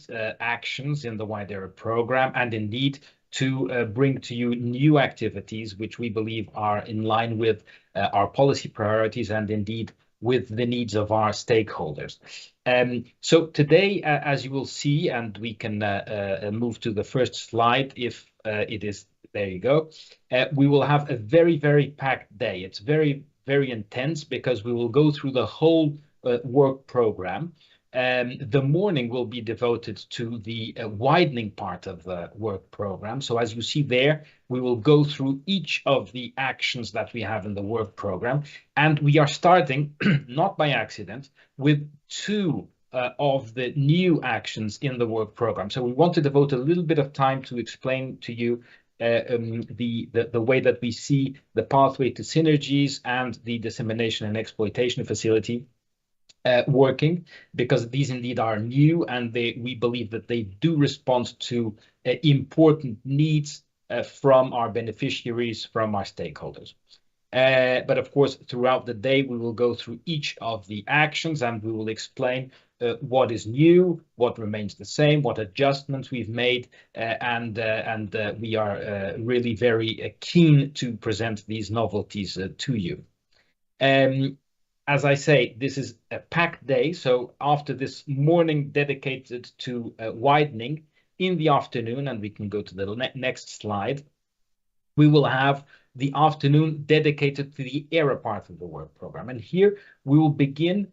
evaluate actions in the WIDERA program and indeed to bring to you new activities which we believe are in line with our policy priorities and indeed with the needs of our stakeholders. So today, as you will see, and we can move to the first slide if it is, there you go, we will have a very, very packed day. It's very, very intense because we will go through the whole work program. The morning will be devoted to the widening part of the work program. So as you see there, we will go through each of the actions that we have in the work program. And we are starting, not by accident, with two of the new actions in the work program. So we want to devote a little bit of time to explain to you the way that we see the pathway to synergies and the dissemination and exploitation facility working, because these indeed are new and we believe that they do respond to important needs from our beneficiaries, from our stakeholders. But of course, throughout the day, we will go through each of the actions and we will explain what is new, what remains the same, what adjustments we've made, and we are really very keen to present these novelties to you. As I say, this is a packed day. So after this morning dedicated to widening, in the afternoon, and we can go to the next slide, we will have the afternoon dedicated to the ERA part of the work program. And here we will begin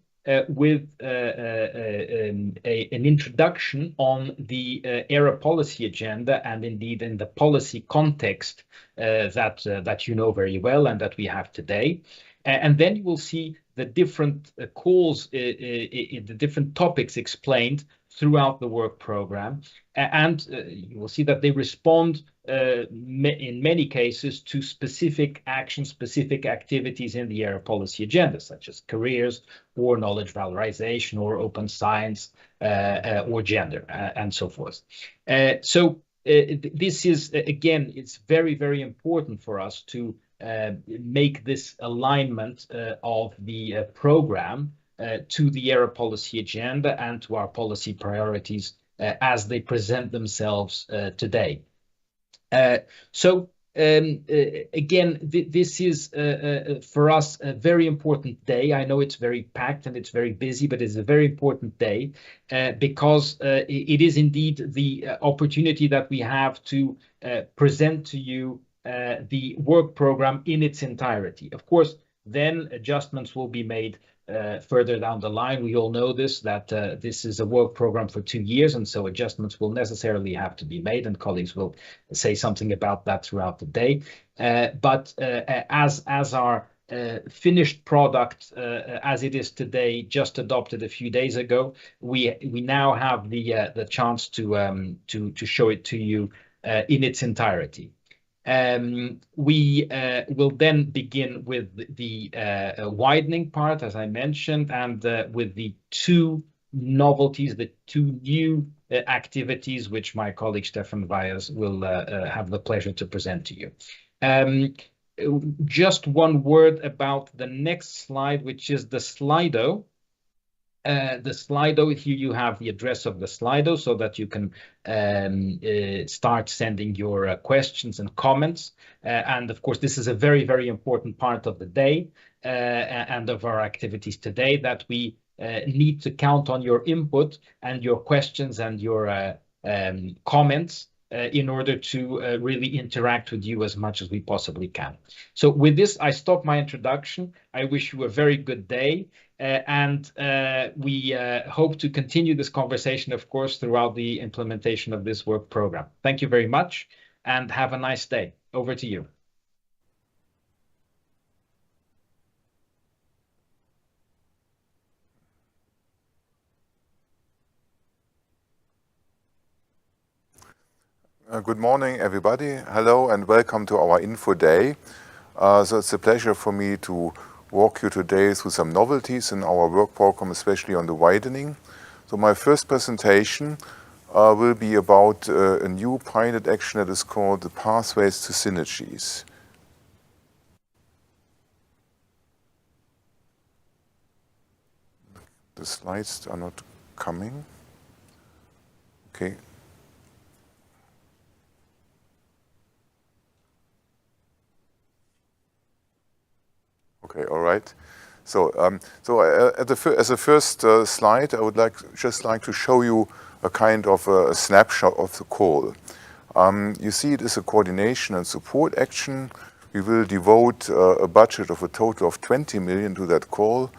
with an introduction on the ERA policy agenda and indeed in the policy context that you know very well and that we have today. And then you will see the different calls, the different topics explained throughout the work program. And you will see that they respond in many cases to specific actions, specific activities in the ERA policy agenda, such as careers or knowledge valorization or open science or gender and so forth. So this is, again, it's very, very important for us to make this alignment of the program to the ERA policy agenda and to our policy priorities as they present themselves today. So again, this is for us a very important day. I know it's very packed and it's very busy, but it's a very important day because it is indeed the opportunity that we have to present to you the work program in its entirety. Of course, then adjustments will be made further down the line. We all know this, that this is a work program for 2 years, and so adjustments will necessarily have to be made, and colleagues will say something about that throughout the day. But as our finished product, as it is today, just adopted a few days ago, we now have the chance to show it to you in its entirety. We will then begin with the widening part, as I mentioned, and with the two novelties, the two new activities, which my colleague Stefan Wyers will have the pleasure to present to you. Just one word about the next slide, which is the Slido. The Slido, here you have the address of the Slido so that you can start sending your questions and comments. And of course, this is a very, very important part of the day and of our activities today, that we need to count on your input and your questions and your comments in order to really interact with you as much as we possibly can. So with this, I stop my introduction. I wish you a very good day. And we hope to continue this conversation, of course, throughout the implementation of this work program. Thank you very much and have a nice day. Over to you. Good morning, everybody. Hello and welcome to our Info Day. So it's a pleasure for me to walk you today through some novelties in our work program, especially on the widening. So my first presentation will be about a new pilot action that is called the Pathways to Synergies. The slides are not coming. Okay. Okay, all right. So, as a first slide, I would just like to show you a kind of a snapshot of the call. You see, it is a coordination and support action. We will devote a budget of a total of 20 million to that call,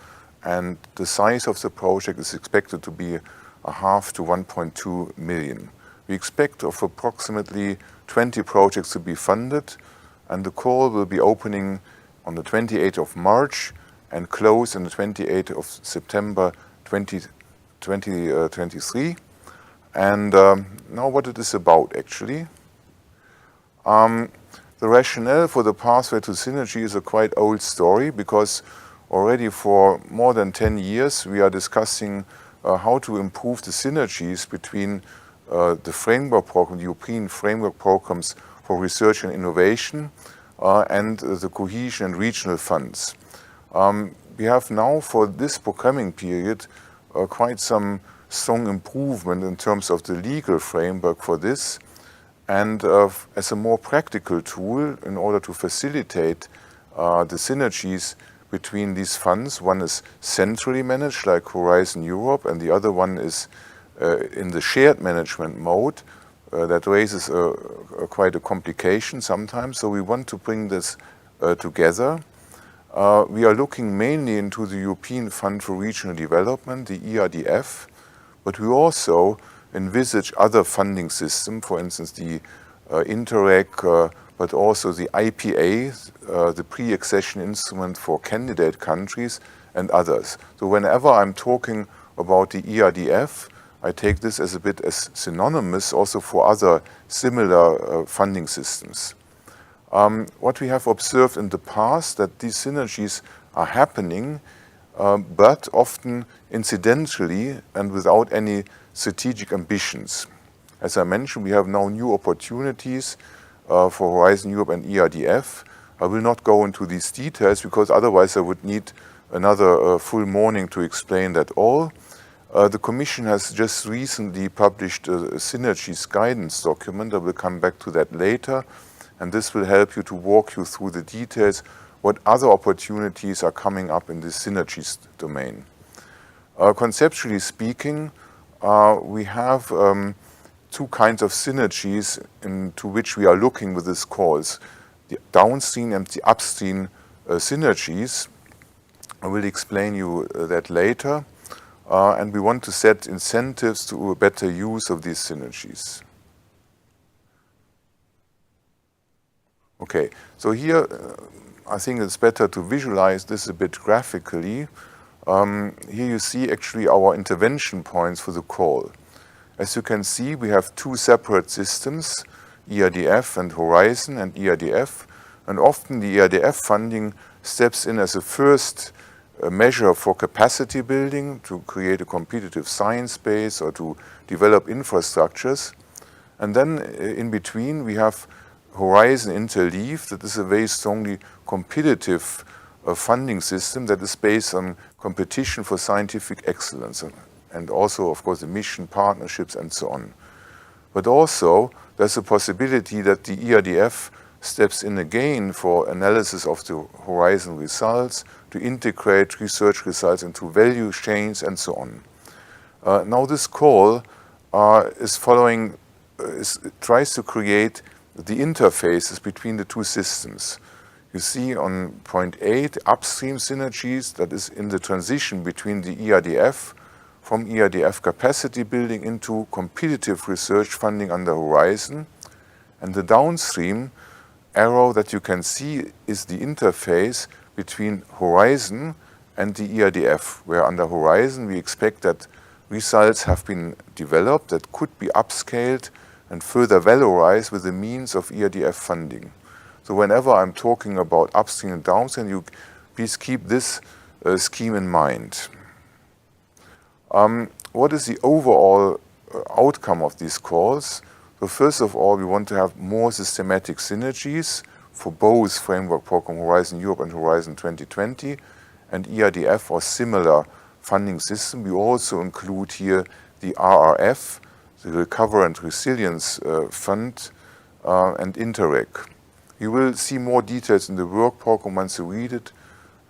and the size of the project is expected to be 0.5 to 1.2 million. We expect of approximately 20 projects to be funded, and the call will be opening on the 28th of March and close on the 28th of September 2023. And now what it is about, actually. The rationale for the pathway to synergy is a quite old story, because already for more than 10 years we are discussing how to improve the synergies between the framework program, the European framework programs for research and innovation, and the cohesion and regional funds. We have now, for this programming period, quite some strong improvement in terms of the legal framework for this, and as a more practical tool in order to facilitate the synergies between these funds. One is centrally managed, like Horizon Europe, and the other one is in the shared management mode. That raises quite a complication sometimes, so we want to bring this together. We are looking mainly into the European Fund for Regional Development, the ERDF, but we also envisage other funding systems, for instance the Interreg, but also the IPA, the pre-accession instrument for candidate countries, and others. So whenever I'm talking about the ERDF, I take this as a bit as synonymous also for other similar funding systems. What we have observed in the past, that these synergies are happening, but often incidentally and without any strategic ambitions. As I mentioned, we have now new opportunities for Horizon Europe and ERDF. I will not go into these details because otherwise I would need another full morning to explain that all. The Commission has just recently published a synergies guidance document. I will come back to that later, and this will help you to walk you through the details, what other opportunities are coming up in this synergies domain. Conceptually speaking, we have two kinds of synergies into which we are looking with these calls, the downstream and the upstream synergies. I will explain you that later. And we want to set incentives to a better use of these synergies. Okay, so here I think it's better to visualize this a bit graphically. Here you see actually our intervention points for the call. As you can see, we have two separate systems, ERDF and Horizon and ERDF, and often the ERDF funding steps in as a first measure for capacity building, to create a competitive science base or to develop infrastructures. And then in between we have Horizon Interleave, that is a very strongly competitive funding system that is based on competition for scientific excellence, and also of course the mission partnerships and so on. But also there's a possibility that the ERDF steps in again for analysis of the Horizon results, to integrate research results into value chains and so on. Now this call tries to create the interfaces between the two systems. You see on point 8, upstream synergies, that is in the transition between the ERDF, from ERDF capacity building into competitive research funding under Horizon. And the downstream arrow that you can see is the interface between Horizon and the ERDF, where under Horizon we expect that results have been developed that could be upscaled and further valorized with the means of ERDF funding. So whenever I'm talking about upstream and downstream, you please keep this scheme in mind. What is the overall outcome of these calls? So first of all, we want to have more systematic synergies for both Framework Program Horizon Europe and Horizon 2020 and ERDF or similar funding system. We also include here the RRF, the Recovery and Resilience Fund, and Interreg. You will see more details in the work program once you read it,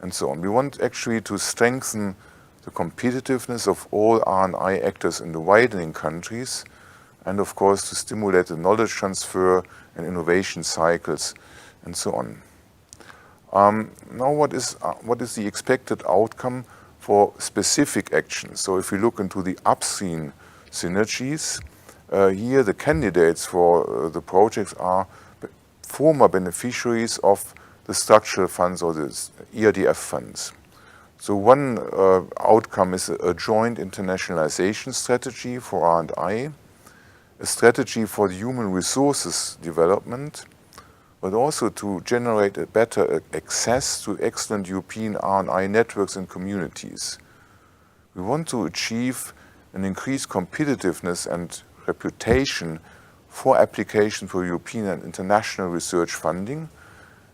and so on. We want actually to strengthen the competitiveness of all R&I actors in the widening countries, and of course to stimulate the knowledge transfer and innovation cycles, and so on. Now what is the expected outcome for specific actions? So if we look into the upstream synergies, here the candidates for the projects are former beneficiaries of the structural funds or the ERDF funds. So one outcome is a joint internationalization strategy for R&I, a strategy for the human resources development, but also to generate a better access to excellent European R&I networks and communities. We want to achieve an increased competitiveness and reputation for application for European and international research funding.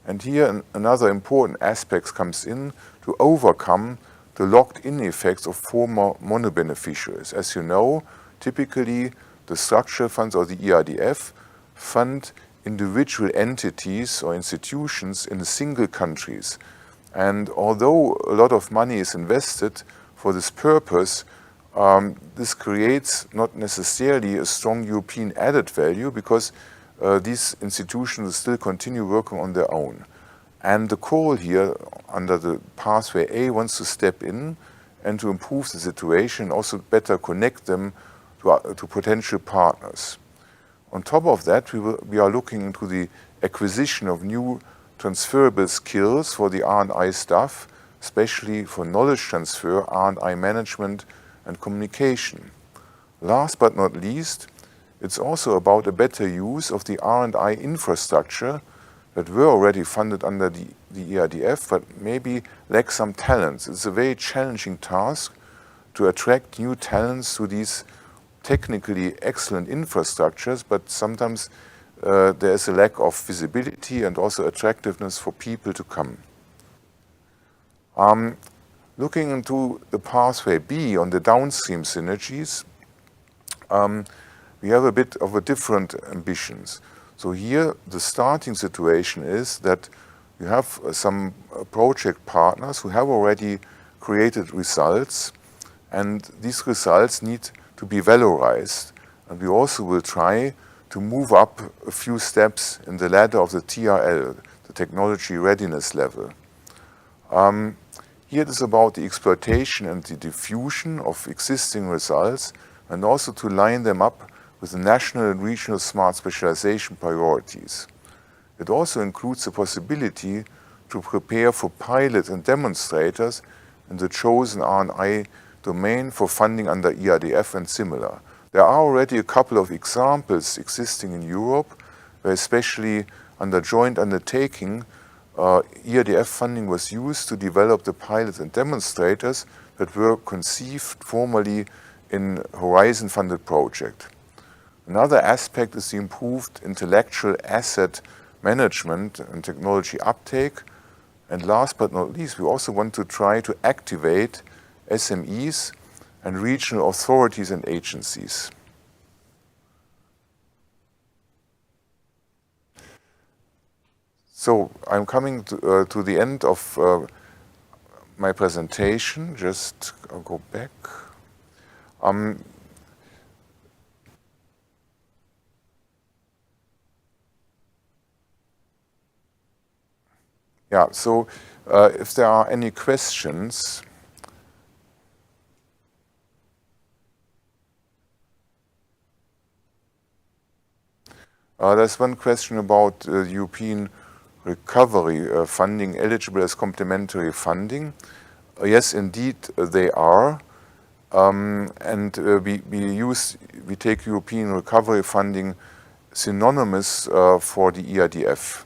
And here another important aspect comes in to overcome the locked-in effects of former mono-beneficiaries. As you know, typically the structural funds or the ERDF fund individual entities or institutions in single countries. And although a lot of money is invested for this purpose, this creates not necessarily a strong European added value because these institutions still continue working on their own. And the call here under the pathway A wants to step in and to improve the situation, also better connect them to potential partners. On top of that, we are looking into the acquisition of new transferable skills for the R&I staff, especially for knowledge transfer, R&I management, and communication. Last but not least, it's also about a better use of the R&I infrastructure that were already funded under the ERDF, but maybe lack some talents. It's a very challenging task to attract new talents to these technically excellent infrastructures, but sometimes there is a lack of visibility and also attractiveness for people to come. Looking into the pathway B on the downstream synergies, we have a bit of a different ambitions. So here the starting situation is that you have some project partners who have already created results, and these results need to be valorized. And we also will try to move up a few steps in the ladder of the TRL, the technology readiness level. Here it is about the exploitation and the diffusion of existing results, and also to line them up with the national and regional smart specialization priorities. It also includes the possibility to prepare for pilots and demonstrators in the chosen R&I domain for funding under ERDF and similar. There are already a couple of examples existing in Europe, where especially under joint undertaking, ERDF funding was used to develop the pilots and demonstrators that were conceived formally in Horizon-funded project. Another aspect is the improved intellectual asset management and technology uptake. And last but not least, we also want to try to activate SMEs and regional authorities and agencies. So I'm coming to the end of my presentation. Just I'll go back. Yeah, so if there are any questions. There's one question about European recovery funding eligible as complementary funding. Yes, indeed, they are. And we take European recovery funding synonymous for the ERDF.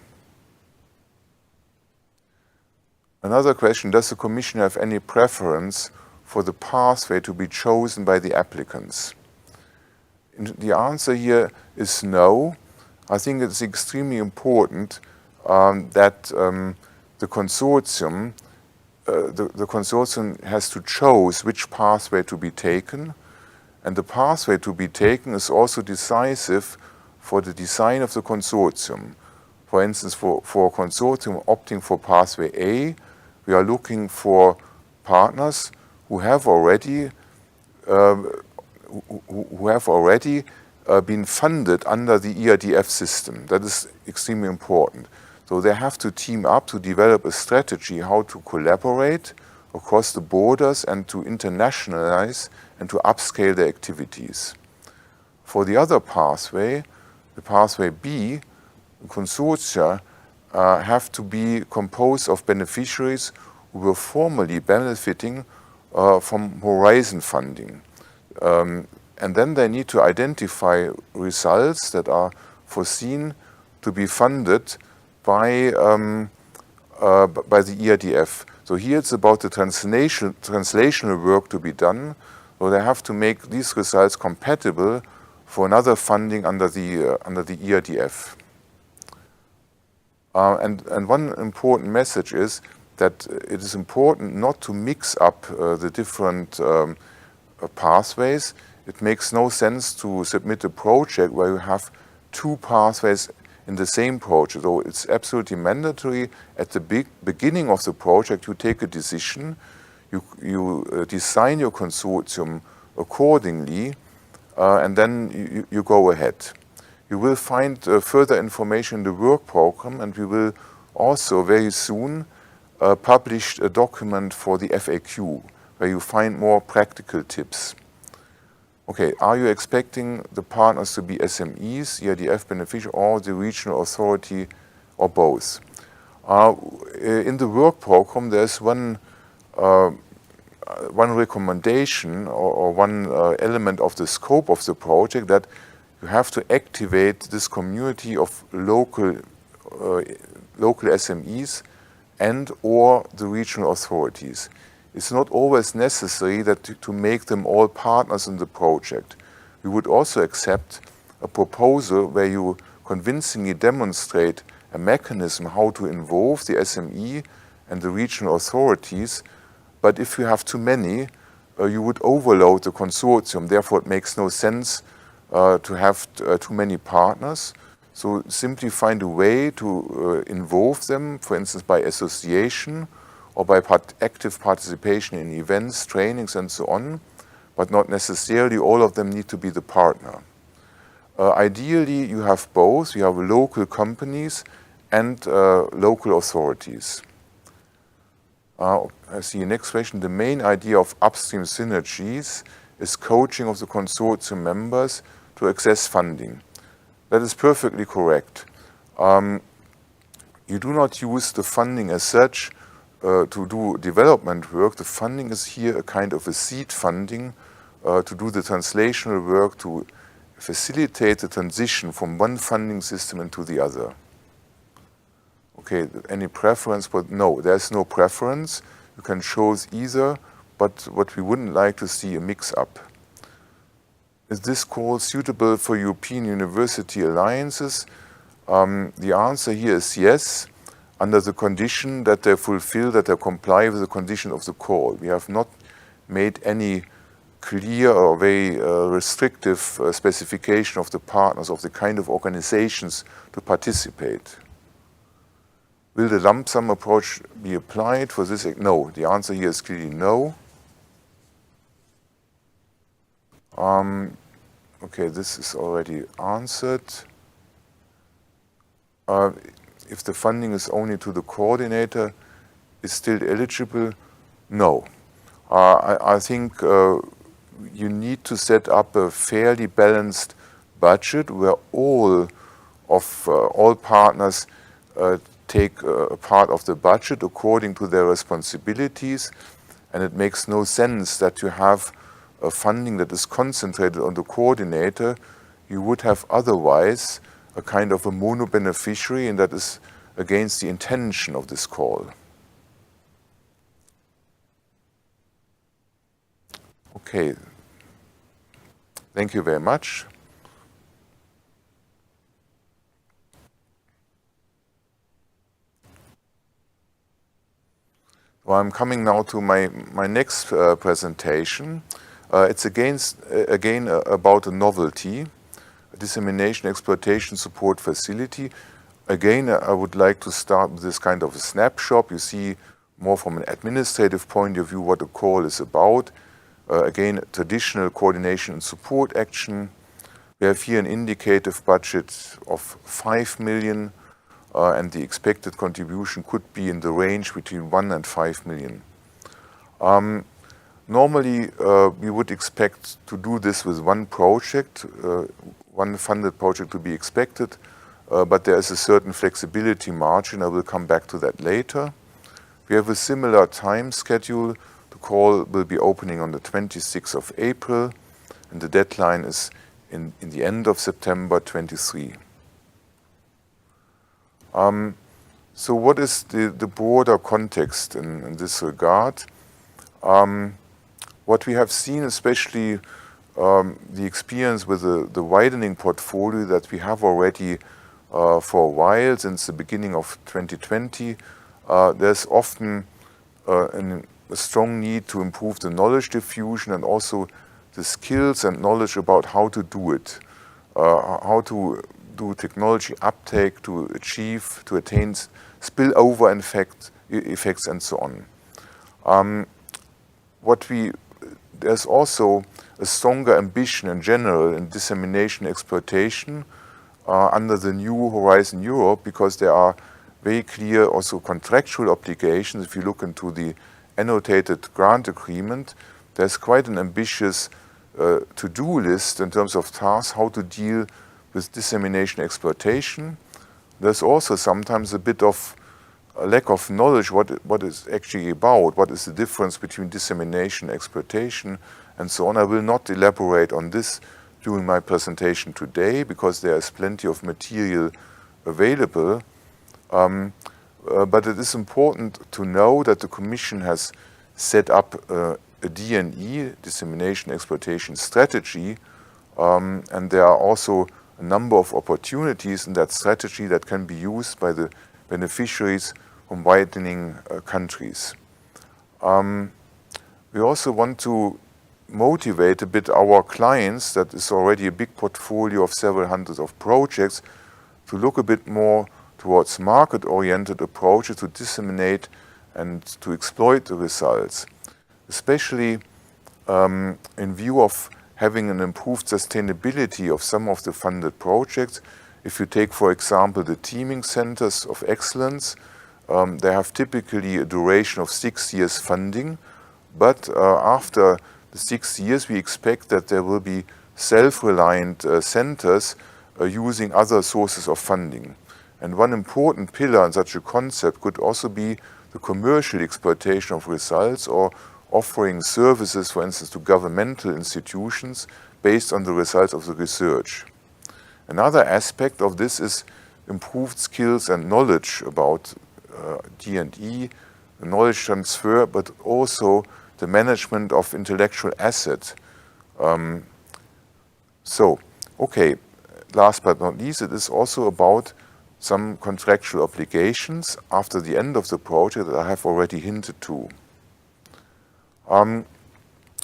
Another question, does the Commission have any preference for the pathway to be chosen by the applicants? The answer here is no. I think it's extremely important that the consortium has to choose which pathway to be taken. And the pathway to be taken is also decisive for the design of the consortium. For instance, for a consortium opting for pathway A, we are looking for partners who have already been funded under the ERDF system. That is extremely important. So they have to team up to develop a strategy how to collaborate across the borders and to internationalize and to upscale their activities. For the other pathway, the pathway B, the consortia have to be composed of beneficiaries who were formerly benefiting from Horizon funding. And then they need to identify results that are foreseen to be funded by the ERDF. So here it's about the translational work to be done. So they have to make these results compatible for another funding under the ERDF. And one important message is that it is important not to mix up the different pathways. It makes no sense to submit a project where you have two pathways in the same project. So it's absolutely mandatory at the beginning of the project you take a decision, you design your consortium accordingly, and then you go ahead. You will find further information in the work program, and we will also very soon publish a document for the FAQ where you find more practical tips. Okay, are you expecting the partners to be SMEs, ERDF beneficiary, or the regional authority, or both? In the work program, there's one recommendation or one element of the scope of the project, that you have to activate this community of local SMEs and or the regional authorities. It's not always necessary that to make them all partners in the project. We would also accept a proposal where you convincingly demonstrate a mechanism how to involve the SME and the regional authorities, but if you have too many, you would overload the consortium. Therefore, it makes no sense to have too many partners. So simply find a way to involve them, for instance, by association, or by active participation in events, trainings, and so on, but not necessarily all of them need to be the partner. Ideally, you have both. You have local companies and local authorities. I see the next question. The main idea of upstream synergies is coaching of the consortium members to access funding. That is perfectly correct. You do not use the funding as such to do development work. The funding is here a kind of a seed funding to do the translational work, to facilitate the transition from one funding system into the other. Okay, any preference? But no, there's no preference. You can choose either, but what we wouldn't like to see a mix-up. Is this call suitable for European university alliances? The answer here is yes, under the condition that they fulfill, that they comply with the condition of the call. We have not made any clear or very restrictive specification of the partners, of the kind of organizations to participate. Will the lump sum approach be applied for this? No, the answer here is clearly no. Okay, this is already answered. If the funding is only to the coordinator, is still eligible? No. I think you need to set up a fairly balanced budget where all partners take a part of the budget according to their responsibilities, and it makes no sense that you have a funding that is concentrated on the coordinator. You would have otherwise a kind of a mono-beneficiary, and that is against the intention of this call. Okay, thank you very much. Well, I'm coming now to my next presentation. It's again about a novelty, a dissemination exploitation support facility. Again, I would like to start with this kind of a snapshot. You see more from an administrative point of view what the call is about. Again, traditional coordination and support action. We have here an indicative budget of 5 million, and the expected contribution could be in the range between 1 and 5 million. Normally, we would expect to do this with one project, one funded project to be expected, but there is a certain flexibility margin. I will come back to that later. We have a similar time schedule. The call will be opening on the 26th of April, and the deadline is in the end of September 23. So what is the broader context in this regard? What we have seen, especially the experience with the widening portfolio that we have already for a while, since the beginning of 2020, there's often a strong need to improve the knowledge diffusion and also the skills and knowledge about how to do it, how to do technology uptake to attain spillover effects and so on. There's also a stronger ambition in general in dissemination exploitation under the new Horizon Europe, because there are very clear also contractual obligations. If you look into the annotated grant agreement, there's quite an ambitious to-do list in terms of tasks, how to deal with dissemination exploitation. There's also sometimes a bit of a lack of knowledge what is actually about, what is the difference between dissemination, exploitation, and so on. I will not elaborate on this during my presentation today because there is plenty of material available. But it is important to know that the Commission has set up a D&E, dissemination exploitation strategy, and there are also a number of opportunities in that strategy that can be used by the beneficiaries from widening countries. We also want to motivate a bit our clients, that is already a big portfolio of several hundreds of projects, to look a bit more towards market-oriented approaches to disseminate and to exploit the results, especially in view of having an improved sustainability of some of the funded projects. If you take, for example, the teaming centers of excellence, they have typically a duration of 6 years funding, but after the 6 years, we expect that there will be self-reliant centers using other sources of funding. And one important pillar in such a concept could also be the commercial exploitation of results, or offering services, for instance, to governmental institutions based on the results of the research. Another aspect of this is improved skills and knowledge about D&E, the knowledge transfer, but also the management of intellectual asset. Last but not least, it is also about some contractual obligations after the end of the project that I have already hinted to.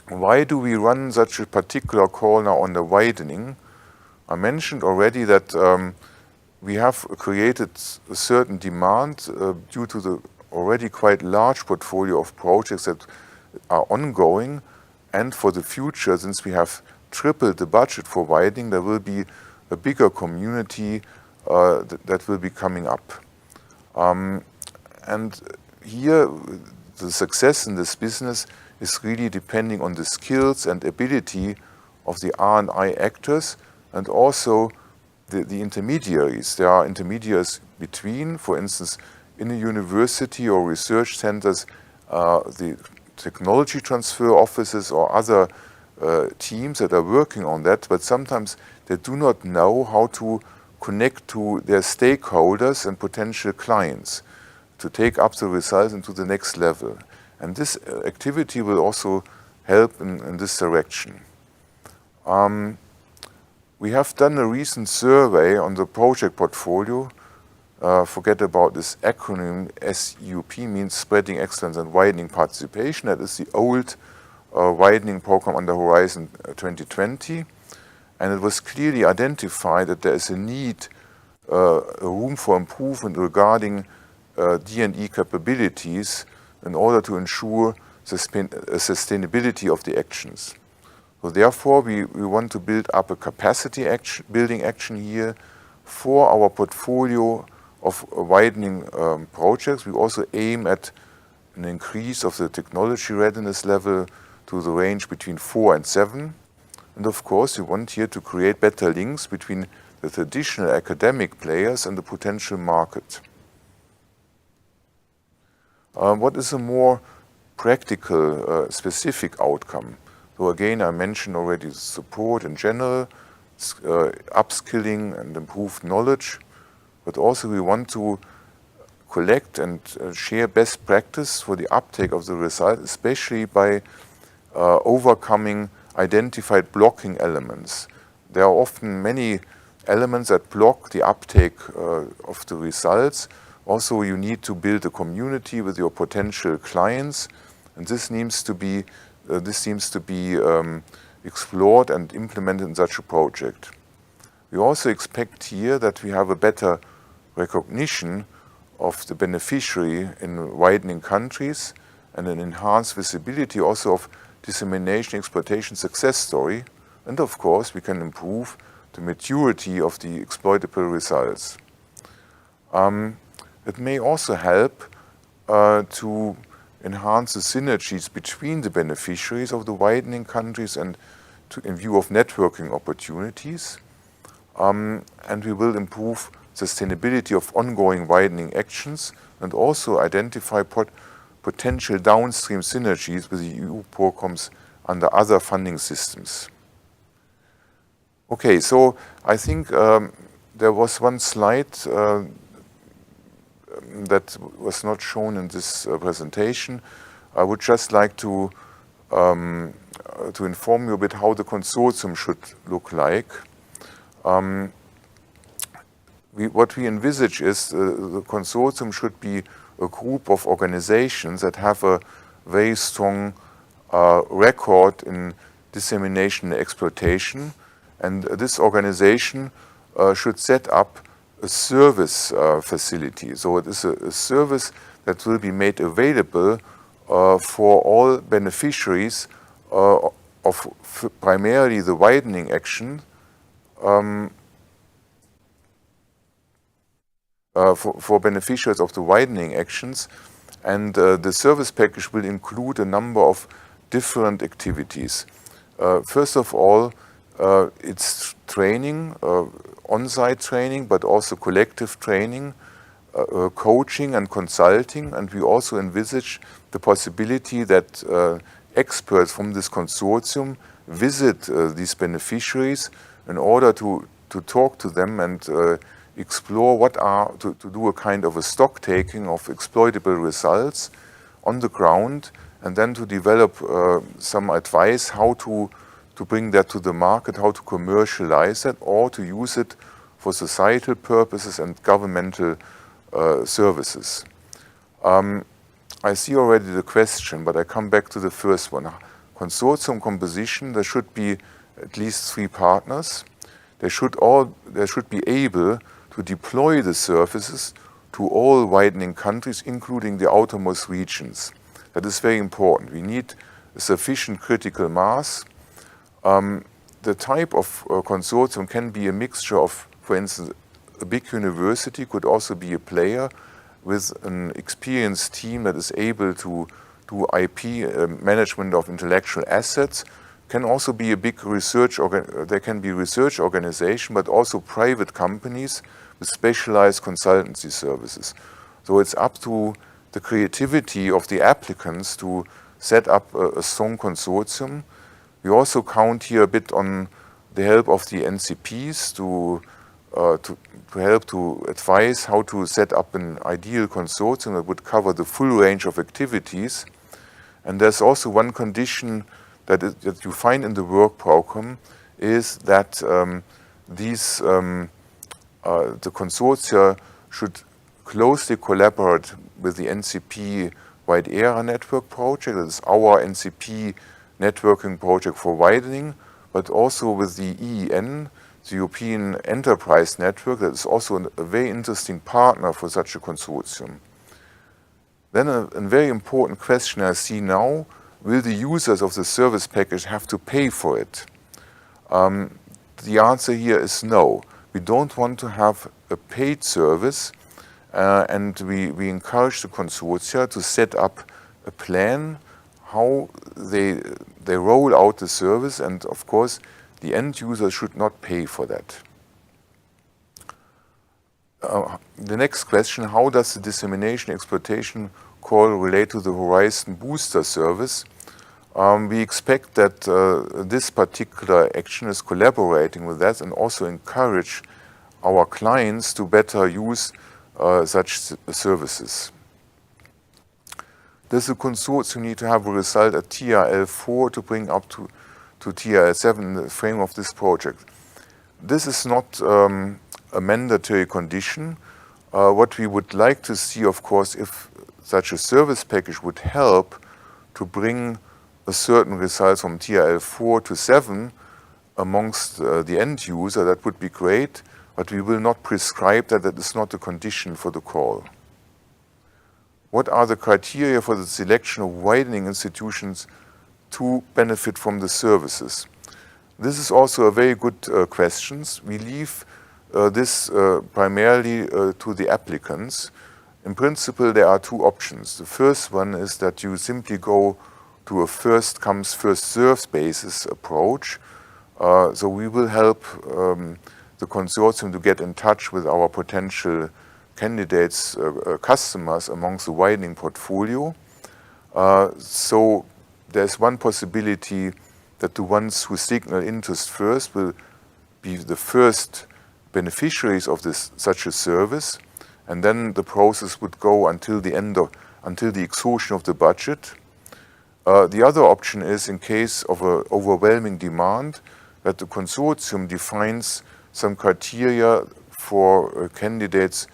Why do we run such a particular call now on the widening? I mentioned already that we have created a certain demand due to the already quite large portfolio of projects that are ongoing, and for the future, since we have tripled the budget for widening, there will be a bigger community that will be coming up. And here, the success in this business is really depending on the skills and ability of the R&I actors, and also the intermediaries. There are intermediaries between, for instance, in a university or research centers, the technology transfer offices or other teams that are working on that, but sometimes they do not know how to connect to their stakeholders and potential clients to take up the results into the next level. And this activity will also help in this direction. We have done a recent survey on the project portfolio. Forget about this acronym. SUP means Spreading Excellence and Widening Participation. That is the old widening program under Horizon 2020, and it was clearly identified that there is a need, a room for improvement regarding D&E capabilities in order to ensure sustainability of the actions. So therefore, we want to build up a capacity building action here for our portfolio of widening projects. We also aim at an increase of the technology readiness level to the range between 4 and 7. And of course, we want here to create better links between the traditional academic players and the potential market. What is a more practical, specific outcome? So again, I mentioned already support in general, upskilling and improved knowledge, but also we want to collect and share best practice for the uptake of the result, especially by overcoming identified blocking elements. There are often many elements that block the uptake of the results. Also, you need to build a community with your potential clients, and this seems to be explored and implemented in such a project. We also expect here that we have a better recognition of the beneficiary in widening countries and an enhanced visibility also of dissemination exploitation success story. And of course, we can improve the maturity of the exploitable results. It may also help to enhance the synergies between the beneficiaries of the widening countries and in view of networking opportunities. And we will improve sustainability of ongoing widening actions and also identify potential downstream synergies with the EU programs under other funding systems. Okay, so I think there was one slide that was not shown in this presentation. I would just like to inform you a bit how the consortium should look like. What we envisage is the consortium should be a group of organizations that have a very strong record in dissemination and exploitation, and this organization should set up a service facility. So it is a service that will be made available for all beneficiaries of primarily the widening action, for beneficiaries of the widening actions, and the service package will include a number of different activities. First of all, it's training, on-site training, but also collective training, coaching and consulting, and we also envisage the possibility that experts from this consortium visit these beneficiaries in order to talk to them and explore to do a kind of a stock taking of exploitable results on the ground, and then to develop some advice how to bring that to the market, how to commercialize it, or to use it for societal purposes and governmental services. I see already the question, but I come back to the first one. Consortium composition, there should be at least 3 partners. They should be able to deploy the services to all widening countries, including the outermost regions. That is very important. We need a sufficient critical mass. The type of consortium can be a mixture of, for instance, a big university could also be a player with an experienced team that is able to do IP management of intellectual assets. Can also be a big research there can be research organization, but also private companies with specialized consultancy services. So it's up to the creativity of the applicants to set up a strong consortium. We also count here a bit on the help of the NCPs to help to advise how to set up an ideal consortium that would cover the full range of activities. And there's also one condition that you find in the work program is that the consortia should closely collaborate with the NCP WIDERA network project. That is our NCP networking project for widening, but also with the EEN, the European Enterprise Network, that is also a very interesting partner for such a consortium. Then a very important question I see now, will the users of the service package have to pay for it? The answer here is no. We don't want to have a paid service, and we encourage the consortia to set up a plan how they roll out the service, and of course the end user should not pay for that. The next question, how does the dissemination exploitation call relate to the Horizon Booster service? We expect that this particular action is collaborating with that and also encourage our clients to better use such services. Does the consortium need to have a result at TRL4 to bring up to TRL7 in the frame of this project? This is not a mandatory condition. What we would like to see, of course, if such a service package would help to bring a certain result from TRL4 to 7 amongst the end user, that would be great, but we will not prescribe that. That is not a condition for the call. What are the criteria for the selection of widening institutions to benefit from the services? This is also a very good question. We leave this primarily to the applicants. In principle, there are two options. The first one is that you simply go to a first comes, first served basis approach. So we will help the consortium to get in touch with our potential candidates, customers amongst the widening portfolio. So there's one possibility that the ones who signal interest first will be the first beneficiaries of such a service, and then the process would go until the exhaustion of the budget. The other option is, in case of an overwhelming demand, that the consortium defines some criteria for candidates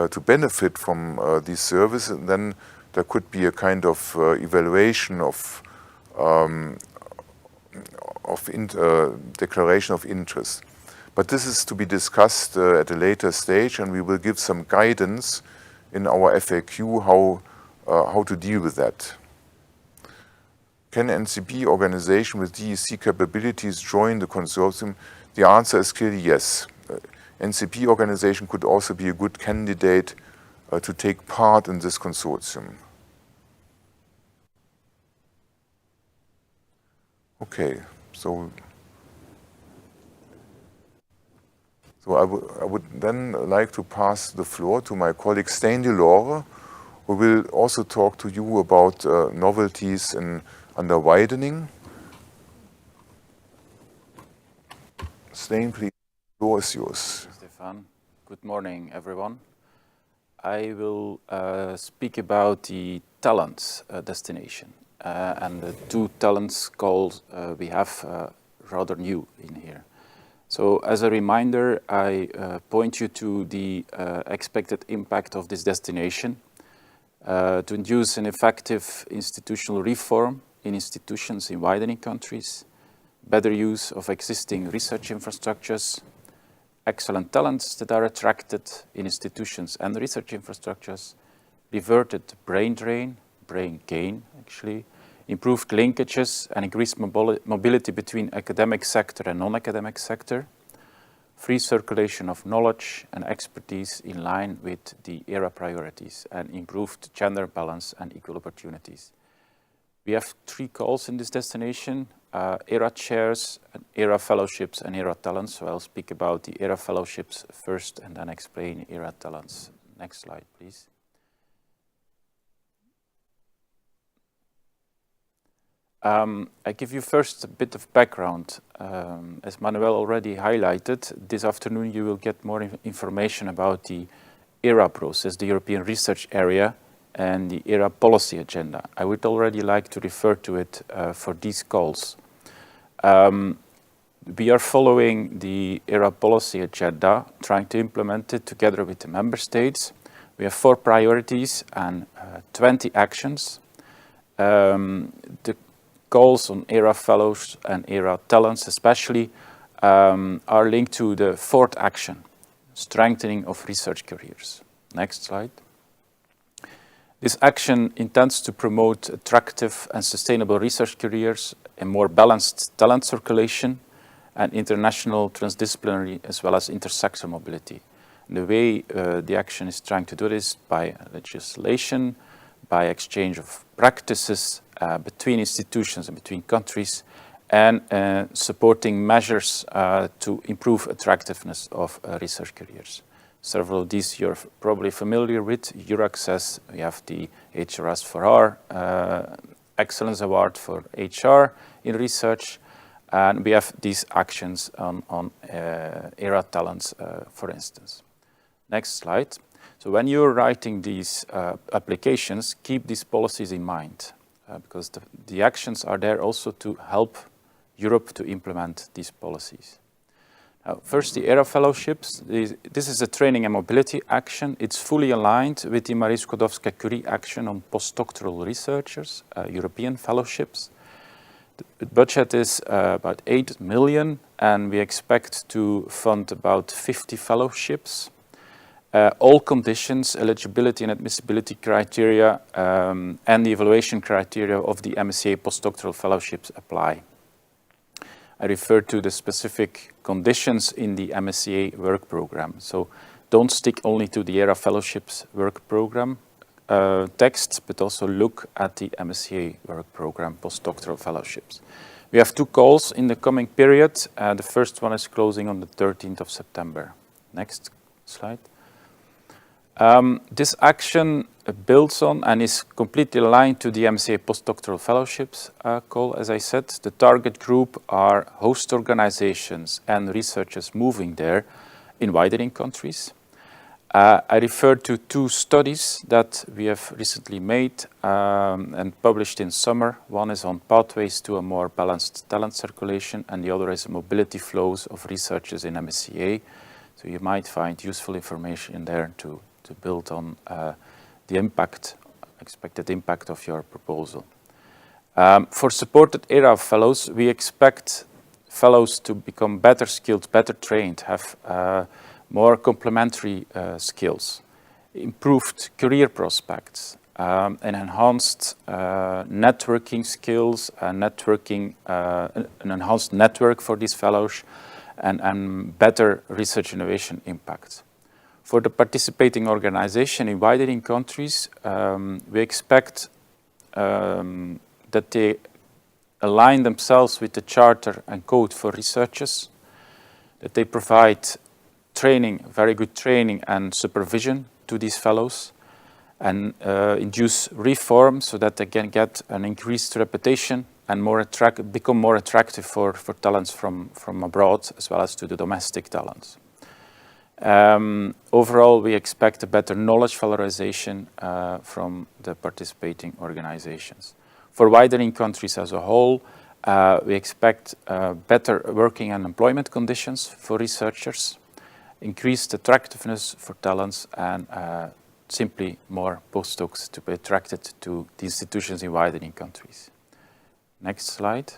to benefit from these services, and then there could be a kind of evaluation of declaration of interest. But this is to be discussed at a later stage, and we will give some guidance in our FAQ how to deal with that. Can NCB organization with DEC capabilities join the consortium? The answer is clearly yes. NCB organization could also be a good candidate to take part in this consortium. Okay, so I would then like to pass the floor to my colleague Stijn de Lore, who will also talk to you about novelties under widening. Stijn, please, the floor is yours. Stefan, good morning, everyone. I will speak about the talent destination and the two talents goals we have rather new in here. So as a reminder, I point you to the expected impact of this destination to induce an effective institutional reform in institutions in widening countries, better use of existing research infrastructures, excellent talents that are attracted in institutions and research infrastructures, reverted brain drain, brain gain actually, improved linkages and increased mobility between academic sector and non-academic sector, free circulation of knowledge and expertise in line with the ERA priorities, and improved gender balance and equal opportunities. We have three calls in this destination, ERA chairs, ERA fellowships and ERA talents. So I'll speak about the ERA fellowships first and then explain ERA talents. Next slide, please. I give you first a bit of background. As Manuel already highlighted, this afternoon you will get more information about the ERA process, the European Research Area, and the ERA policy agenda. I would already like to refer to it for these calls. We are following the ERA policy agenda, trying to implement it together with the member states. We have 4 priorities and 20 actions. The calls on ERA fellows and ERA talents especially are linked to the fourth action, strengthening of research careers. Next slide. This action intends to promote attractive and sustainable research careers, a more balanced talent circulation, and international, transdisciplinary, as well as intersector mobility. And the way the action is trying to do this by legislation, by exchange of practices between institutions and between countries, and supporting measures to improve attractiveness of research careers. Several of these you're probably familiar with. Euraccess, we have the HRS4R Excellence Award for HR in research, and we have these actions on ERA talents, for instance. Next slide. So when you're writing these applications, keep these policies in mind, because the actions are there also to help Europe to implement these policies. Now, first, the ERA fellowships. This is a training and mobility action. It's fully aligned with the Marie Skłodowska-Curie action on postdoctoral researchers, European fellowships. The budget is about 8 million, and we expect to fund about 50 fellowships. All conditions, eligibility and admissibility criteria, and the evaluation criteria of the MSCA postdoctoral fellowships apply. I refer to the specific conditions in the MSCA work program. So don't stick only to the ERA fellowships work program text, but also look at the MSCA work program postdoctoral fellowships. We have 2 calls in the coming period. The first one is closing on the 13th of September. Next slide. This action builds on and is completely aligned to the MSCA postdoctoral fellowships call. As I said, the target group are host organizations and researchers moving there in widening countries. I refer to 2 studies that we have recently made and published in summer. One is on pathways to a more balanced talent circulation, and the other is mobility flows of researchers in MSCA. So you might find useful information in there to build on the expected impact of your proposal. For supported ERA fellows, we expect fellows to become better skilled, better trained, have more complementary skills, improved career prospects, and enhanced networking skills, an enhanced network for these fellows, and better research innovation impact. For the participating organization in widening countries, we expect that they align themselves with the Charter and Code for researchers, that they provide training, very good training and supervision to these fellows, and induce reform so that they can get an increased reputation and become more attractive for talents from abroad as well as to the domestic talents. Overall, we expect a better knowledge valorization from the participating organizations. For widening countries as a whole, we expect better working and employment conditions for researchers, increased attractiveness for talents, and simply more postdocs to be attracted to the institutions in widening countries. Next slide.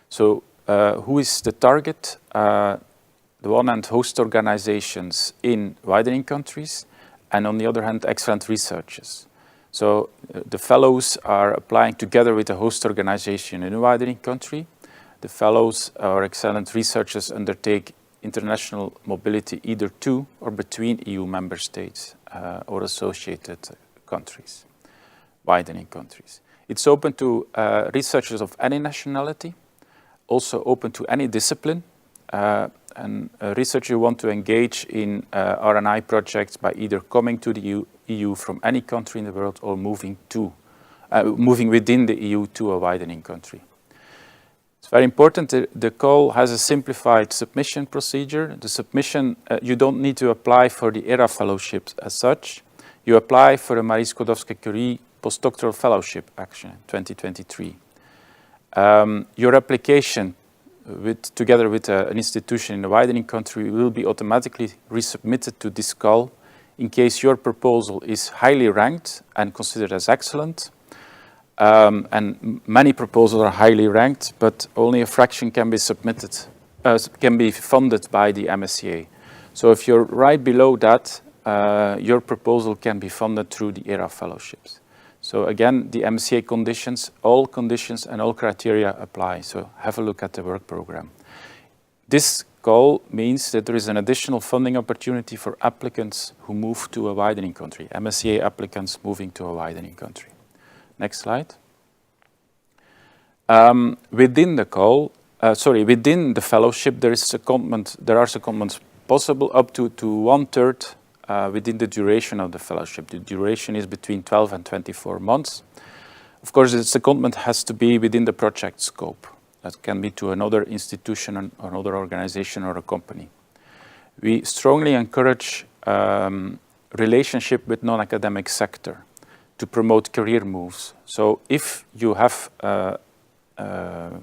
So who is the target? The one hand, host organizations in widening countries, and on the other hand, excellent researchers. So the fellows are applying together with the host organization in a widening country. The fellows or excellent researchers undertake international mobility either to or between EU member states or associated countries, widening countries. It's open to researchers of any nationality, also open to any discipline, and a researcher want to engage in R&I projects by either coming to the EU from any country in the world or moving within the EU to a widening country. It's very important. The call has a simplified submission procedure. The submission, you don't need to apply for the ERA fellowships as such. You apply for a Marie Skłodowska-Curie postdoctoral fellowship action 2023. Your application together with an institution in a widening country will be automatically resubmitted to this call in case your proposal is highly ranked and considered as excellent. and many proposals are highly ranked, but only a fraction can be submitted, can be funded by the MSCA. So if you're right below that, your proposal can be funded through the ERA fellowships. So again, the MSCA conditions and all criteria apply. So have a look at the work program. This goal means that there is an additional funding opportunity for applicants who move to a widening country, MSCA applicants moving to a widening country. Next slide. Within the fellowship, there are secondments possible up to 1/3 within the duration of the fellowship. The duration is between 12 and 24 months. Of course, the secondment has to be within the project scope. That can be to another institution or another organization or a company. We strongly encourage relationship with non-academic sector to promote career moves. So if you have,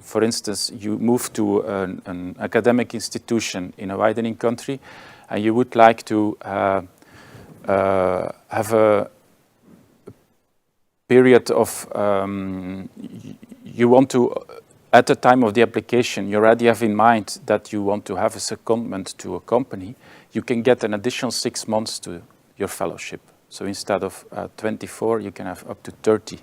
for instance, you move to an academic institution in a widening country and you would like to have a period of, you want to, at the time of the application, you already have in mind that you want to have a secondment to a company, you can get an additional 6 months to your fellowship. So instead of 24, you can have up to 30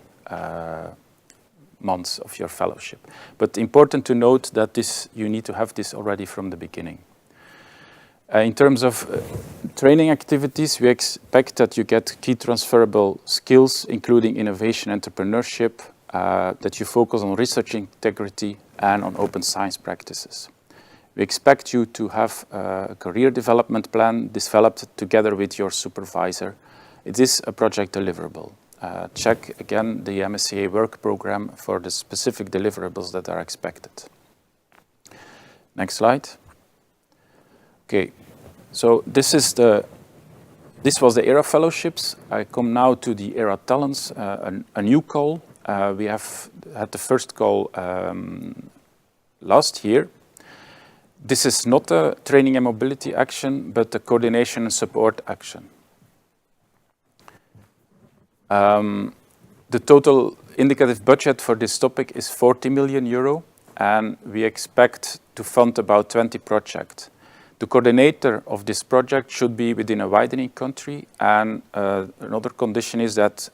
months of your fellowship. But important to note that you need to have this already from the beginning. In terms of training activities, we expect that you get key transferable skills, including innovation, entrepreneurship, that you focus on research integrity and on open science practices. We expect you to have a career development plan developed together with your supervisor. It is a project deliverable. Check again the MSCA work program for the specific deliverables that are expected. Next slide. Okay, so this was the ERA fellowships. I come now to the ERA talents, a new call. We have had the first call last year. This is not a training and mobility action, but a coordination and support action. The total indicative budget for this topic is 40 million euro, and we expect to fund about 20 projects. The coordinator of this project should be within a widening country, and another condition is that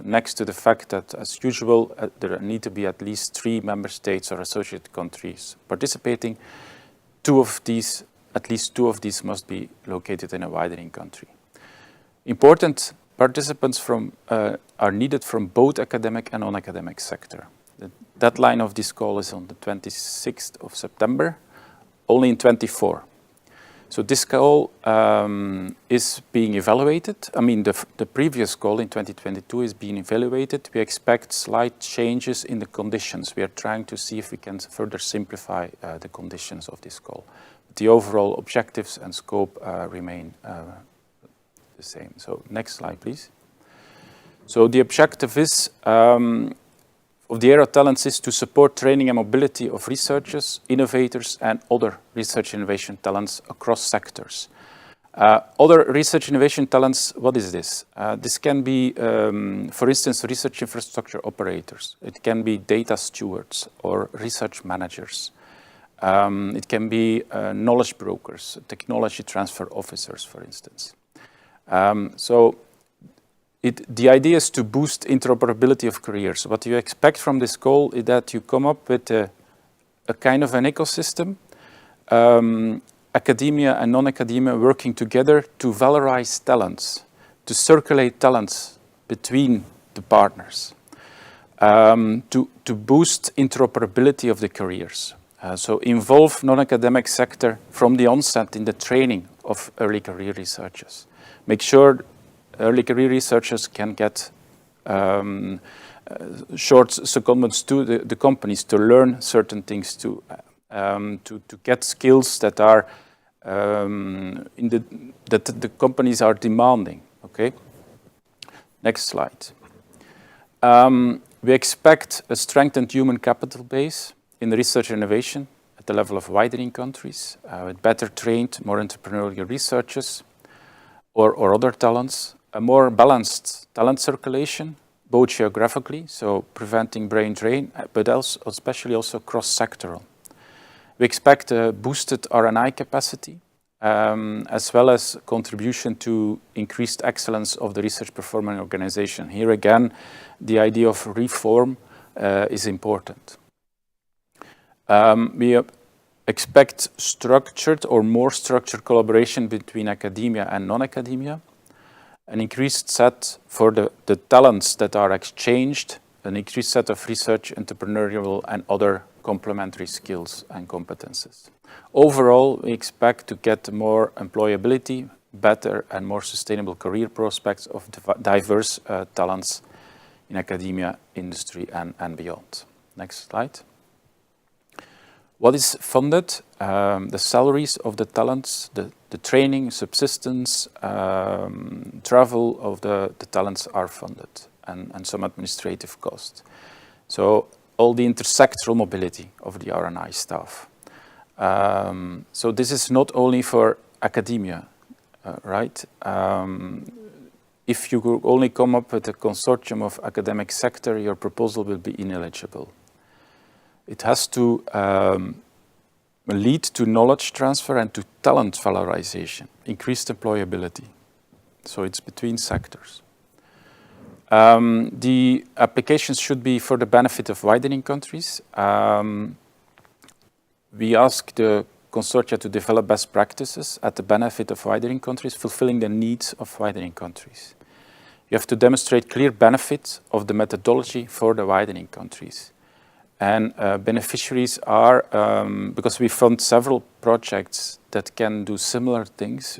next to the fact that, as usual, there need to be at least 3 member states or associate countries participating, at least two of these must be located in a widening country. Important participants are needed from both academic and non-academic sector. The deadline of this call is on the 26th of September, only in 24. So this call is being evaluated. I mean, the previous call in 2022 is being evaluated. We expect slight changes in the conditions. We are trying to see if we can further simplify the conditions of this call. The overall objectives and scope remain the same. So next slide, please. So the objective is of the ERA talents is to support training and mobility of researchers, innovators, and other research innovation talents across sectors. Other research innovation talents, what is this? This can be, for instance, research infrastructure operators. It can be data stewards or research managers. It can be knowledge brokers, technology transfer officers, for instance. The idea is to boost interoperability of careers. What you expect from this call is that you come up with a kind of an ecosystem, academia and non-academia working together to valorize talents, to circulate talents between the partners, to boost interoperability of the careers. So involve non-academic sector from the onset in the training of early career researchers. Make sure early career researchers can get short secondments to the companies to learn certain things, to get skills that are that the companies are demanding. Okay. Next slide. We expect a strengthened human capital base in research and innovation at the level of widening countries, with better trained, more entrepreneurial researchers or other talents. A more balanced talent circulation both geographically, so preventing brain drain, but also, especially also cross-sectoral. We expect a boosted R&I capacity, as well as contribution to increased excellence of the research performing organization. Here again, the idea of reform is important. We expect structured or more structured collaboration between academia and non-academia, an increased set for the talents that are exchanged, an increased set of research, entrepreneurial and other complementary skills and competences. Overall, we expect to get more employability, better and more sustainable career prospects of diverse talents in academia, industry and beyond. Next slide. What is funded? The salaries of the talents, the training, subsistence, travel of the talents are funded, and some administrative costs. So all the intersectoral mobility of the R&I staff. So this is not only for academia, right? If you could only come up with a consortium of academic sector, your proposal will be ineligible. It has to lead to knowledge transfer and to talent valorization, increased employability. So it's between sectors. The applications should be for the benefit of widening countries. We ask the consortia to develop best practices at the benefit of widening countries, fulfilling the needs of widening countries. You have to demonstrate clear benefits of the methodology for the widening countries. And beneficiaries are, because we fund several projects that can do similar things,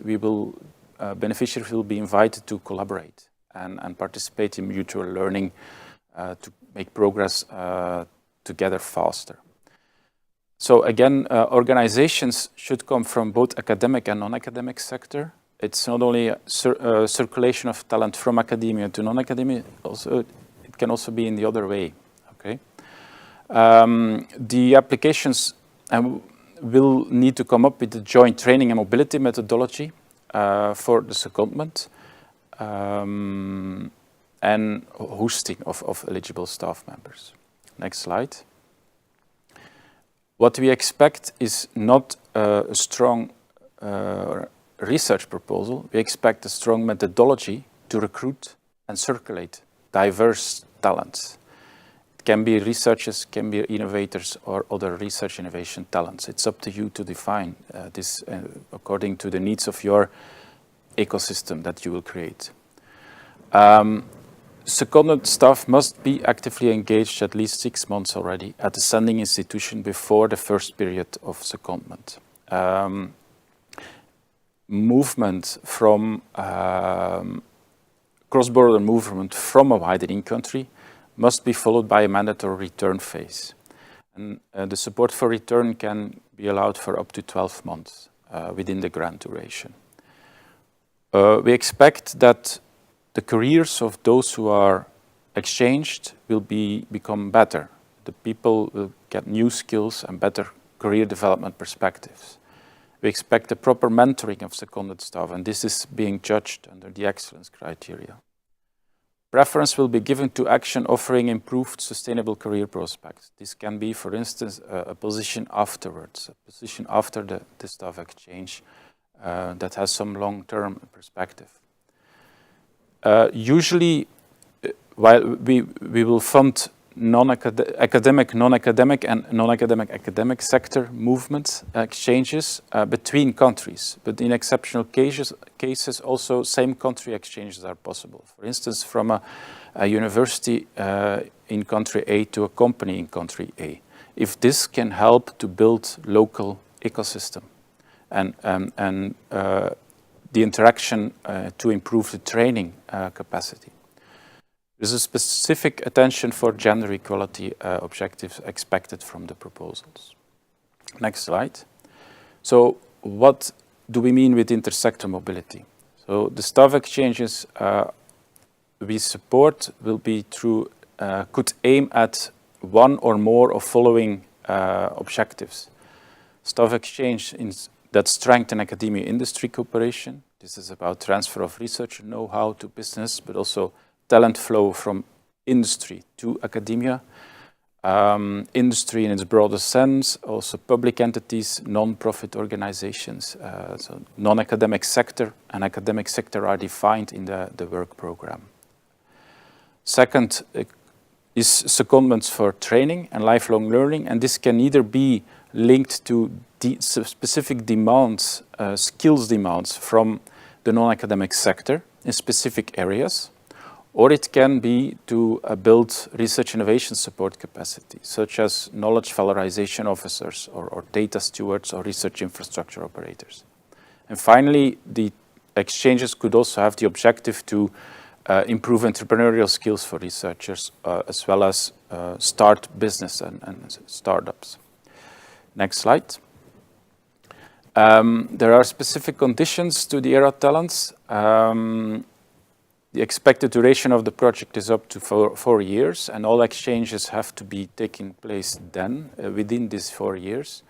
beneficiaries will be invited to collaborate and participate in mutual learning to make progress together faster. So again, organizations should come from both academic and non-academic sector. It's not only a circulation of talent from academia to non-academia, also it can also be in the other way. Okay. The applications will need to come up with a joint training and mobility methodology for the secondment and hosting of eligible staff members. Next slide. What we expect is not a strong research proposal. We expect a strong methodology to recruit and circulate diverse talents. It can be researchers, can be innovators or other research innovation talents. It's up to you to define this according to the needs of your ecosystem that you will create. Seconded staff must be actively engaged at least 6 months already at the sending institution before the first period of secondment. Movement from cross-border movement from a widening country must be followed by a mandatory return phase. And the support for return can be allowed for up to 12 months within the grant duration. We expect that the careers of those who are exchanged will become better. The people will get new skills and better career development perspectives. We expect the proper mentoring of seconded staff, and this is being judged under the excellence criteria. Preference will be given to action offering improved sustainable career prospects. This can be, for instance, a position afterwards, a position after the staff exchange that has some long-term perspective. Usually, while we will fund academic, non-academic and non-academic sector movements, exchanges between countries. But in exceptional cases, also same country exchanges are possible. For instance, from a university in country A to a company in country A. If this can help to build local ecosystem and the interaction to improve the training capacity. There's a specific attention for gender equality objectives expected from the proposals. Next slide. So what do we mean with intersector mobility? So the staff exchanges we support will be through, could aim at one or more of following objectives. Staff exchange that strengthen academia industry cooperation. This is about transfer of research know-how to business, but also talent flow from industry to academia. Industry in its broader sense, also public entities, non-profit organizations, so non-academic sector and academic sector are defined in the work program. Second is secondments for training and lifelong learning, and this can either be linked to specific demands, skills demands from the non-academic sector in specific areas, or it can be to build research innovation support capacity, such as knowledge valorization officers or data stewards or research infrastructure operators. And finally, the exchanges could also have the objective to improve entrepreneurial skills for researchers, as well as start business and startups. Next slide. There are specific conditions to the ERA talents. The expected duration of the project is up to 4 years, and all exchanges have to be taking place then, within these 4 years.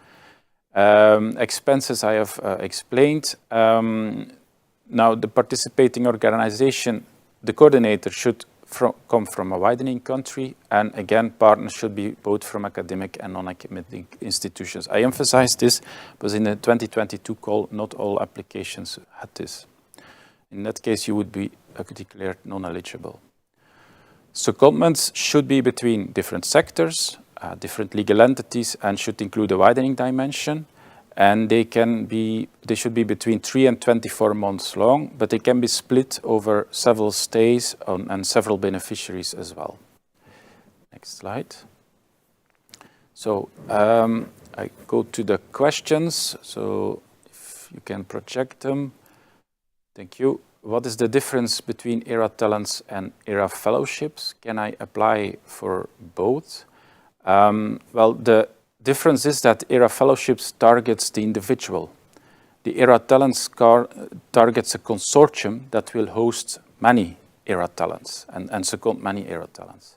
Expenses I have explained. Now, the participating organization, the coordinator should come from a widening country, and again, partners should be both from academic and non-academic institutions. I emphasize this because in the 2022 call, not all applications had this. In that case, you would be declared non-eligible. Secondments should be between different sectors, different legal entities, and should include a widening dimension. And they should be between 3 and 24 months long, but they can be split over several stays and several beneficiaries as well. Next slide. So I go to the questions. So if you can project them. Thank you. What is the difference between ERA talents and ERA fellowships? Can I apply for both? Well, the difference is that ERA fellowships targets the individual. The ERA talents targets a consortium that will host many ERA talents and second many ERA talents.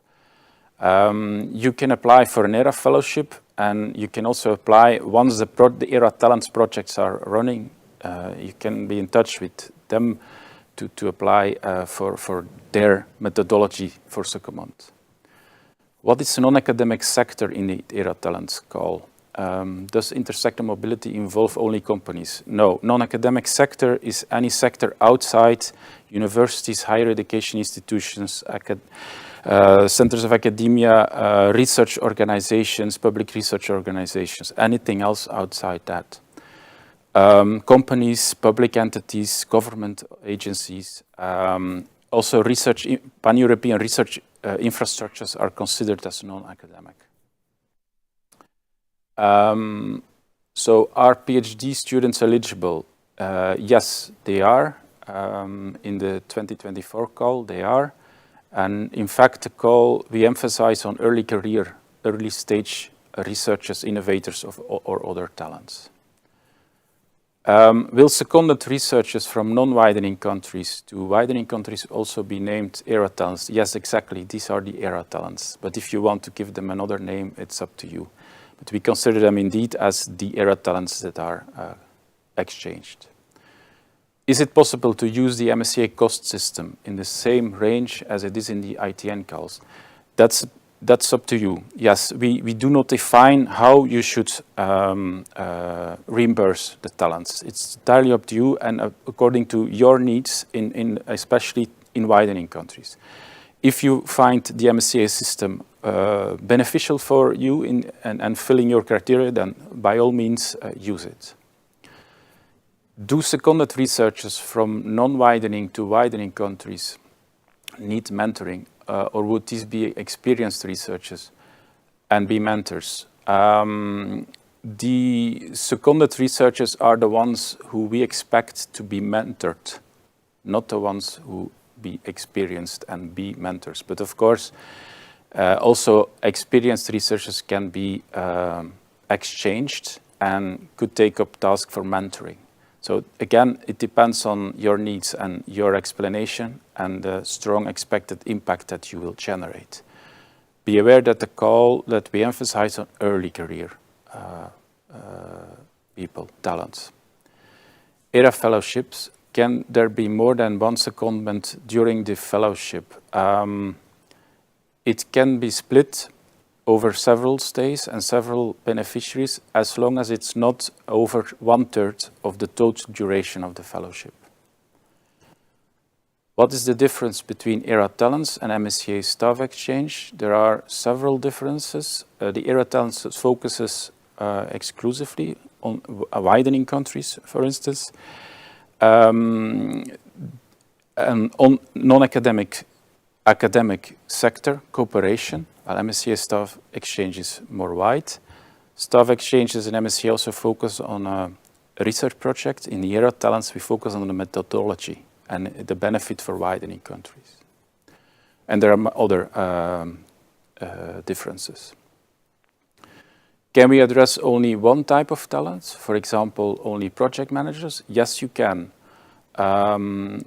You can apply for an ERA fellowship, and you can also apply once the ERA talents projects are running. You can be in touch with them to apply for their methodology for secondment. What is the non-academic sector in the ERA talents call? Does intersector mobility involve only companies? No, non-academic sector is any sector outside universities, higher education institutions, centers of academia, research organizations, public research organizations, anything else outside that. Companies, public entities, government agencies, also research, pan-European research infrastructures are considered as non-academic. So are PhD students eligible? Yes, they are. In the 2024 call, they are. And in fact, the call, we emphasize on early career, early stage researchers, innovators or other talents. Will seconded researchers from non-widening countries to widening countries also be named ERA talents? Yes, exactly. These are the ERA talents. But if you want to give them another name, it's up to you. But we consider them indeed as the ERA talents that are exchanged. Is it possible to use the MSCA cost system in the same range as it is in the ITN calls? That's up to you. Yes, we do not define how you should reimburse the talents. It's entirely up to you and according to your needs, especially in widening countries. If you find the MSCA system beneficial for you and filling your criteria, then by all means use it. Do seconded researchers from non-widening to widening countries need mentoring? Or would these be experienced researchers and be mentors? The seconded researchers are the ones who we expect to be mentored, not the ones who be experienced and be mentors. But of course, also experienced researchers can be exchanged and could take up tasks for mentoring. So again, it depends on your needs and your explanation and the strong expected impact that you will generate. Be aware that the call that we emphasize on early career people, talents. ERA fellowships, can there be more than one secondment during the fellowship? It can be split over several stays and several beneficiaries as long as it's not over 1/3 of the total duration of the fellowship. What is the difference between ERA Talents and MSCA Staff Exchange? There are several differences. The ERA Talents focuses exclusively on widening countries, for instance, and on non-academic academic sector cooperation, while MSCA Staff Exchange is more wide. Staff Exchanges and MSCA also focus on a research project. In the ERA Talents, we focus on the methodology and the benefit for widening countries. And there are other differences. Can we address only one type of talents? For example, only project managers? Yes, you can.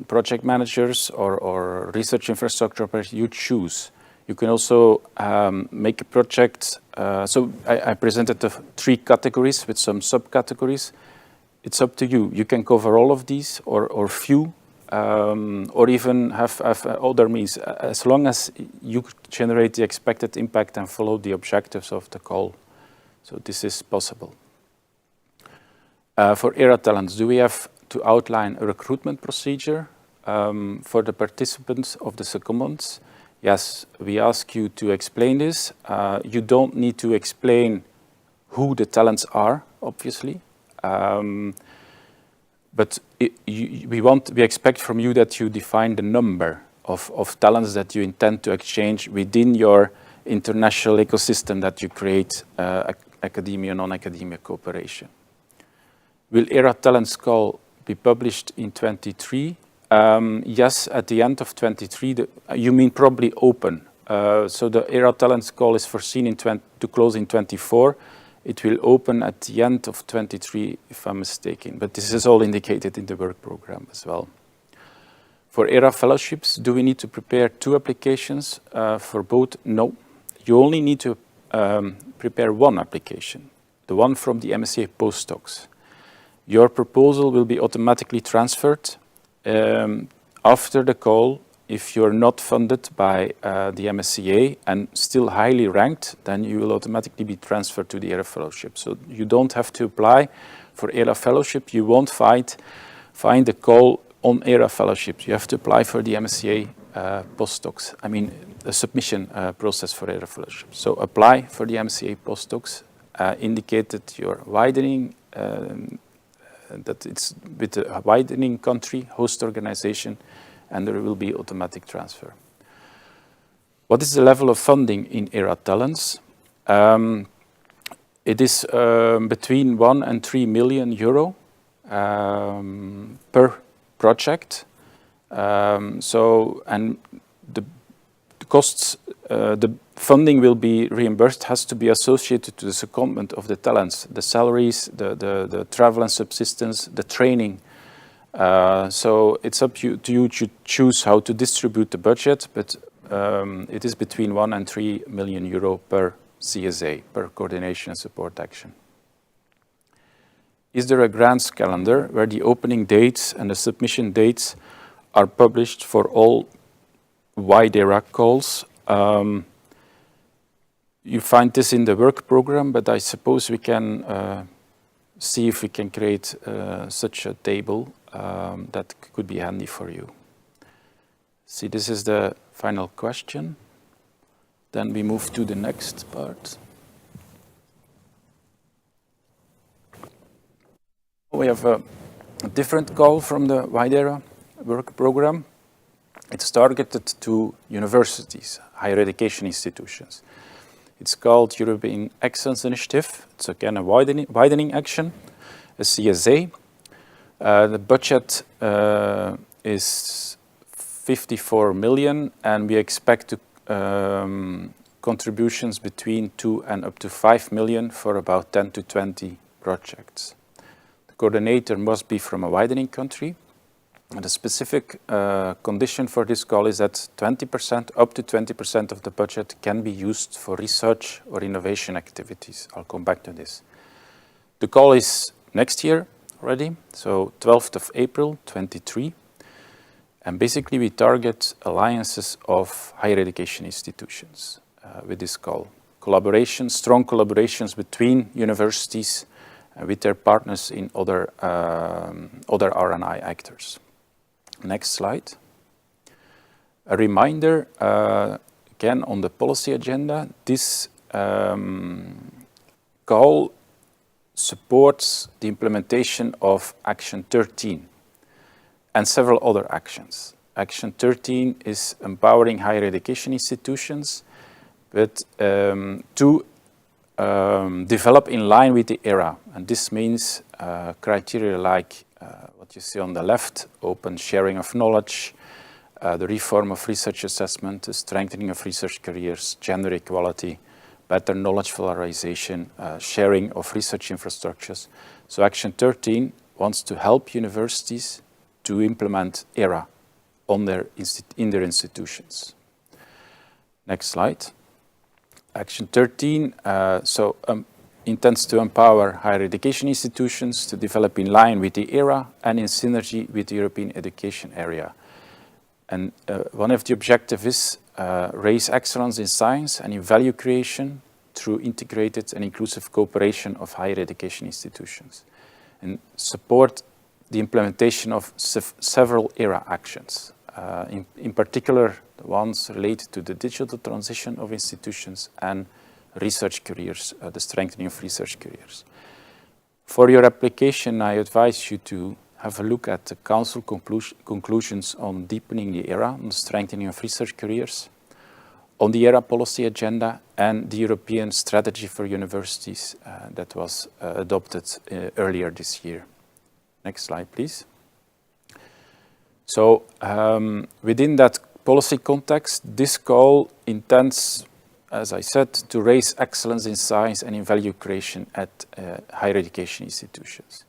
Project managers or research infrastructure operators, you choose. You can also make a project. So I presented the 3 categories with some subcategories. It's up to you. You can cover all of these or few, or even have other means, as long as you generate the expected impact and follow the objectives of the call. So this is possible. For ERA Talents, do we have to outline a recruitment procedure for the participants of the secondments? Yes, we ask you to explain this. You don't need to explain who the talents are, obviously. But we expect from you that you define the number of talents that you intend to exchange within your international ecosystem that you create, academia, non-academia cooperation. Will ERA Talents Call be published in 23? Yes, at the end of 23. You mean probably open. So the ERA Talents Call is foreseen to close in 24. It will open at the end of 23, if I'm mistaken. But this is all indicated in the work program as well. For ERA fellowships, do we need to prepare 2 applications for both? No. You only need to prepare 1 application, the one from the MSCA postdocs. Your proposal will be automatically transferred after the call. If you're not funded by the MSCA and still highly ranked, then you will automatically be transferred to the ERA fellowship. So you don't have to apply for ERA fellowship. You won't find the call on ERA fellowships. You have to apply for the MSCA postdocs. I mean, the submission process for ERA fellowship. So apply for the MSCA postdocs, indicate that you're widening, that it's with a widening country, host organization, and there will be automatic transfer. What is the level of funding in ERA Talents? It is between 1 and 3 million euro per project. And the costs, the funding will be reimbursed, has to be associated to the secondment of the talents, the salaries, the travel and subsistence, the training. So it's up to you to choose how to distribute the budget, but it is between 1 and 3 million euro per CSA, per coordination and support action. Is there a grants calendar where the opening dates and the submission dates are published for all WIDERA calls? You find this in the work program, but I suppose we can see if we can create such a table that could be handy for you. See, this is the final question. Then we move to the next part. We have a different call from the WIDERA work program. It's targeted to universities, higher education institutions. It's called European Excellence Initiative. It's again a widening action, a CSA. The budget is 54 million, and we expect contributions between 2 and up to 5 million for about 10 to 20 projects. The coordinator must be from a widening country. And the specific condition for this call is that 20%, up to 20% of the budget can be used for research or innovation activities. I'll come back to this. The call is next year already, so 12th of April, 23. And basically we target alliances of higher education institutions with this call. Collaboration, strong collaborations between universities with their partners in other R&I actors. Next slide. A reminder, again on the policy agenda, this call supports the implementation of Action 13 and several other actions. Action 13 is empowering higher education institutions to develop in line with the era. And this means criteria like what you see on the left, open sharing of knowledge, the reform of research assessment, the strengthening of research careers, gender equality, better knowledge valorization, sharing of research infrastructures. So Action 13 wants to help universities to implement ERA in their institutions. Next slide. Action 13 intends to empower higher education institutions to develop in line with the ERA and in synergy with the European education area. And one of the objectives is raise excellence in science and in value creation through integrated and inclusive cooperation of higher education institutions, and support the implementation of several ERA actions, in particular the ones related to the digital transition of institutions and research careers, the strengthening of research careers. For your application, I advise you to have a look at the Council conclusions on deepening the ERA, on the strengthening of research careers, on the ERA policy agenda, and the European strategy for universities that was adopted earlier this year. Next slide, please. So within that policy context, this call intends, as I said, to raise excellence in science and in value creation at higher education institutions.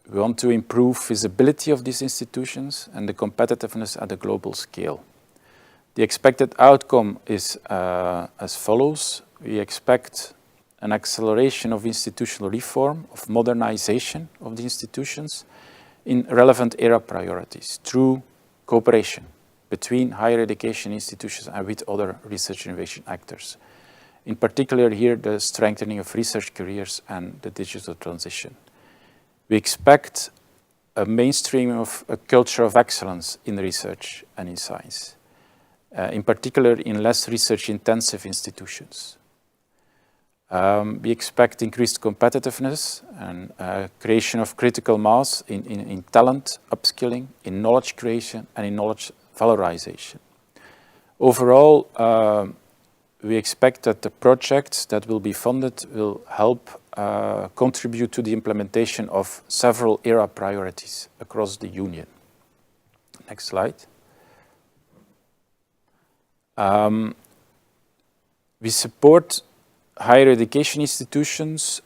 We want to improve visibility of these institutions and the competitiveness at a global scale. The expected outcome is as follows. We expect an acceleration of institutional reform, of modernization of the institutions in relevant ERA priorities through cooperation between higher education institutions and with other research innovation actors. In particular here, the strengthening of research careers and the digital transition. We expect a mainstreaming of a culture of excellence in research and in science, in particular in less research-intensive institutions. We expect increased competitiveness and creation of critical mass in talent upskilling, in knowledge creation, and in knowledge valorization. Overall, we expect that the projects that will be funded will help contribute to the implementation of several ERA priorities across the Union. Next slide. We support higher education institutions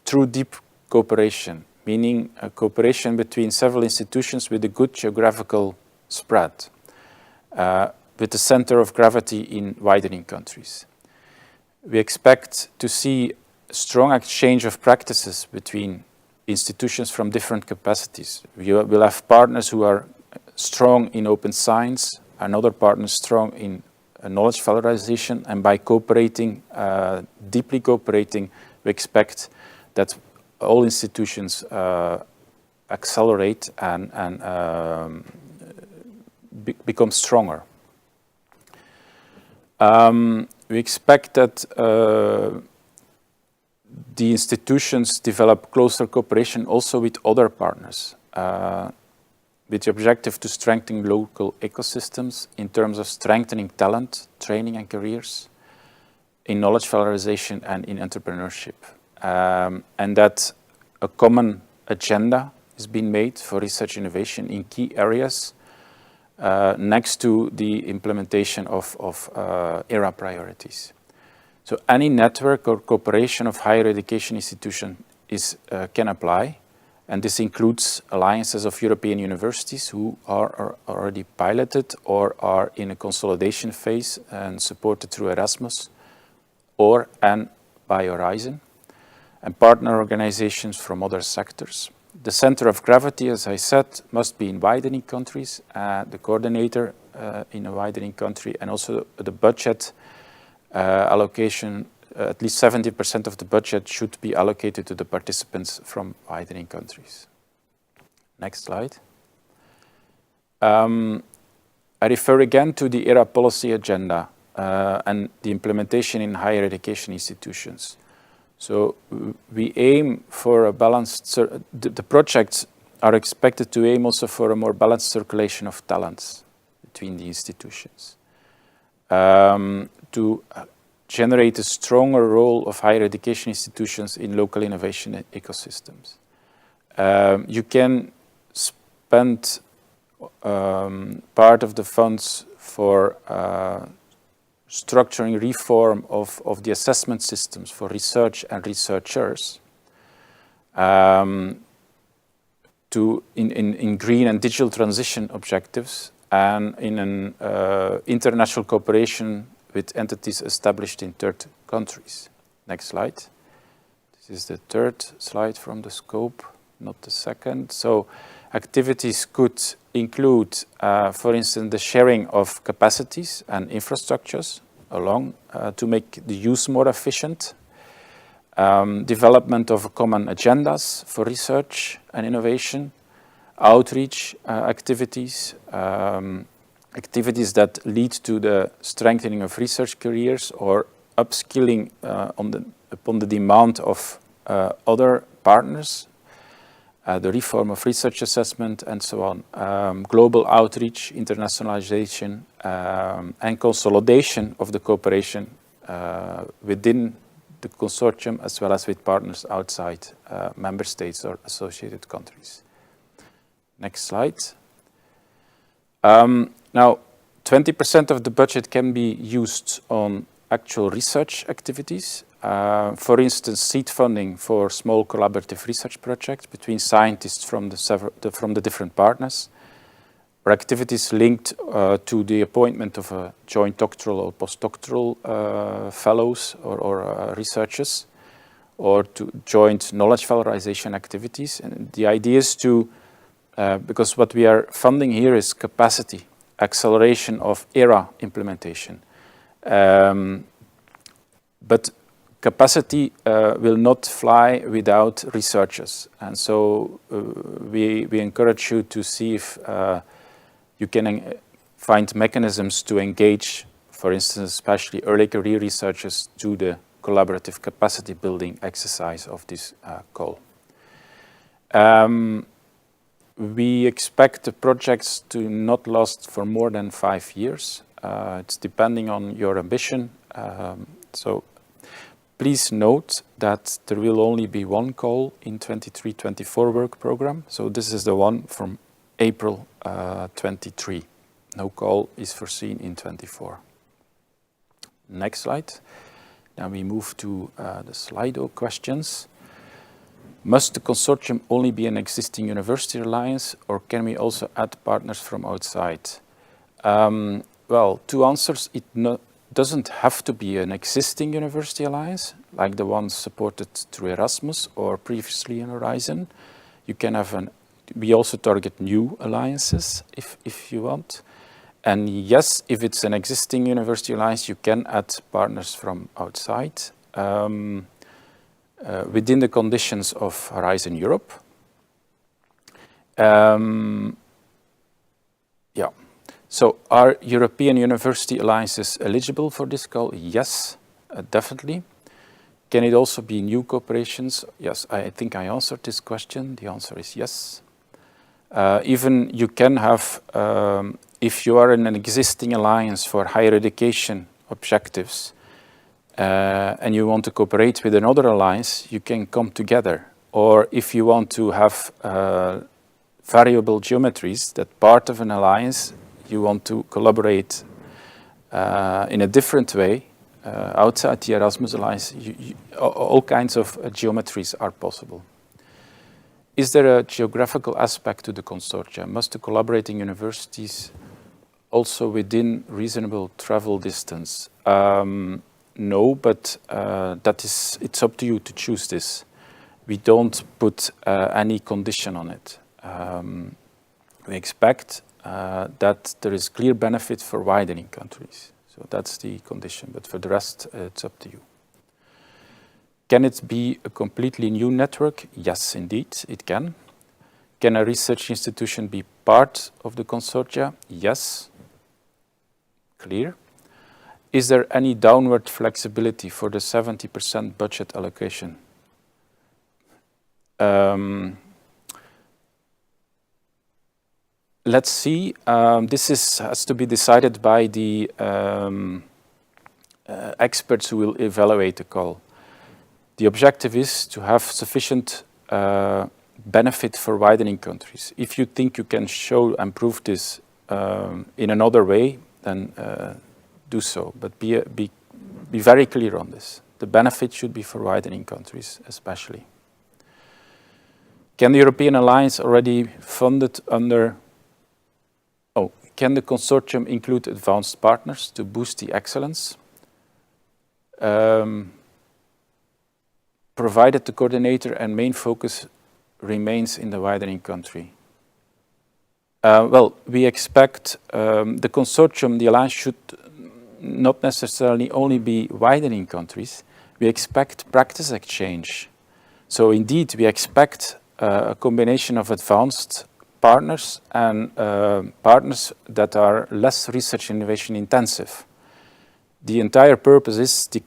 through deep cooperation, meaning a cooperation between several institutions with a good geographical spread, with the center of gravity in widening countries. We expect to see strong exchange of practices between institutions from different capacities. We will have partners who are strong in open science, and other partners strong in knowledge valorization, and by cooperating, deeply cooperating, we expect that all institutions accelerate and become stronger. We expect that the institutions develop closer cooperation also with other partners, with the objective to strengthen local ecosystems in terms of strengthening talent, training and careers, in knowledge valorization and in entrepreneurship. And that a common agenda is being made for research innovation in key areas next to the implementation of ERA priorities. So any network or cooperation of higher education institution can apply, and this includes alliances of European universities who are already piloted or are in a consolidation phase and supported through Erasmus and by Horizon, and partner organizations from other sectors. The center of gravity, as I said, must be in widening countries, the coordinator in a widening country, and also the budget allocation, at least 70% of the budget should be allocated to the participants from widening countries. Next slide. I refer again to the ERA policy agenda and the implementation in higher education institutions. So we aim for a balanced, the projects are expected to aim also for a more balanced circulation of talents between the institutions, to generate a stronger role of higher education institutions in local innovation ecosystems. You can spend part of the funds for structuring reform of the assessment systems for research and researchers, in green and digital transition objectives, and in an international cooperation with entities established in third countries. Next slide. This is the third slide from the scope, not the second. So activities could include, for instance, the sharing of capacities and infrastructures along to make the use more efficient, development of common agendas for research and innovation, outreach activities, activities that lead to the strengthening of research careers or upskilling upon the demand of other partners, the reform of research assessment, and so on. Global outreach, internationalization, and consolidation of the cooperation within the consortium as well as with partners outside member states or associated countries. Next slide. Now, 20% of the budget can be used on actual research activities. For instance, seed funding for small collaborative research projects between scientists from the different partners, or activities linked to the appointment of a joint doctoral or postdoctoral fellows or researchers, or to joint knowledge valorization activities. And the idea is to, because what we are funding here is capacity, acceleration of ERA implementation. But capacity will not fly without researchers. And so we encourage you to see if you can find mechanisms to engage, for instance, especially early career researchers to the collaborative capacity building exercise of this call. We expect the projects to not last for more than 5 years. It's depending on your ambition. So please note that there will only be one call in 23-24 work program. So this is the one from April 23. No call is foreseen in 24. Next slide. Now we move to the Slido questions. Must the consortium only be an existing university alliance, or can we also add partners from outside? Well, two answers. It doesn't have to be an existing university alliance, like the ones supported through Erasmus or previously in Horizon. You can have we also target new alliances if you want. And yes, if it's an existing university alliance, you can add partners from outside within the conditions of Horizon Europe. Yeah. So are European university alliances eligible for this call? Yes, definitely. Can it also be new cooperations? Yes, I think I answered this question. The answer is yes. Even you can have, if you are in an existing alliance for higher education objectives and you want to cooperate with another alliance, you can come together. Or if you want to have variable geometries, that part of an alliance, you want to collaborate in a different way outside the Erasmus Alliance, all kinds of geometries are possible. Is there a geographical aspect to the consortia? Must the collaborating universities also within reasonable travel distance? No, but it's up to you to choose this. we don't put any condition on it. We expect that there is clear benefit for widening countries. So that's the condition, but for the rest, it's up to you. Can it be a completely new network? Yes, indeed, it can. Can a research institution be part of the consortia? Yes, clear. Is there any downward flexibility for the 70% budget allocation? Let's see. This has to be decided by the experts who will evaluate the call. The objective is to have sufficient benefit for widening countries. If you think you can show and prove this in another way, then do so. But be very clear on this. The benefit should be for widening countries, especially. Can the European Alliance already funded under... Oh, can the consortium include advanced partners to boost the excellence? Provided the coordinator and main focus remains in the widening country. Well, we expect the consortium, the alliance should not necessarily only be widening countries. We expect practice exchange. So indeed, we expect a combination of advanced partners and partners that are less research and innovation intensive. The entire purpose is the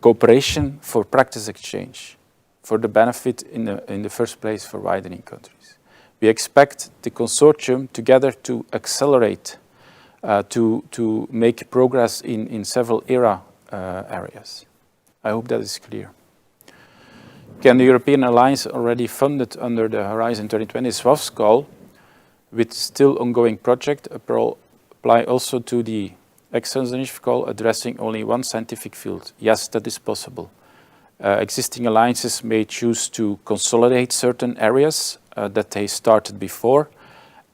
cooperation for practice exchange, for the benefit in the first place for widening countries. We expect the consortium together to accelerate, to make progress in several areas. I hope that is clear. Can the European Alliance already funded under the Horizon 2020 SWAF's call with still ongoing project apply also to the Excellence Initiative call addressing only one scientific field? Yes, that is possible. Existing alliances may choose to consolidate certain areas that they started before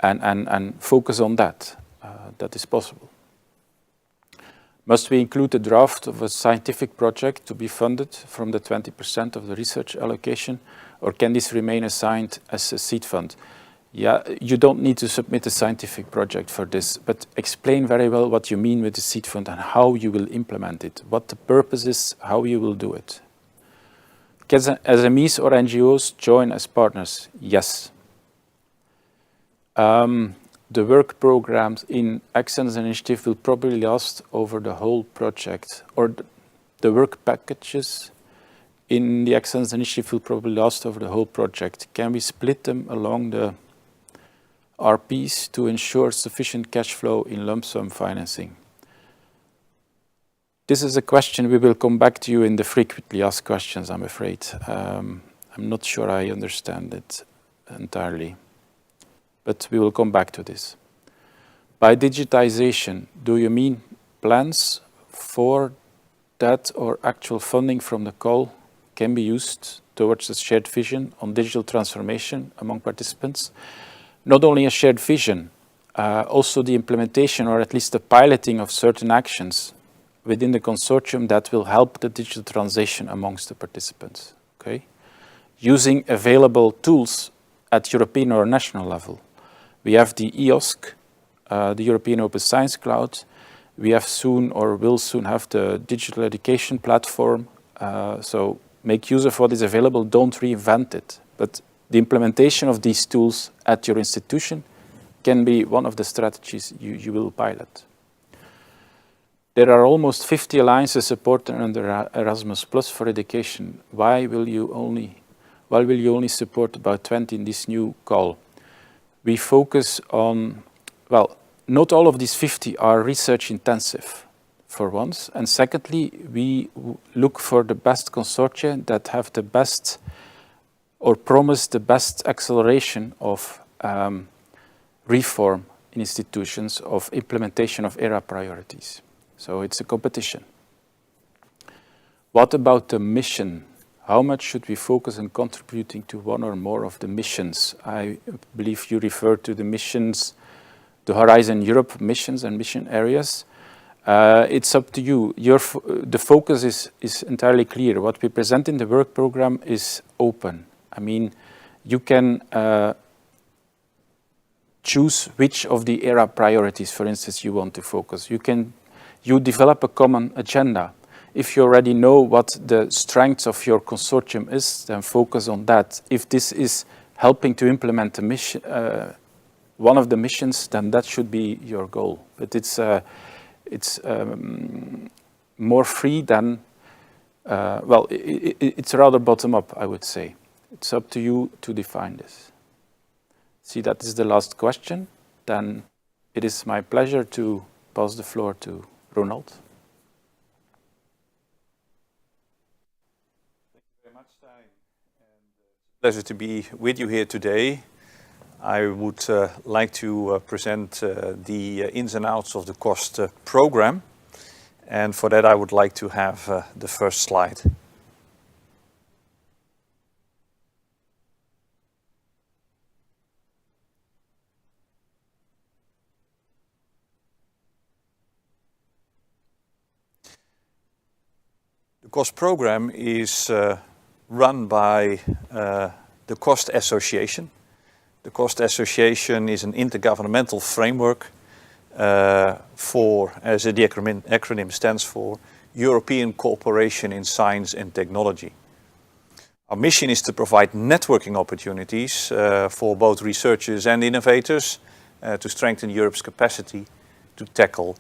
and focus on that. That is possible. Must we include a draft of a scientific project to be funded from the 20% of the research allocation, or can this remain assigned as a seed fund? Yeah, you don't need to submit a scientific project for this, but explain very well what you mean with the seed fund and how you will implement it, what the purpose is, how you will do it. Can SMEs or NGOs join as partners? Yes. The work programs in Excellence Initiative will probably last over the whole project, or the work packages in the Excellence Initiative will probably last over the whole project. Can we split them along the RPs to ensure sufficient cash flow in lump sum financing? This is a question we will come back to you in the frequently asked questions, I'm afraid. I'm not sure I understand it entirely, but we will come back to this. By digitization, do you mean plans for that or actual funding from the call can be used towards a shared vision on digital transformation among participants? Not only a shared vision, also the implementation or at least the piloting of certain actions within the consortium that will help the digital transition amongst the participants, okay? Using available tools at European or national level. We have the EOSC, the European Open Science Cloud. We have soon or will soon have the digital education platform. So make use of what is available, don't reinvent it. But the implementation of these tools at your institution can be one of the strategies you will pilot. There are almost 50 alliances supported under Erasmus Plus for education. Why will you only support about 20 in this new call? We focus on, well, not all of these 50 are research intensive, for once. And secondly, we look for the best consortia that have the best or promise the best acceleration of reform in institutions, of implementation of ERA priorities. So it's a competition. What about the mission? How much should we focus on contributing to one or more of the missions? I believe you refer to the missions, the Horizon Europe missions and mission areas. It's up to you. The focus is entirely clear. What we present in the work program is open. I mean, you can choose which of the ERA priorities, for instance, you want to focus. You develop a common agenda. If you already know what the strengths of your consortium is, then focus on that. If this is helping to implement the mission, one of the missions, then that should be your goal. But it's more free than, well, it's rather bottom-up, I would say. It's up to you to define this. See, that is the last question. Then it is my pleasure to pass the floor to Ronald. Thank you very much, Stijn. And pleasure to be with you here today. I would like to present the ins and outs of the cost program. And for that, I would like to have the first slide. The cost program is run by the Cost Association. The Cost Association is an intergovernmental framework for, as the acronym stands for, European Cooperation in Science and Technology. Our mission is to provide networking opportunities for both researchers and innovators to strengthen Europe's capacity to tackle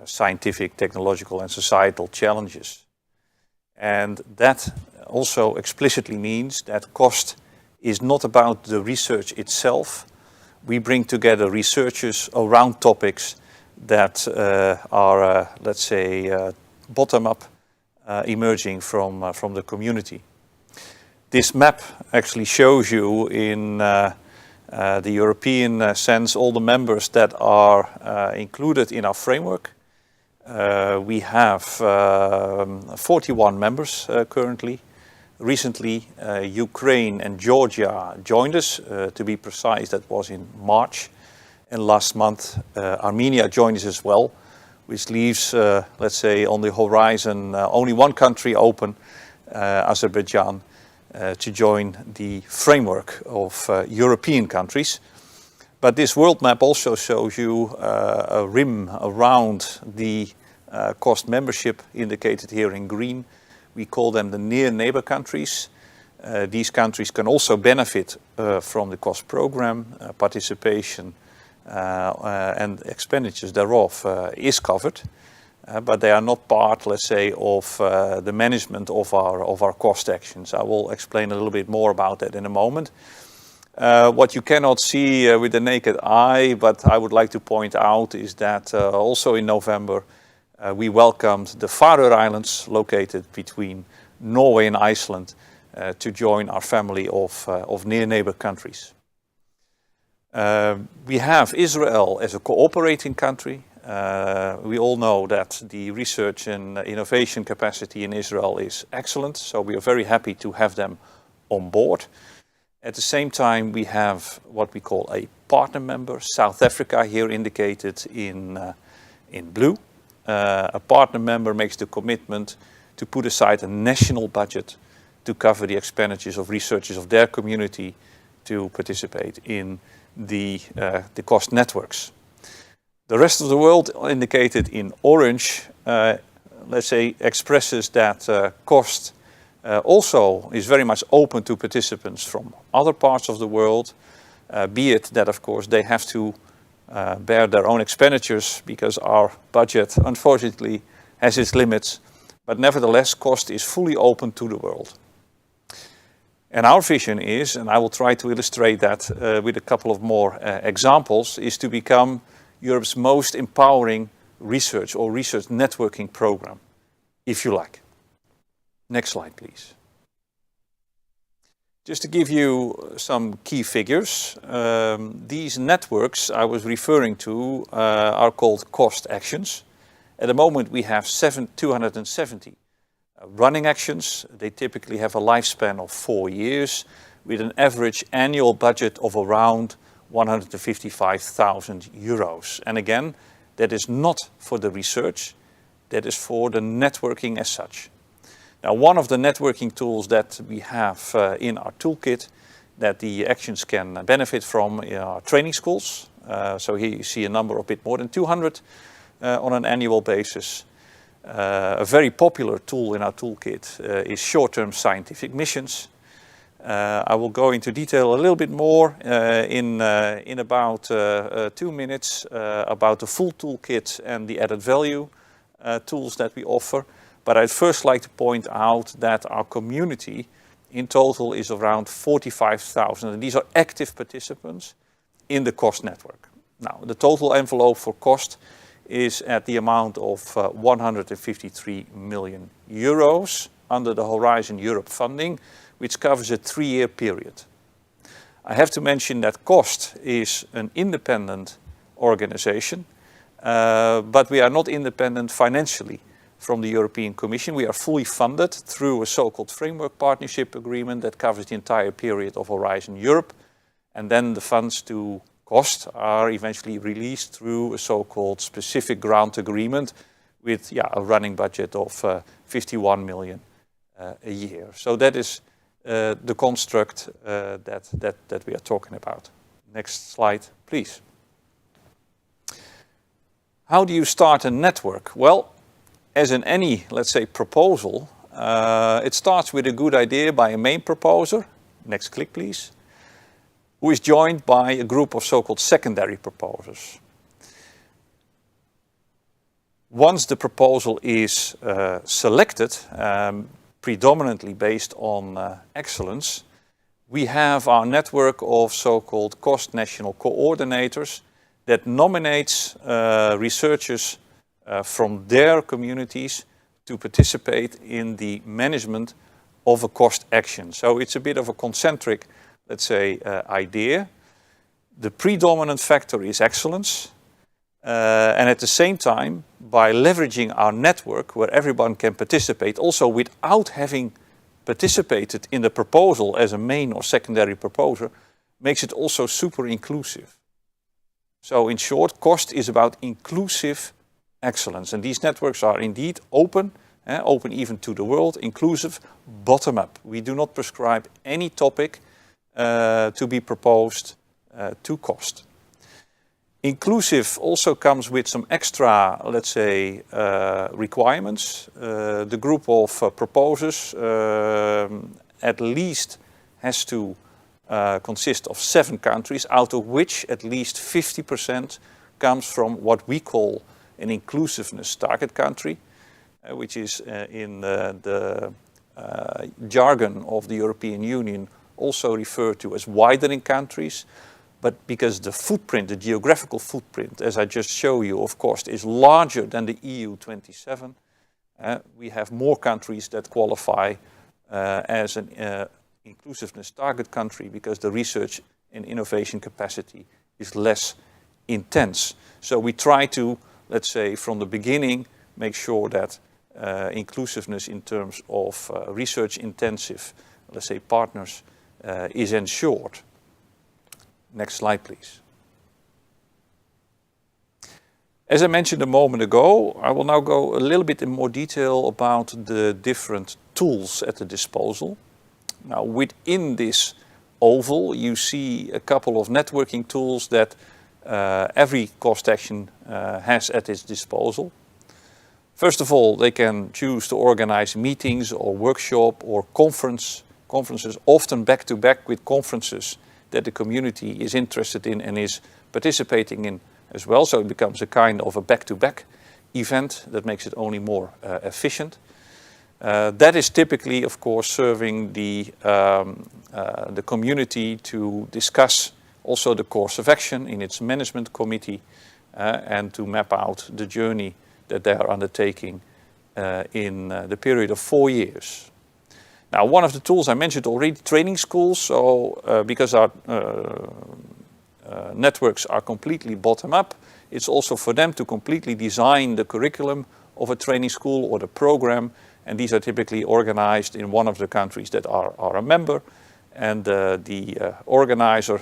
scientific, technological and societal challenges. And that also explicitly means that cost is not about the research itself. We bring together researchers around topics that are, let's say, bottom-up, emerging from the community. This map actually shows you in the European sense all the members that are included in our framework. We have 41 members currently. Recently, Ukraine and Georgia joined us. To be precise, that was in March. And last month, Armenia joined us as well, which leaves, let's say, on the horizon only one country open, Azerbaijan, to join the framework of European countries. But this world map also shows you a rim around the cost membership indicated here in green. We call them the near neighbor countries. These countries can also benefit from the cost program. Participation and expenditures thereof is covered, but they are not part, let's say, of the management of our cost actions. I will explain a little bit more about that in a moment. What you cannot see with the naked eye, but I would like to point out, is that also in November we welcomed the Faroe Islands, located between Norway and Iceland, to join our family of near neighbor countries. We have Israel as a cooperating country. We all know that the research and innovation capacity in Israel is excellent, so we are very happy to have them on board. At the same time, we have what we call a partner member, South Africa, here indicated in blue. A partner member makes the commitment to put aside a national budget to cover the expenditures of researchers of their community to participate in the cost networks. The rest of the world, indicated in orange, let's say, expresses that cost also is very much open to participants from other parts of the world, be it that, of course, they have to bear their own expenditures because our budget, unfortunately, has its limits. But nevertheless, cost is fully open to the world. And our vision is, and I will try to illustrate that with a couple of more examples, is to become Europe's most empowering research or research networking program, if you like. Next slide, please. Just to give you some key figures, these networks I was referring to are called cost actions. At the moment we have 270 running actions. They typically have a lifespan of 4 years with an average annual budget of around 155,000 euros. And again, that is not for the research, that is for the networking as such. Now, one of the networking tools that we have in our toolkit that the actions can benefit from are training schools. So here you see a number of bit more than 200 on an annual basis. A very popular tool in our toolkit is short-term scientific missions. I will go into detail a little bit more in about 2 minutes about the full toolkit and the added value tools that we offer. But I'd first like to point out that our community in total is around 45,000, and these are active participants in the COST network. Now, the total envelope for COST is at the amount of 153 million euros under the Horizon Europe funding, which covers a 3-year period. I have to mention that COST is an independent organization, but we are not independent financially from the European Commission. We are fully funded through a so-called framework partnership agreement that covers the entire period of Horizon Europe, and then the funds to COST are eventually released through a so-called specific grant agreement with a running budget of 51 million a year. So that is the construct that we are talking about. Next slide, please. How do you start a network? Well, as in any, let's say, proposal, it starts with a good idea by a main proposer. Next click, please. Who is joined by a group of so-called secondary proposers. Once the proposal is selected, predominantly based on excellence, we have our network of so-called COST national coordinators that nominates researchers from their communities to participate in the management of a COST action. So it's a bit of a concentric, let's say, idea. The predominant factor is excellence. And at the same time, by leveraging our network where everyone can participate, also without having participated in the proposal as a main or secondary proposer, makes it also super inclusive. So in short, COST is about inclusive excellence. And these networks are indeed open, open even to the world, inclusive, bottom-up. We do not prescribe any topic to be proposed to COST. Inclusive also comes with some extra, let's say, requirements. The group of proposers at least has to consist of 7 countries, out of which at least 50% comes from what we call an inclusiveness target country, which is in the jargon of the European Union also referred to as widening countries. But because the footprint, the geographical footprint, as I just showed you, of course, is larger than the EU 27, we have more countries that qualify as an inclusiveness target country because the research and innovation capacity is less intense. So we try to, let's say, from the beginning, make sure that inclusiveness in terms of research intensive, let's say, partners is ensured. Next slide, please. As I mentioned a moment ago, I will now go a little bit in more detail about the different tools at the disposal. Now, within this oval, you see a couple of networking tools that every COST action has at its disposal. First of all, they can choose to organize meetings or workshop or conferences, often back-to-back with conferences that the community is interested in and is participating in as well. So it becomes a kind of a back-to-back event that makes it only more efficient. That is typically, of course, serving the community to discuss also the course of action in its management committee and to map out the journey that they are undertaking in the period of 4 years. Now, one of the tools I mentioned already, training schools. So because our networks are completely bottom-up, it's also for them to completely design the curriculum of a training school or the program. And these are typically organized in one of the countries that are a member. And the organizer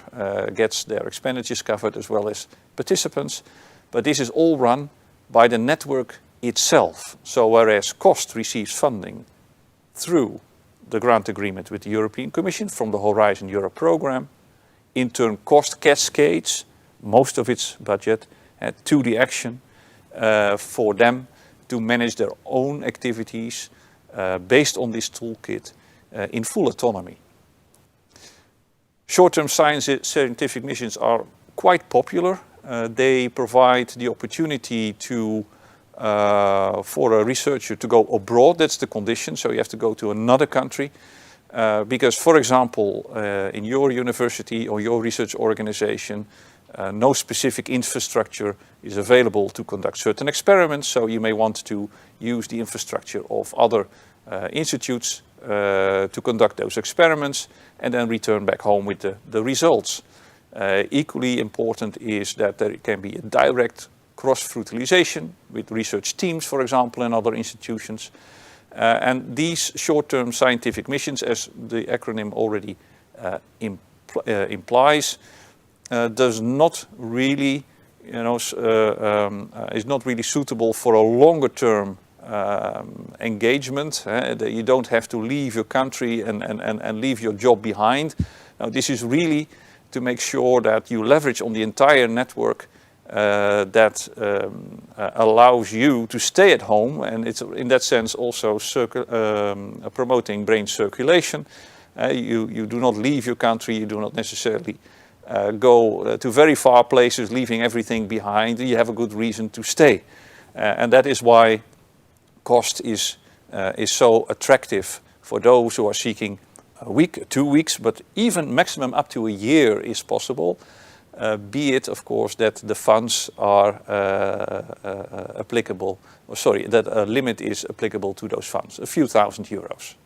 gets their expenditures covered as well as participants. But this is all run by the network itself. So whereas COST receives funding through the grant agreement with the European Commission from the Horizon Europe program, in turn cost cascades most of its budget to the action for them to manage their own activities based on this toolkit in full autonomy. Short-term scientific missions are quite popular. They provide the opportunity to for a researcher to go abroad. That's the condition, so you have to go to another country. Because, for example, in your university or your research organization, no specific infrastructure is available to conduct certain experiments, so you may want to use the infrastructure of other institutes to conduct those experiments and then return back home with the results. Equally important is that there can be a direct cross-fertilization with research teams, for example, and other institutions. And these short-term scientific missions, as the acronym already implies, does not really, is not really suitable for a longer-term engagement. You don't have to leave your country and leave your job behind. Now, this is really to make sure that you leverage on the entire network that allows you to stay at home, and it's in that sense also promoting brain circulation. You do not leave your country, you do not necessarily go to very far places, leaving everything behind. You have a good reason to stay, and that is why cost is so attractive for those who are seeking a week, 2 weeks, but even maximum up to a year is possible. Be it, of course, that the funds are applicable, or sorry, that a limit is applicable to those funds, a few thousand euros.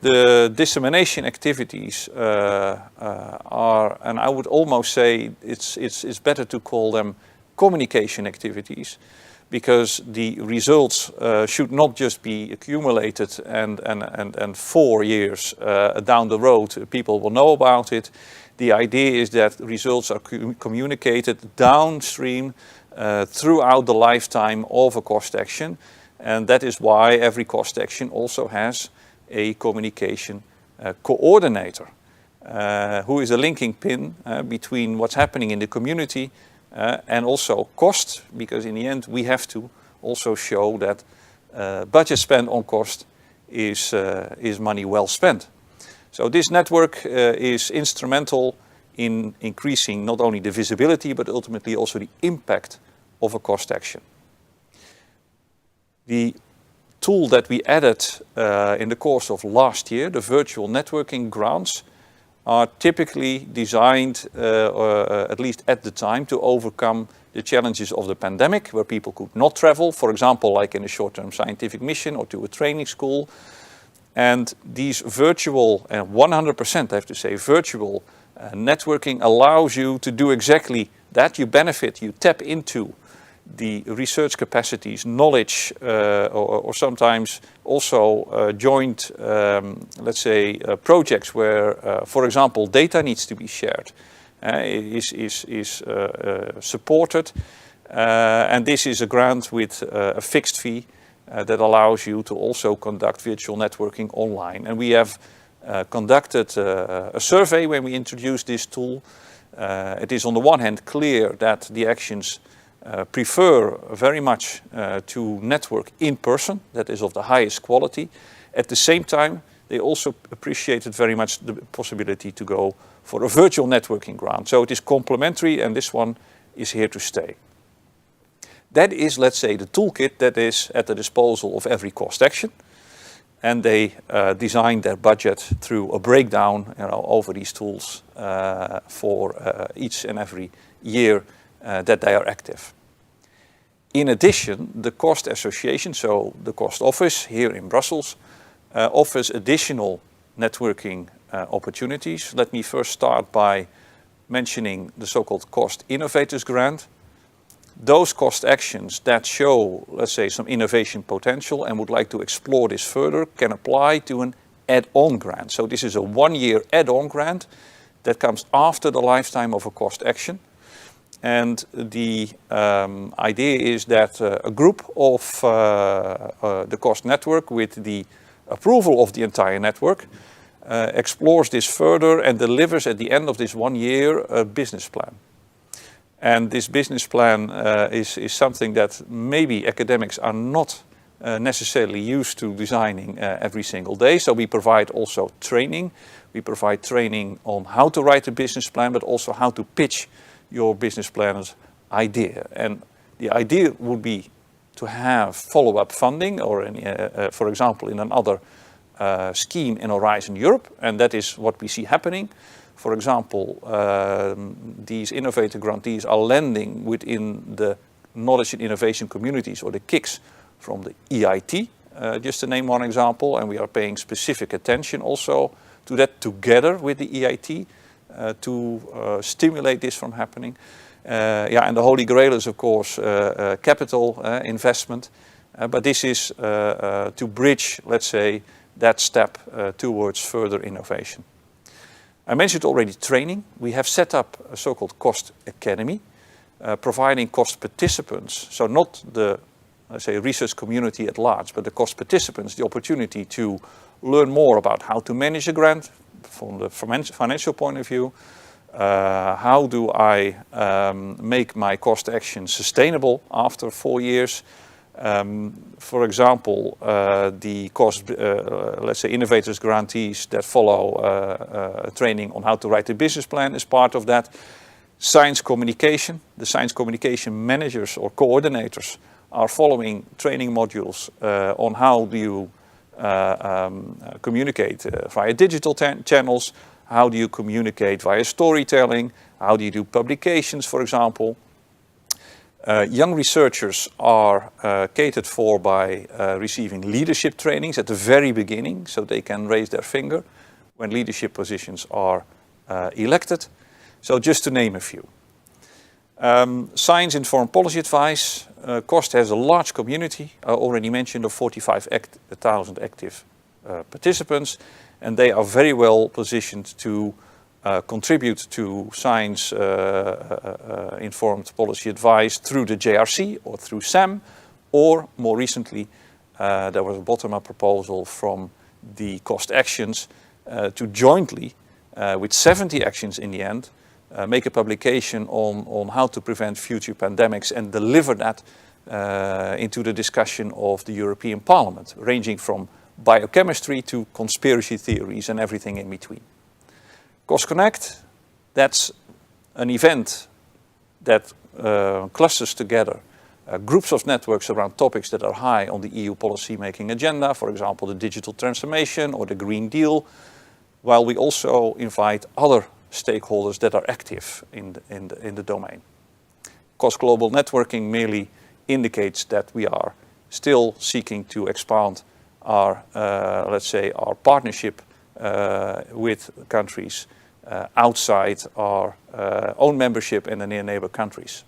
The dissemination activities are, and I would almost say it's better to call them communication activities, because the results should not just be accumulated and 4 years down the road people will know about it. The idea is that results are communicated downstream throughout the lifetime of a cost action, and that is why every cost action also has a communication coordinator who is a linking pin between what's happening in the community and also cost, because in the end we have to also show that budget spent on cost is money well spent. So this network is instrumental in increasing not only the visibility but ultimately also the impact of a cost action. The tool that we added in the course of last year, the virtual networking grants, are typically designed, at least at the time, to overcome the challenges of the pandemic, where people could not travel, for example, like in a short-term scientific mission or to a training school. And these virtual, and 100% I have to say, virtual networking allows you to do exactly that. You benefit, you tap into the research capacities, knowledge, or sometimes also joint, let's say, projects where, for example, data needs to be shared, is supported. And this is a grant with a fixed fee that allows you to also conduct virtual networking online. And we have conducted a survey when we introduced this tool. It is on the one hand clear that the actions prefer very much to network in person, that is of the highest quality. At the same time, they also appreciated very much the possibility to go for a virtual networking grant. So it is complementary, and this one is here to stay. That is, let's say, the toolkit that is at the disposal of every cost action. And they designed their budget through a breakdown over these tools for each and every year that they are active. In addition, the cost association, so the cost office here in Brussels, offers additional networking opportunities. Let me first start by mentioning the so-called Cost Innovators Grant. Those cost actions that show, let's say, some innovation potential and would like to explore this further can apply to an add-on grant. So this is a one-year add-on grant that comes after the lifetime of a cost action. And the idea is that a group of the cost network, with the approval of the entire network, explores this further and delivers at the end of this 1 year a business plan. And this business plan is something that maybe academics are not necessarily used to designing every single day. So we provide also training. We provide training on how to write a business plan, but also how to pitch your business plan's idea. And the idea would be to have follow-up funding, or for example, in another scheme in Horizon Europe, and that is what we see happening. For example, these innovator grantees are lending within the knowledge and innovation communities, or the KICs, from the EIT, just to name one example, and we are paying specific attention also to that together with the EIT to stimulate this from happening. And the Holy Grail is, of course, capital investment, but this is to bridge, let's say, that step towards further innovation. I mentioned already training. We have set up a so-called Cost Academy, providing cost participants, so not the, let's say, research community at large, but the cost participants, the opportunity to learn more about how to manage a grant from the financial point of view. How do I make my cost action sustainable after 4 years? For example, the cost, let's say, innovators grantees that follow training on how to write a business plan is part of that. Science communication, the science communication managers or coordinators are following training modules on how do you communicate via digital channels, how do you communicate via storytelling, how do you do publications, for example. Young researchers are catered for by receiving leadership trainings at the very beginning, so they can raise their finger when leadership positions are elected. So just to name a few. Science and foreign policy advice. COST has a large community. I already mentioned the 45,000 active participants, and they are very well positioned to contribute to science informed policy advice through the JRC or through SAM, or more recently there was a bottom-up proposal from the COST actions to jointly, with 70 actions in the end, make a publication on how to prevent future pandemics and deliver that into the discussion of the European Parliament, ranging from biochemistry to conspiracy theories and everything in between. COST Connect, that's an event that clusters together groups of networks around topics that are high on the EU policy-making agenda, for example, the digital transformation or the Green Deal, while we also invite other stakeholders that are active in the domain. COST Global Networking merely indicates that we are still seeking to expand our, let's say, our partnership with countries outside our own membership and the near neighbor countries.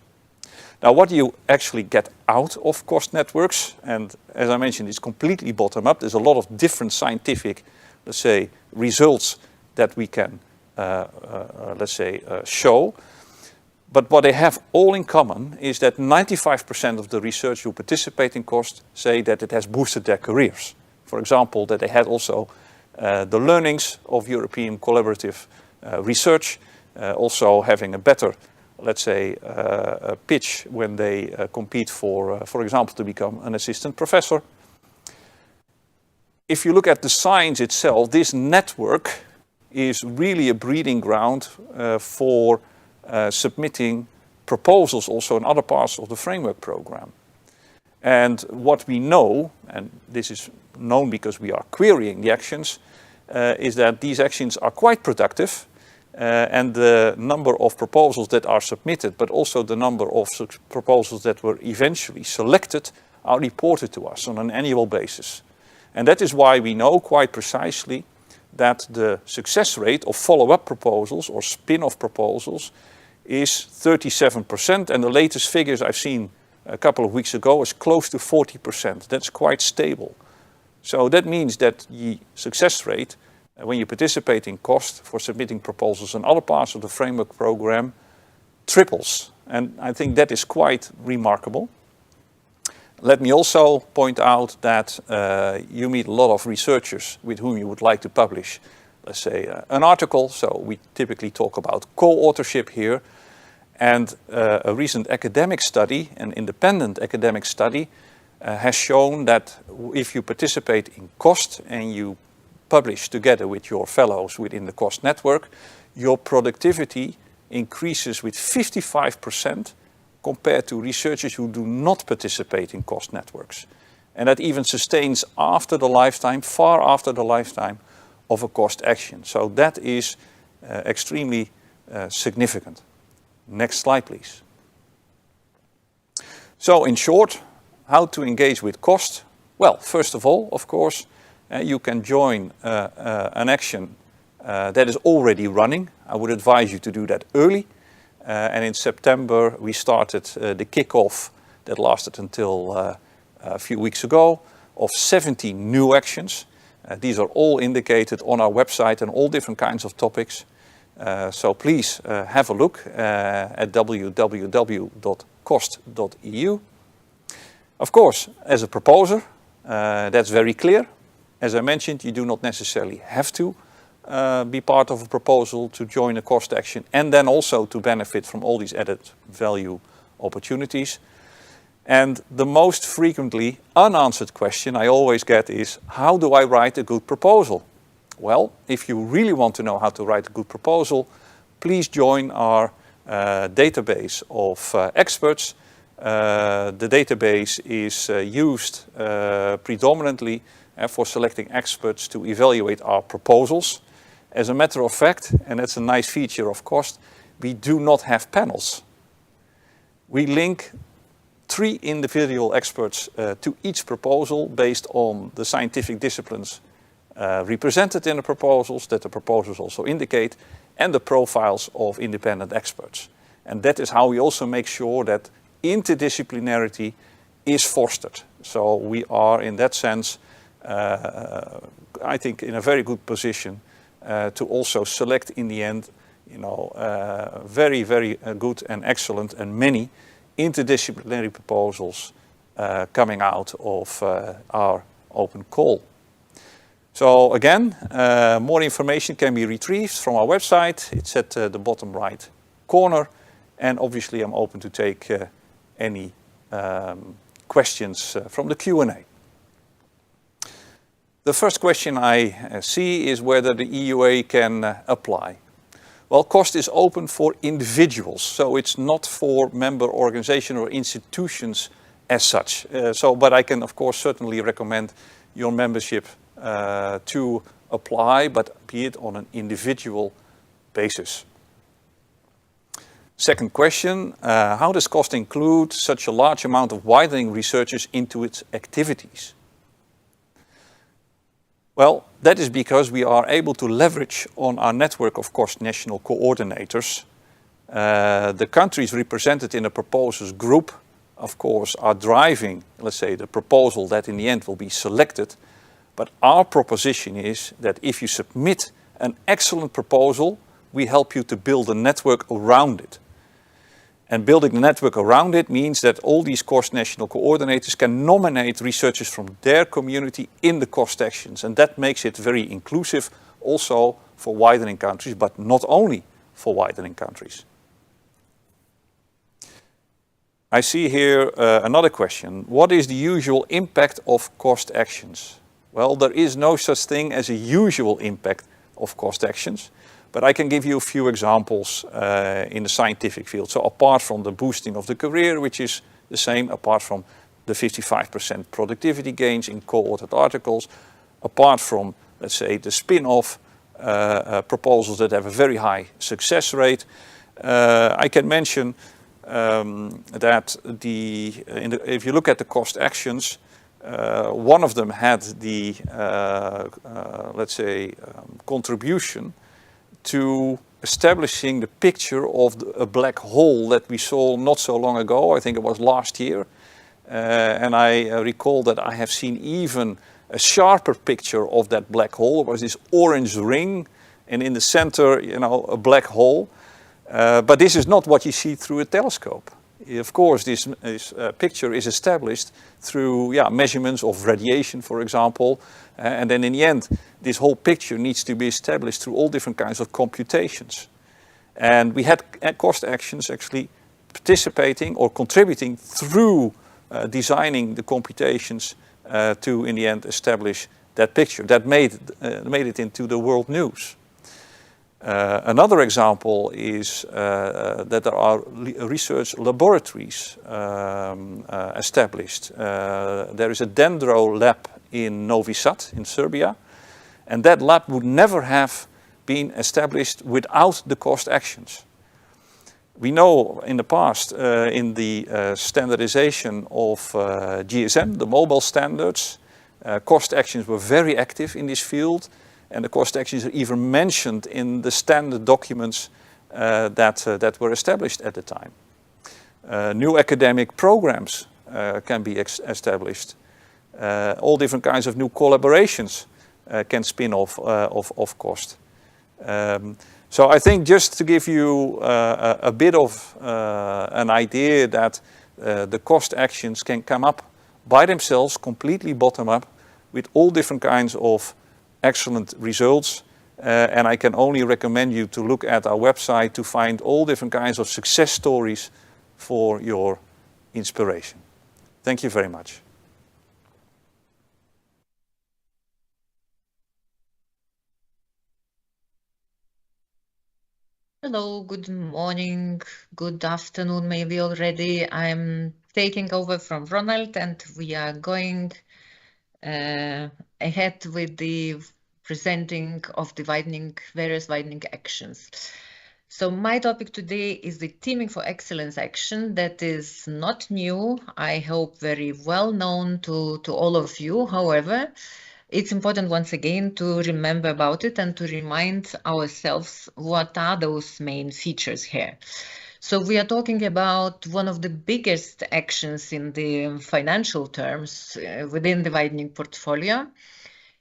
Now, what do you actually get out of COST networks? And as I mentioned, it's completely bottom-up. There's a lot of different scientific, let's say, results that we can, let's say, show. But what they have all in common is that 95% of the research who participate in COST say that it has boosted their careers. For example, that they had also the learnings of European collaborative research, also having a better, let's say, pitch when they compete for example, to become an assistant professor. If you look at the science itself, this network is really a breeding ground for submitting proposals also in other parts of the framework program. And what we know, and this is known because we are querying the actions, is that these actions are quite productive, and the number of proposals that are submitted, but also the number of proposals that were eventually selected, are reported to us on an annual basis. And that is why we know quite precisely that the success rate of follow-up proposals or spin-off proposals is 37%, and the latest figures I've seen a couple of weeks ago is close to 40%. That's quite stable. So that means that the success rate, when you participate in COST for submitting proposals in other parts of the framework program, triples and I think that is quite remarkable. Let me also point out that you meet a lot of researchers with whom you would like to publish, let's say, an article. So we typically talk about co-authorship here. And a recent academic study, an independent academic study, has shown that if you participate in COST and you publish together with your fellows within the COST network, your productivity increases with 55% compared to researchers who do not participate in COST networks. And that even sustains after the lifetime, far after the lifetime of a COST action. So that is extremely significant. Next slide, please. So in short, how to engage with COST? Well, first of all, of course, you can join an action that is already running. I would advise you to do that early. And in September, we started the kickoff that lasted until a few weeks ago of 70 new actions. These are all indicated on our website and all different kinds of topics. So please have a look at www.cost.eu. Of course, as a proposer, that's very clear. As I mentioned, you do not necessarily have to be part of a proposal to join a COST action and then also to benefit from all these added value opportunities. And the most frequently unanswered question I always get is, how do I write a good proposal? Well, if you really want to know how to write a good proposal, please join our database of experts. The database is used predominantly for selecting experts to evaluate our proposals. As a matter of fact, and that's a nice feature of COST, we do not have panels. We link 3 individual experts to each proposal based on the scientific disciplines represented in the proposals that the proposals also indicate, and the profiles of independent experts. And that is how we also make sure that interdisciplinarity is fostered. So we are, in that sense, I think, in a very good position to also select in the end, very, very good and excellent and many interdisciplinary proposals coming out of our open call. So again, more information can be retrieved from our website. It's at the bottom right corner. And obviously I'm open to take any questions from the Q&A. The first question I see is whether the EUA can apply. Well, COST is open for individuals, so it's not for member organizations or institutions as such. But I can, of course, certainly recommend your membership to apply, but be it on an individual basis. Second question, how does COST include such a large amount of widening researchers into its activities? Well, that is because we are able to leverage on our network of COST national coordinators. The countries represented in a proposals group, of course, are driving, let's say, the proposal that in the end will be selected. But our proposition is that if you submit an excellent proposal, we help you to build a network around it. And building the network around it means that all these COST national coordinators can nominate researchers from their community in the COST actions. And that makes it very inclusive also for widening countries, but not only for widening countries. I see here another question. What is the usual impact of COST actions? Well, there is no such thing as a usual impact of COST actions. But I can give you a few examples in the scientific field. So apart from the boosting of the career, which is the same, apart from the 55% productivity gains in co-authored articles, apart from, let's say, the spin-off proposals that have a very high success rate, I can mention that if you look at the COST actions, one of them had the, let's say, contribution to establishing the picture of a black hole that we saw not so long ago. I think it was last year. And I recall that I have seen even a sharper picture of that black hole. It was this orange ring, and in the center, a black hole. But this is not what you see through a telescope. Of course, this picture is established through measurements of radiation, for example, and then in the end, this whole picture needs to be established through all different kinds of computations. And we had cost actions actually participating or contributing through designing the computations to, in the end, establish that picture. That made it into the world news. Another example is that there are research laboratories established. There is a Dendro lab in Novi Sad in Serbia, and that lab would never have been established without the cost actions. We know in the past, in the standardization of GSM, the mobile standards, cost actions were very active in this field, and the cost actions are even mentioned in the standard documents that were established at the time. New academic programs can be established. All different kinds of new collaborations can spin off of cost. So I think just to give you a bit of an idea that the cost actions can come up by themselves, completely bottom up, with all different kinds of excellent results. And I can only recommend you to look at our website to find all different kinds of success stories for your inspiration. Thank you very much. Hello, good morning, good afternoon, maybe already. I'm taking over from Ronald, and we are going ahead with the presenting of the various widening actions. So my topic today is the Teaming for Excellence action. That is not new, I hope very well known to all of you. However, it's important once again to remember about it and to remind ourselves what are those main features here. So we are talking about one of the biggest actions in the financial terms within the widening portfolio,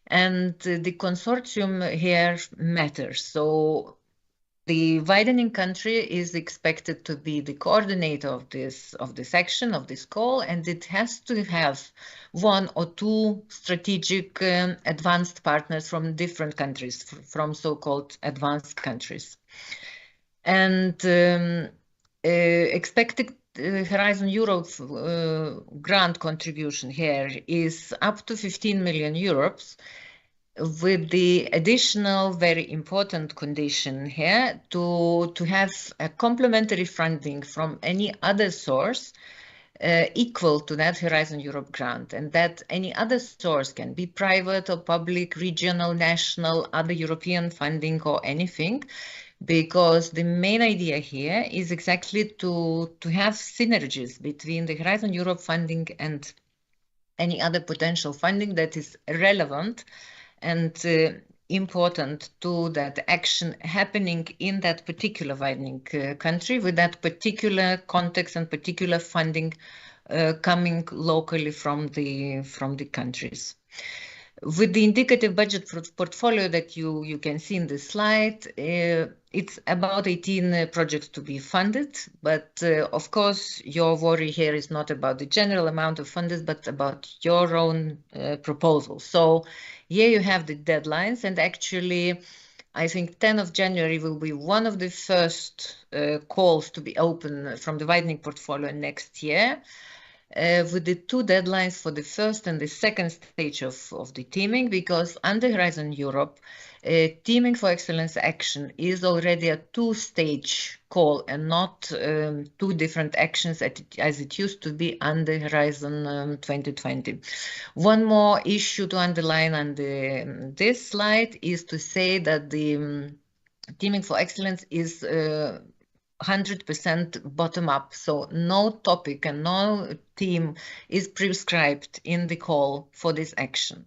and the consortium here matters. So the widening country is expected to be the coordinator of this action, of this call, and it has to have one or two strategic advanced partners from different countries, from so-called advanced countries. And expected Horizon Europe grant contribution here is up to 15 million euros, with the additional very important condition here to have a complementary funding from any other source equal to that Horizon Europe grant, and that any other source can be private or public, regional, national, other European funding or anything, because the main idea here is exactly to have synergies between the Horizon Europe funding and any other potential funding that is relevant and important to that action happening in that particular widening country, with that particular context and particular funding coming locally from the countries. With the indicative budget portfolio that you can see in this slide, it's about 18 projects to be funded, but of course your worry here is not about the general amount of funders, but about your own proposals. So here you have the deadlines, and actually I think 10th of January will be one of the first calls to be open from the widening portfolio next year. With the two deadlines for the first and the second stage of the teaming, because under Horizon Europe, Teaming for Excellence action is already a two-stage call and not two different actions as it used to be under Horizon 2020. One more issue to underline on this slide is to say that the Teaming for Excellence is 100% bottom up, so no topic and no team is prescribed in the call for this action.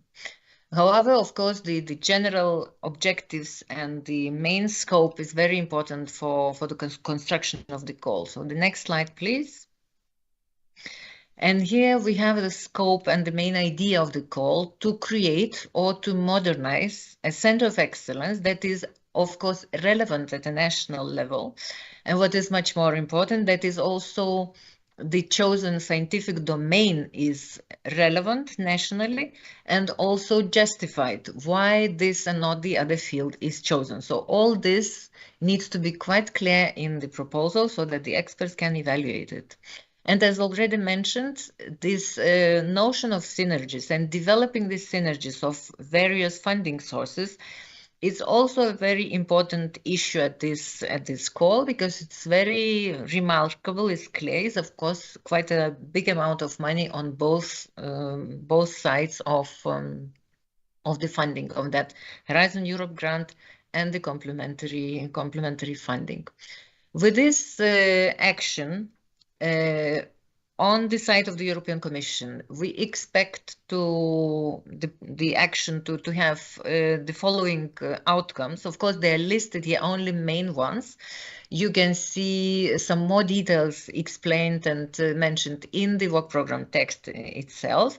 However, of course, the general objectives and the main scope is very important for the construction of the call. So the next slide, please. And here we have the scope and the main idea of the call: to create or to modernize a center of excellence that is of course, relevant at a national level. And what is much more important, that is also the chosen scientific domain is relevant nationally and also justified why this and not the other field is chosen. So all this needs to be quite clear in the proposal so that the experts can evaluate it. And as already mentioned, this notion of synergies and developing these synergies of various funding sources is also a very important issue at this call, because it's very remarkable. It's clear, it's of course quite a big amount of money on both sides of the funding of that Horizon Europe grant and the complementary funding. With this action, on the side of the European Commission, we expect the action to have the following outcomes. Of course, they are listed here, only main ones. You can see some more details explained and mentioned in the work program text itself.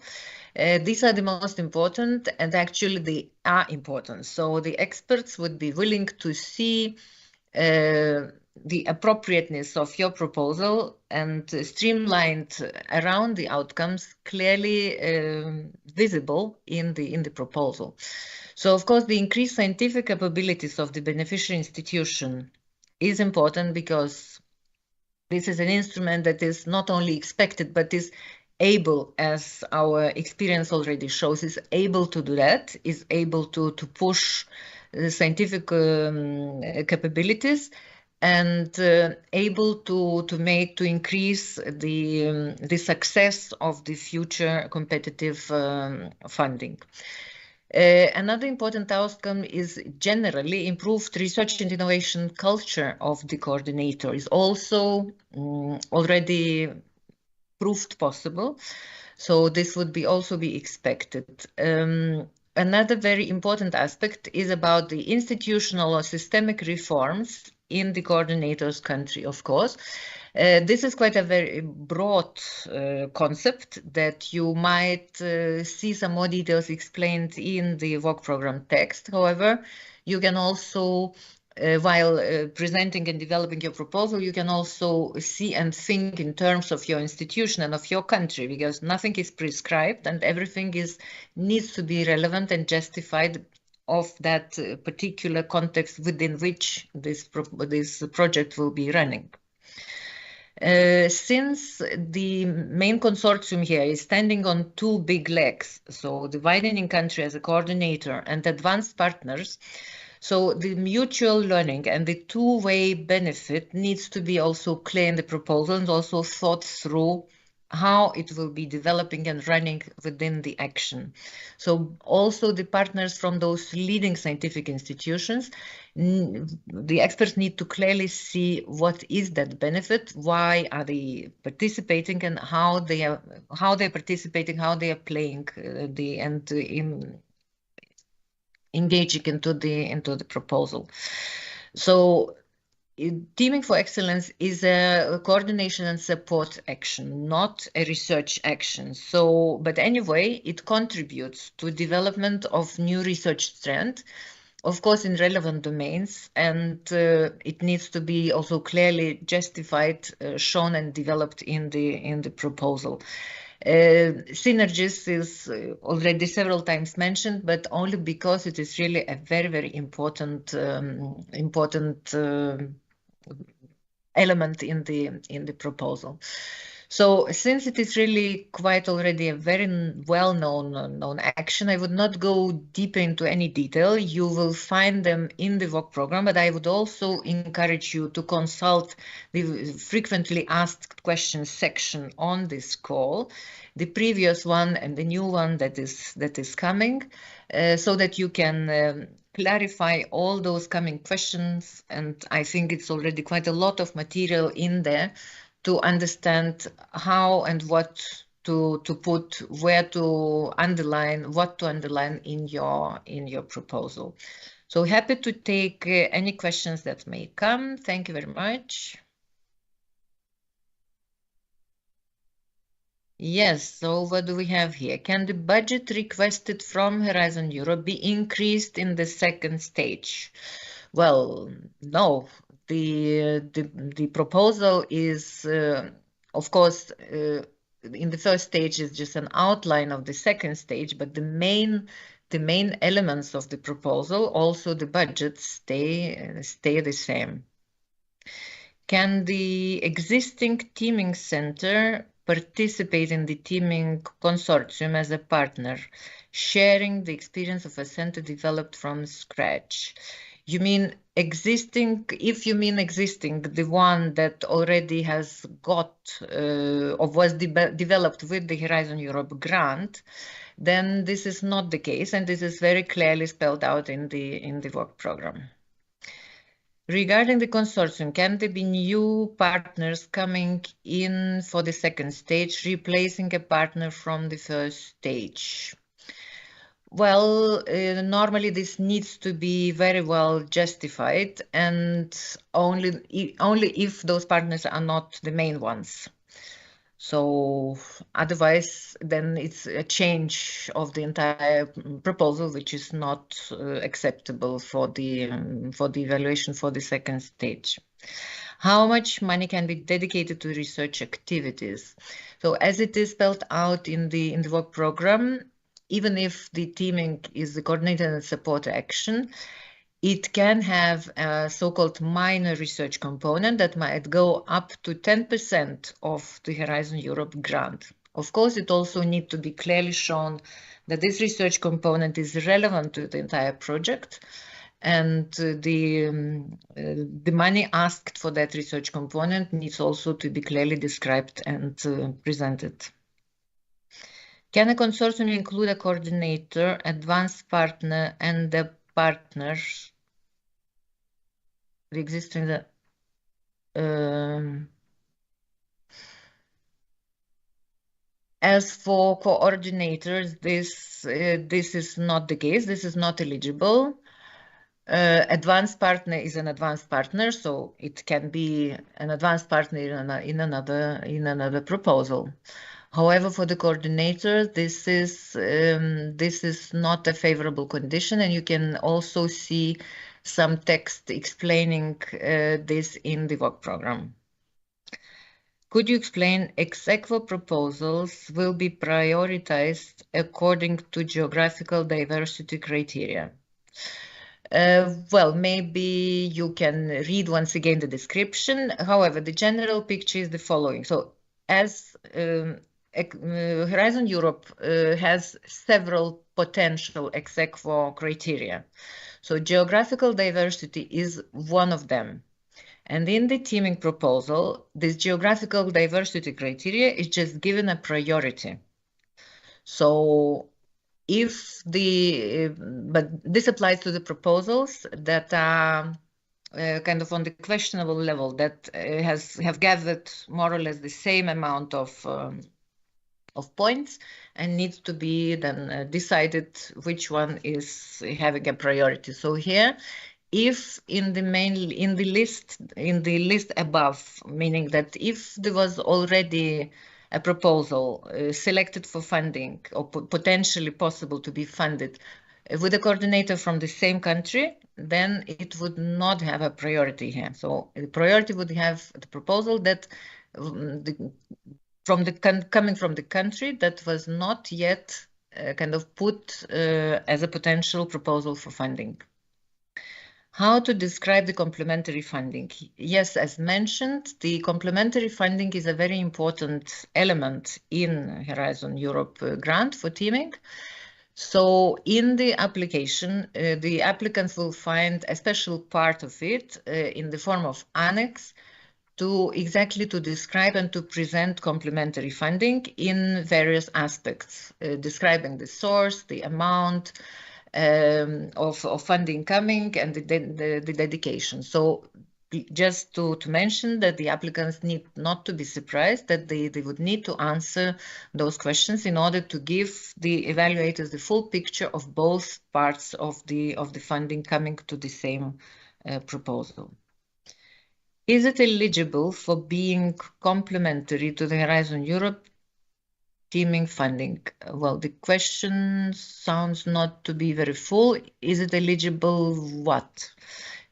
These are the most important, and actually they are important. So the experts would be willing to see the appropriateness of your proposal and streamlined around the outcomes clearly visible in the proposal. So of course the increased scientific capabilities of the beneficiary institution is important, because this is an instrument that is not only expected but is able, as our experience already shows, is able to do that, is able to push the scientific capabilities, and able to increase the success of the future competitive funding. Another important outcome is generally improved research and innovation culture of the coordinator is also already proved possible. So this would also be expected. Another very important aspect is about the institutional or systemic reforms in the coordinator's country, of course. This is quite a very broad concept that you might see some more details explained in the work program text. However, you can also, while presenting and developing your proposal, you can also see and think in terms of your institution and of your country, because nothing is prescribed and everything needs to be relevant and justified of that particular context within which this project will be running. Since the main consortium here is standing on two big legs, so the widening country as a coordinator and advanced partners, so the mutual learning and the two-way benefit needs to be also clear in the proposal and also thought through how it will be developing and running within the action. So also the partners from those leading scientific institutions, the experts need to clearly see what is that benefit, why are they participating, and how they are participating, how they are playing engaging into the proposal. So Teaming for Excellence is a coordination and support action, not a research action. So, but anyway, it contributes to development of new research strength, of course, in relevant domains, and it needs to be also clearly justified, shown, and developed in the proposal. Synergies is already several times mentioned, but only because it is really a very, very important element in the proposal. So since it is really quite already a very well-known action, I would not go deeper into any detail. You will find them in the work program, but I would also encourage you to consult the frequently asked questions section on this call, the previous one and the new one that is coming, so that you can clarify all those coming questions. And I think it's already quite a lot of material in there to understand how and what to put, where to underline, what to underline in your proposal. So happy to take any questions that may come. Thank you very much. Yes, so what do we have here? Can the budget requested from Horizon Europe be increased in the second stage? Well, no. The proposal is, of course, in the first stage is just an outline of the second stage, but the main elements of the proposal, also the budget, stay the same. Can the existing teaming center participate in the teaming consortium as a partner, sharing the experience of a center developed from scratch? You mean existing, if you mean existing, the one that already has got or was developed with the Horizon Europe grant, then this is not the case, and this is very clearly spelled out in the work program. Regarding the consortium, can there be new partners coming in for the second stage, replacing a partner from the first stage? Well, normally this needs to be very well justified, and only if those partners are not the main ones. So otherwise, then it's a change of the entire proposal, which is not acceptable for the evaluation for the second stage. How much money can be dedicated to research activities? So as it is spelled out in the work program, even if the teaming is the coordinated and support action, it can have a so-called minor research component that might go up to 10% of the Horizon Europe grant. Of course, it also needs to be clearly shown that this research component is relevant to the entire project, and the money asked for that research component needs also to be clearly described and presented. Can a consortium include a coordinator, advanced partner, and the partners? The existing as for coordinators, this is not the case. This is not eligible. Advanced partner is an advanced partner, so it can be an advanced partner in another proposal. However, for the coordinator, this is not a favorable condition, and you can also see some text explaining this in the work program. Could you explain ex aequo proposals will be prioritized according to geographical diversity criteria? Well, maybe you can read once again the description. However, the general picture is the following. So as Horizon Europe has several potential ex aequo criteria. So geographical diversity is one of them. And in the teaming proposal, this geographical diversity criteria is just given a priority. So but this applies to the proposals that are kind of on the questionable level, that have gathered more or less the same amount of points, and needs to be then decided which one is having a priority. So here, if in the list above, meaning that if there was already a proposal selected for funding or potentially possible to be funded with a coordinator from the same country, then it would not have a priority here. So the priority would have the proposal that coming from the country that was not yet kind of put as a potential proposal for funding. How to describe the complementary funding? Yes, as mentioned, the complementary funding is a very important element in Horizon Europe grant for teaming. So in the application, the applicants will find a special part of it in the form of annex to describe and to present complementary funding in various aspects, describing the source, the amount, of funding coming, and the dedication. So just to mention that the applicants need not to be surprised that they would need to answer those questions in order to give the evaluators the full picture of both parts of the funding coming to the same proposal. Is it eligible for being complementary to the Horizon Europe teaming funding? Well, the question sounds not to be very full. Is it eligible what?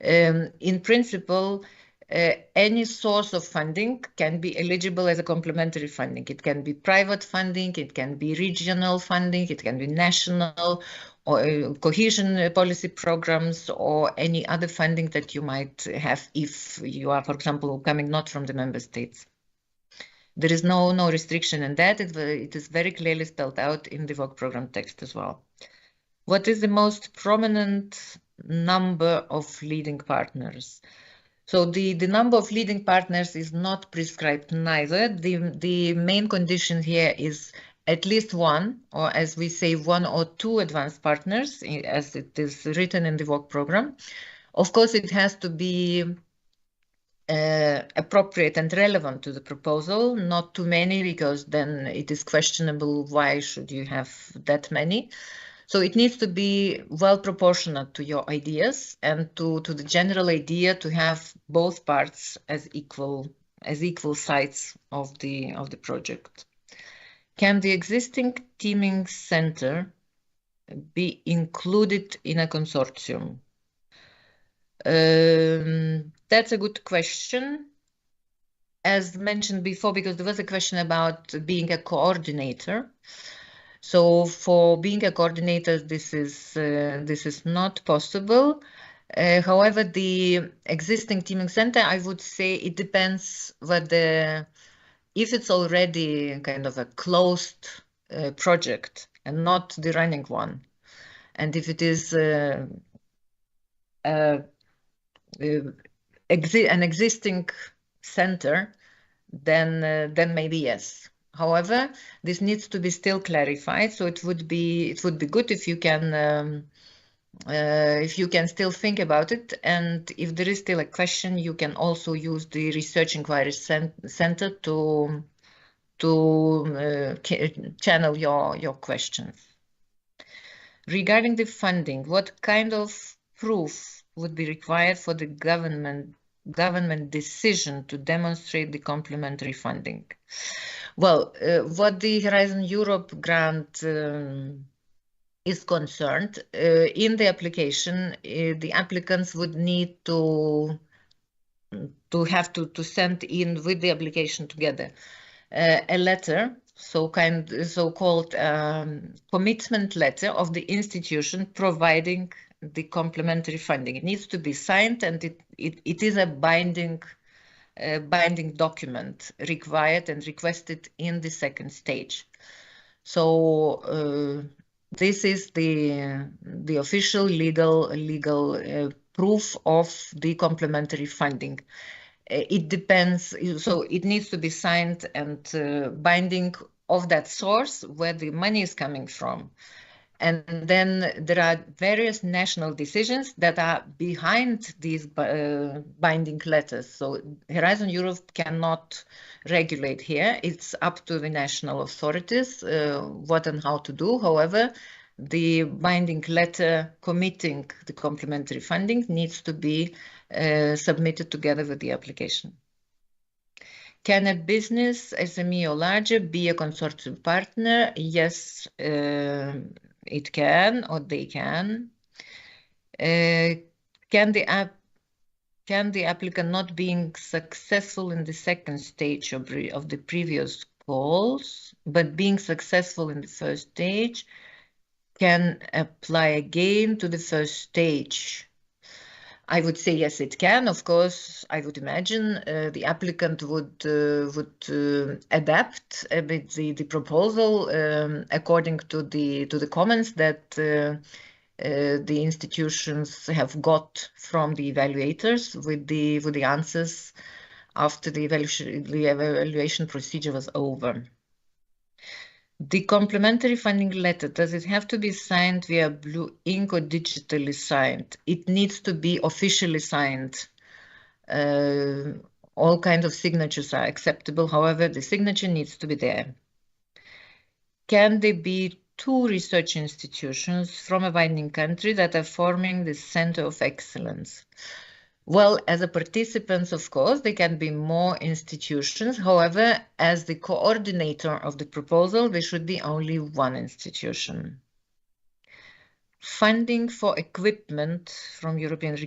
In principle, any source of funding can be eligible as a complementary funding. It can be private funding, it can be regional funding, it can be national or cohesion policy programs, or any other funding that you might have if you are, for example, coming not from the member states. There is no restriction in that. It is very clearly spelled out in the work program text as well. What is the most prominent number of leading partners? So the number of leading partners is not prescribed neither. The main condition here is at least one, or as we say, one or two advanced partners, as it is written in the work program. Of course, it has to be appropriate and relevant to the proposal, not too many, because then it is questionable why should you have that many. So it needs to be well proportionate to your ideas and to the general idea to have both parts as equal sides of the project. Can the existing teaming center be included in a consortium? That's a good question. As mentioned before, because there was a question about being a coordinator. So for being a coordinator, this is not possible. However, the existing teaming center, I would say it depends whether, if it's already kind of a closed project and not the running one, and if it is an existing center, then maybe yes. However, this needs to be still clarified. So it would be good if you can still think about it, and if there is still a question, you can also use the Research Inquiry Center to channel your questions. Regarding the funding, what kind of proof would be required for the government decision to demonstrate the complementary funding? Well, what the Horizon Europe grant is concerned, in the application, the applicants would need to have to send in with the application together a letter, so-called commitment letter of the institution providing the complementary funding. It needs to be signed, and it is a binding document required and requested in the second stage. So this is the official legal proof of the complementary funding. It depends, so it needs to be signed and binding of that source where the money is coming from. And then there are various national decisions that are behind these binding letters. So Horizon Europe cannot regulate here. It's up to the national authorities what and how to do. However, the binding letter committing the complementary funding needs to be submitted together with the application. Can a business, SME or larger, be a consortium partner? Yes, it can, or they can. Can the applicant, not being successful in the second stage of the previous calls, but being successful in the first stage, can apply again to the first stage? I would say yes, it can. Of course, I would imagine the applicant would adapt a bit the proposal according to the comments that the institutions have got from the evaluators with the answers after the evaluation procedure was over. The complementary funding letter, does it have to be signed via blue ink or digitally signed? It needs to be officially signed. All kinds of signatures are acceptable. However, the signature needs to be there. Can there be two research institutions from a widening country that are forming the Center of Excellence? Well, as a participants, of course, there can be more institutions. However, as the coordinator of the proposal, there should be only one institution. Funding for equipment from European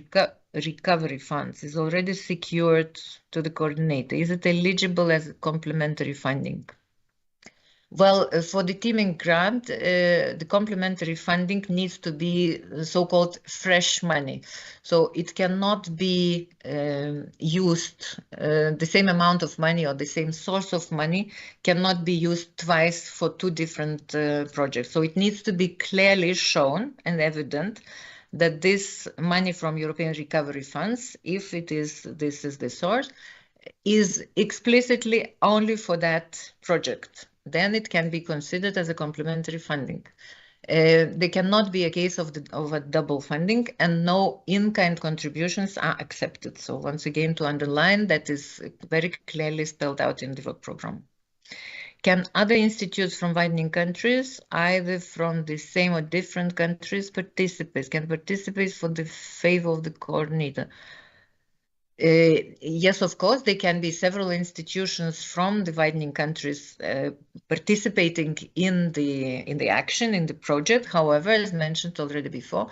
recovery funds is already secured to the coordinator, is it eligible as complementary funding? Well, for the teaming grant, the complementary funding needs to be so-called fresh money. So it cannot be used, the same amount of money or the same source of money cannot be used twice for two different projects. So it needs to be clearly shown and evident that this money from European recovery funds, if this is the source, is explicitly only for that project. Then it can be considered as a complementary funding. There cannot be a case of a double funding, and no in-kind contributions are accepted. So once again, to underline, that is very clearly spelled out in the work program. Can other institutes from widening countries, either from the same or different countries, can participate for the favor of the coordinator? Yes, of course, there can be several institutions from the widening countries participating in the action, in the project. However, as mentioned already before,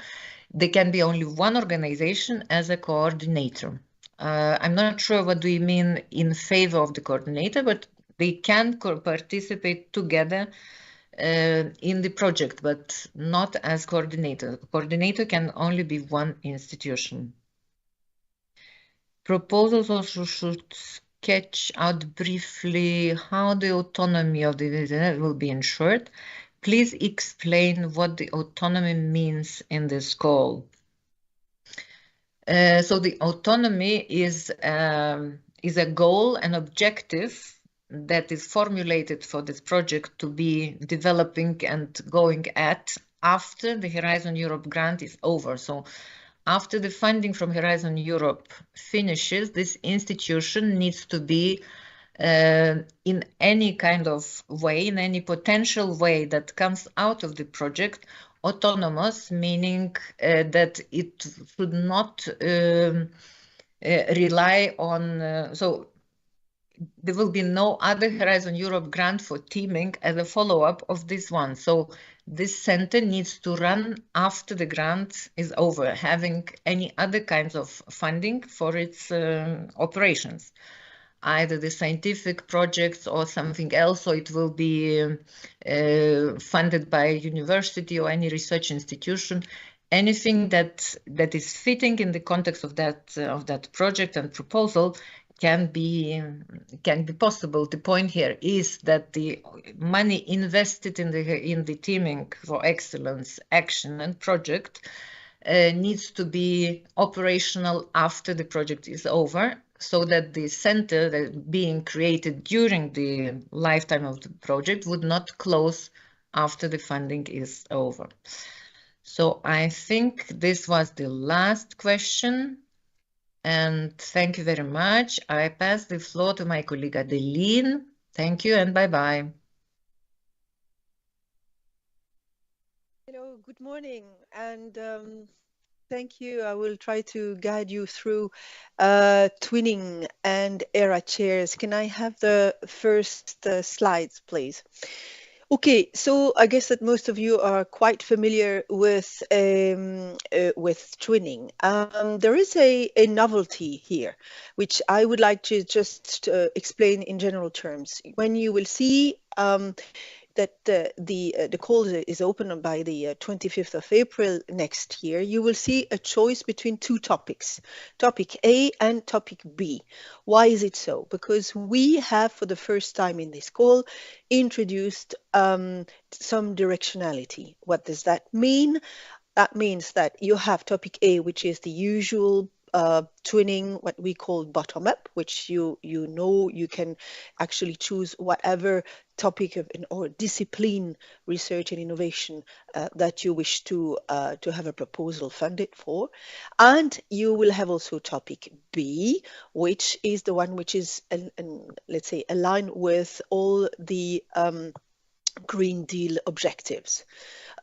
there can be only one organization as a coordinator. I'm not sure what do you mean in favor of the coordinator, but they can participate together in the project, but not as coordinator. Coordinator can only be one institution. Proposals also should sketch out briefly how the autonomy of the designer will be ensured. Please explain what the autonomy means in this call. So the autonomy is a goal, an objective that is formulated for this project to be developing and going at after the Horizon Europe grant is over. So after the funding from Horizon Europe finishes, this institution needs to be in any kind of way, in any potential way that comes out of the project, autonomous, meaning that it should not rely on, so there will be no other Horizon Europe grant for teaming as a follow-up of this one. So this center needs to run after the grant is over, having any other kinds of funding for its operations, either the scientific projects or something else. So it will be funded by a university or any research institution. Anything that is fitting in the context of that project and proposal can be possible. The point here is that the money invested in the teaming for excellence action and project needs to be operational after the project is over, so that the center that being created during the lifetime of the project would not close after the funding is over. So I think this was the last question. And thank you very much. I pass the floor to my colleague Adeline. Thank you and bye-bye. Hello, good morning, and thank you. I will try to guide you through twinning and ERA chairs. Can I have the first slides, please? Okay, so I guess that most of you are quite familiar with twinning. There is a novelty here, which I would like to just explain in general terms. When you will see that the call is open by the 25th of April next year, you will see a choice between two topics, topic A and topic B. Why is it so? Because we have, for the first time in this call, introduced some directionality. What does that mean? That means that you have topic A, which is the usual twinning, what we call bottom up, which you know you can actually choose whatever topic or discipline, research and innovation that you wish to have a proposal funded for. And you will have also topic B, which is the one which is, let's say, aligned with all the Green Deal objectives.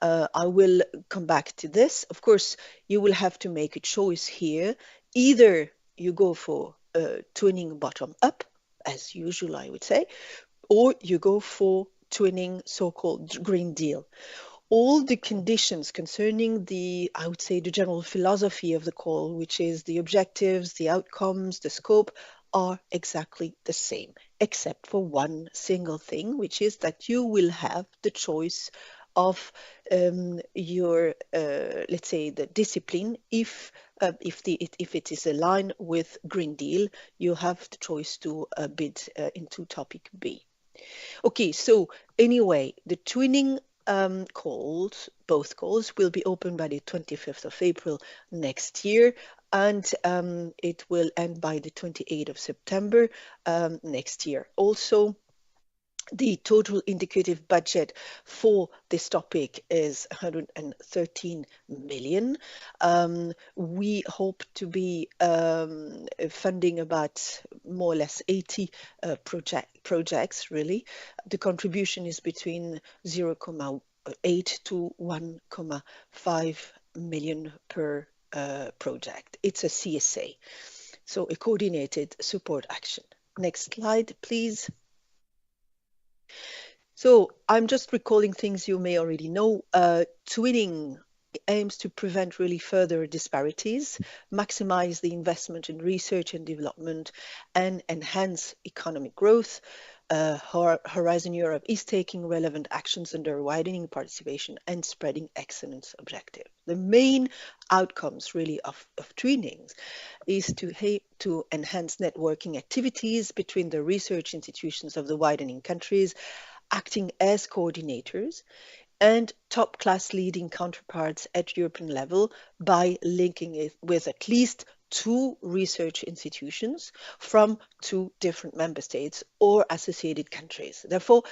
I will come back to this. Of course, you will have to make a choice here. Either you go for twinning bottom up, as usual, I would say, or you go for twinning so-called Green Deal. all the conditions concerning the, I would say, the general philosophy of the call, which is the objectives, the outcomes, the scope, are exactly the same, except for one single thing, which is that you will have the choice of your, let's say, the discipline. If it is aligned with Green Deal, you have the choice to bid into topic B. Okay, so anyway, the twinning calls, both calls, will be open by the 25th of April next year, and it will end by the 28th of September next year. Also, the total indicative budget for this topic is 113 million. We hope to be funding about more or less 80 projects, really. The contribution is between 0.8 to 1.5 million per project. It's a CSA, so a coordinated support action. Next slide, please. So I'm just recalling things you may already know. Twinning aims to prevent really further disparities, maximize the investment in research and development, and enhance economic growth. Horizon Europe is taking relevant actions under widening participation and spreading excellence objective. The main outcomes really of twinning is to enhance networking activities between the research institutions of the widening countries, acting as coordinators, and top-class leading counterparts at European level by linking it with at least 2 research institutions from 2 different member states or associated countries. Therefore,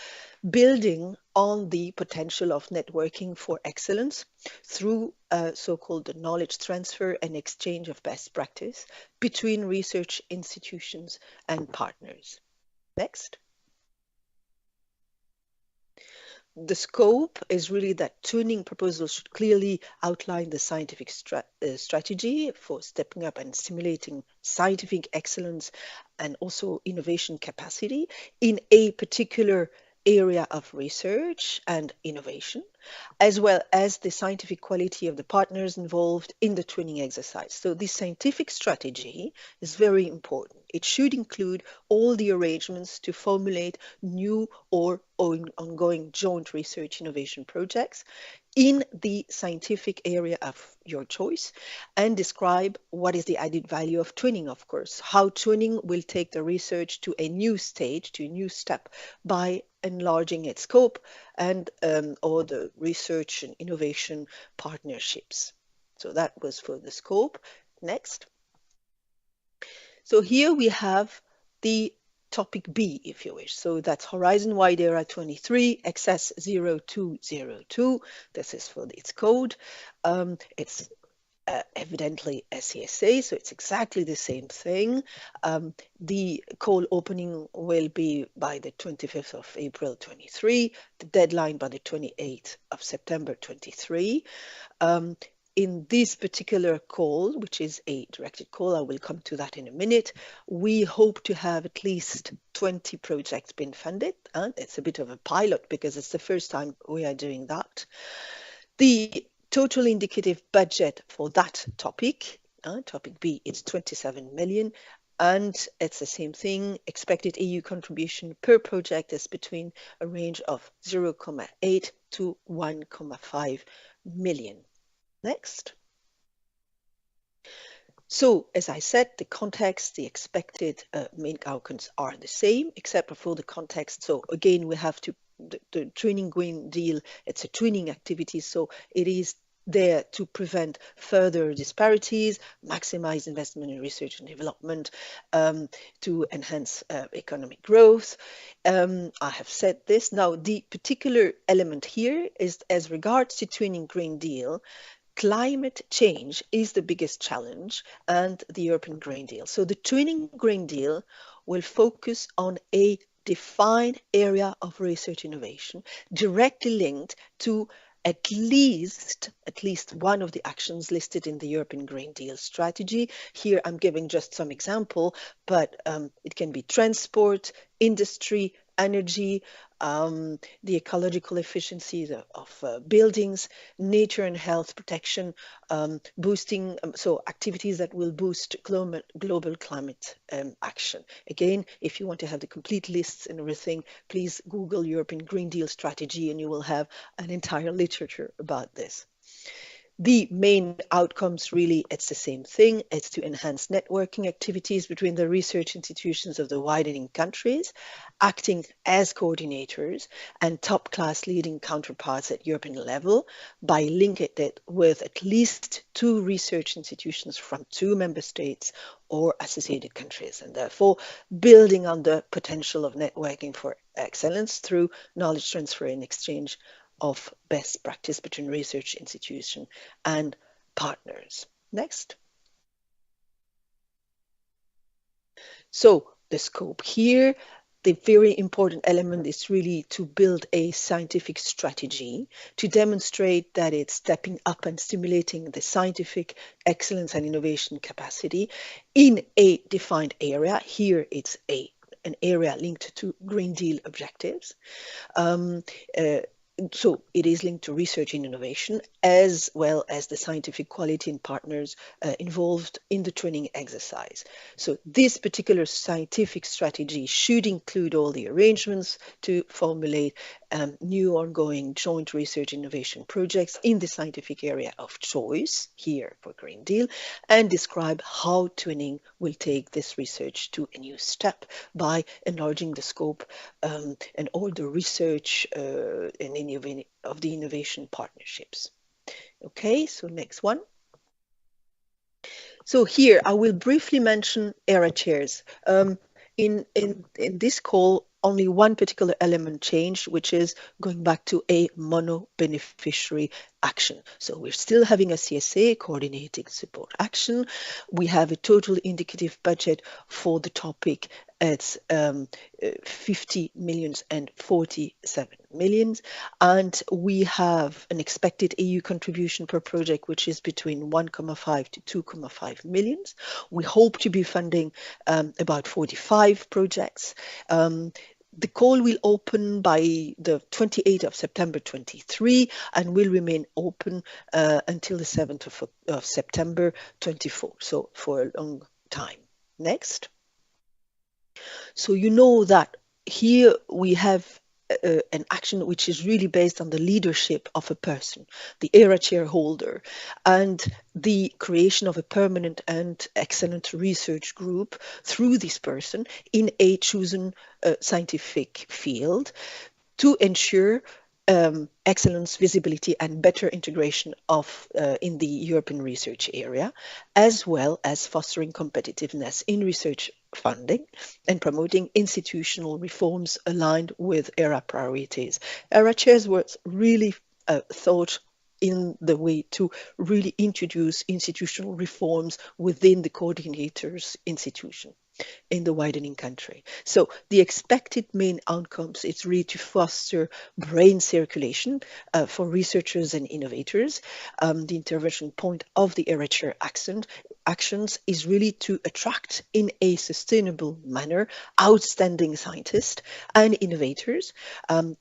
building on the potential of networking for excellence through so-called knowledge transfer and exchange of best practice between research institutions and partners. Next. The scope is really that tuning proposals should clearly outline the scientific strategy for stepping up and stimulating scientific excellence and also innovation capacity in a particular area of research and innovation, as well as the scientific quality of the partners involved in the twinning exercise. So this scientific strategy is very important. It should include all the arrangements to formulate new or ongoing joint research innovation projects in the scientific area of your choice and describe what is the added value of twinning, of course, how twinning will take the research to a new stage, to a new step by enlarging its scope and or the research and innovation partnerships. So that was for the scope. Next. So here we have the topic B, if you wish. So that's Horizon WIDERA 23 XS 0202. This is for its code. It's evidently a CSA, so it's exactly the same thing. The call opening will be by the 25th of April 23, the deadline by the 28th of September 23. In this particular call, which is a directed call, I will come to that in a minute, we hope to have at least 20 projects being funded. It's a bit of a pilot because it's the first time we are doing that. The total indicative budget for that topic, topic B, is 27 million. And it's the same thing. Expected EU contribution per project is between a range of 0.8 to 1.5 million. Next. So, as I said, the context, the expected main outcomes are the same, except for the context. So again, we have to, the Twinning Green Deal, it's a twinning activity, so it is there to prevent further disparities, maximize investment in research and development, to enhance economic growth. I have said this. Now, the particular element here is as regards to Twinning Green Deal, climate change is the biggest challenge and the European Green Deal. So the Twinning Green Deal will focus on a defined area of research innovation directly linked to at least one of the actions listed in the European Green Deal strategy. Here I'm giving just some example, but it can be transport, industry, energy, the ecological efficiency of buildings, nature and health protection, boosting, so activities that will boost global climate action. Again, if you want to have the complete lists and everything, please Google European Green Deal strategy and you will have an entire literature about this. The main outcomes, really, it's the same thing. It's to enhance networking activities between the research institutions of the widening countries, acting as coordinators and top-class leading counterparts at European level by linking it with at least 2 research institutions from 2 member states or associated countries, and therefore building on the potential of networking for excellence through knowledge transfer and exchange of best practice between research institution and partners. Next. So the scope here, the very important element is really to build a scientific strategy to demonstrate that it's stepping up and stimulating the scientific excellence and innovation capacity in a defined area. Here it's an area linked to Green Deal objectives. So it is linked to research and innovation, as well as the scientific quality and partners involved in the training exercise. So this particular scientific strategy should include all the arrangements to formulate new ongoing joint research innovation projects in the scientific area of choice, here for Green Deal, and describe how twinning will take this research to a new step by enlarging the scope and all the research of the innovation partnerships. Okay, so next one. So here I will briefly mention ERA chairs. In this call, only one particular element changed, which is going back to a mono-beneficiary action. So we're still having a CSA, coordinating support action. We have a total indicative budget for the topic. It's 50 million and 47 million. And we have an expected EU contribution per project, which is between 1.5 to 2.5 million. We hope to be funding about 45 projects. The call will open by the 28th of September 23 and will remain open until the 7th of September 24, so for a long time. Next. So you know that here we have an action which is really based on the leadership of a person, the ERA chairholder, and the creation of a permanent and excellent research group through this person in a chosen scientific field to ensure excellence, visibility, and better integration of in the European research area, as well as fostering competitiveness in research funding and promoting institutional reforms aligned with ERA priorities. ERA chairs were really thought in the way to really introduce institutional reforms within the coordinator's institution in the widening country. So the expected main outcomes is really to foster brain circulation for researchers and innovators. The intervention point of the ERA chair actions is really to attract in a sustainable manner outstanding scientists and innovators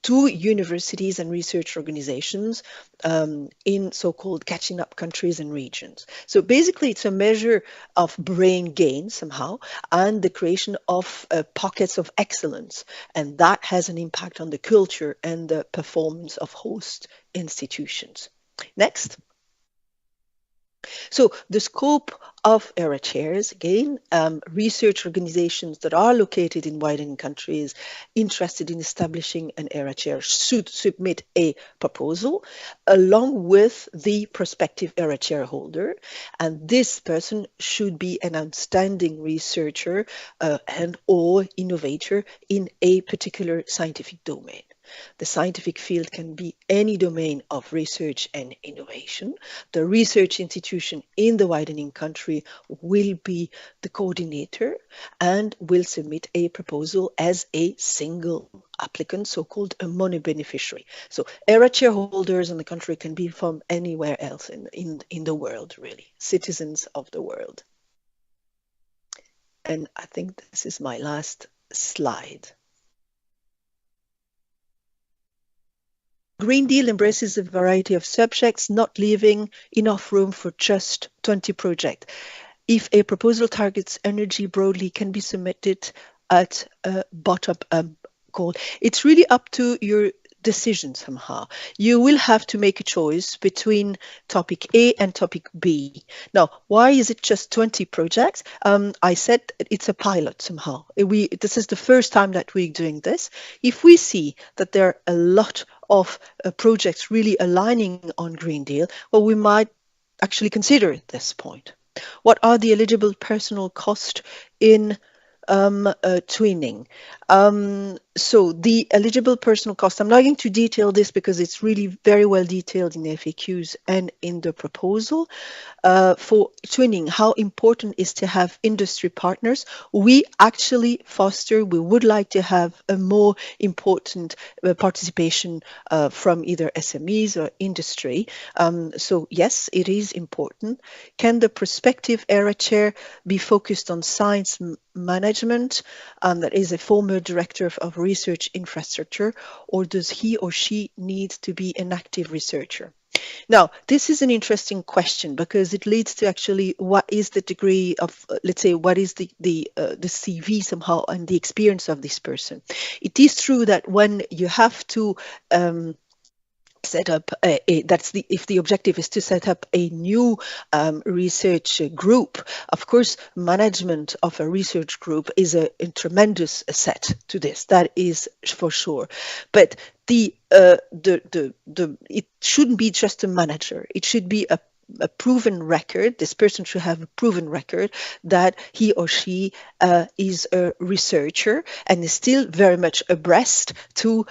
to universities and research organizations in so-called catching up countries and regions. So basically it's a measure of brain gain somehow and the creation of pockets of excellence, and that has an impact on the culture and the performance of host institutions. Next. So the scope of ERA chairs, again, research organizations that are located in widening countries interested in establishing an ERA chair should submit a proposal along with the prospective ERA chair holder. And this person should be an outstanding researcher and or innovator in a particular scientific domain. The scientific field can be any domain of research and innovation. The research institution in the widening country will be the coordinator and will submit a proposal as a single applicant, so-called a mono-beneficiary. So ERA shareholders in the country can be from anywhere else in the world, really, citizens of the world. And I think this is my last slide. Green Deal embraces a variety of subjects, not leaving enough room for just 20 projects. If a proposal targets energy broadly, can be submitted at a bottom-up call. It's really up to your decision somehow. You will have to make a choice between topic A and topic B. Now, why is it just 20 projects? I said it's a pilot somehow. This is the first time that we're doing this. If we see that there are a lot of projects really aligning on Green Deal, well, we might actually consider this point. What are the eligible personal costs in twinning? So the eligible personal cost, I'm not going to detail this because it's really very well detailed in the FAQs and in the proposal. For twinning, how important is to have industry partners? We actually we would like to have a more important participation from either SMEs or industry. So yes, it is important. Can the prospective ERA chair be focused on science management, that is a former director of research infrastructure, or does he or she need to be an active researcher? Now, this is an interesting question because it leads to actually what is the degree of, let's say, what is the CV somehow and the experience of this person. It is true that when you have to set up if the objective is to set up a new research group, of course management of a research group is a tremendous asset to this, that is for sure. But it shouldn't be just a manager, it should be a proven record. This person should have a proven record that he or she is a researcher and is still very much abreast to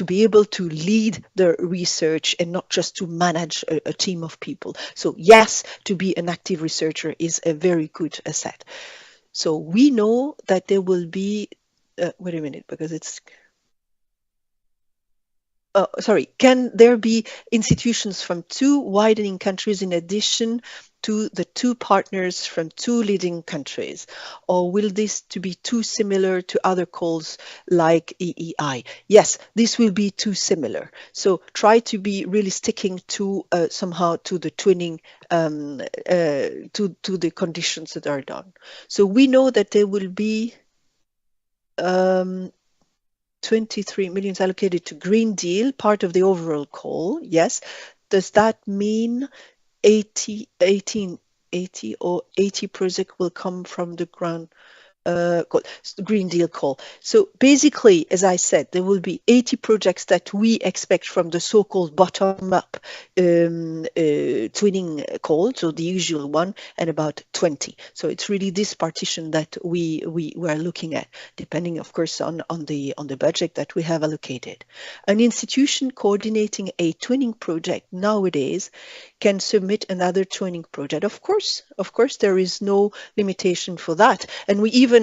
be able to lead the research and not just to manage a team of people. So yes, to be an active researcher is a very good asset. So we know that there will be, wait a minute, because it's, can there be institutions from 2 widening countries in addition to the 2 partners from 2 leading countries? Or will this to be too similar to other calls like EEI? Yes, this will be too similar. So try to be really sticking to somehow to the twinning, to the conditions that are done. So we know that there will be 23 million allocated to Green Deal, part of the overall call. Yes. Does that mean 80 projects will come from the Green Deal call? So basically, as I said, there will be 80 projects that we expect from the so-called bottom-up twinning call, so the usual one, and about 20. So it's really this partition that we are looking at, depending, of course, on the budget that we have allocated. An institution coordinating a twinning project nowadays can submit another twinning project. Of course, there is no limitation for that, and we even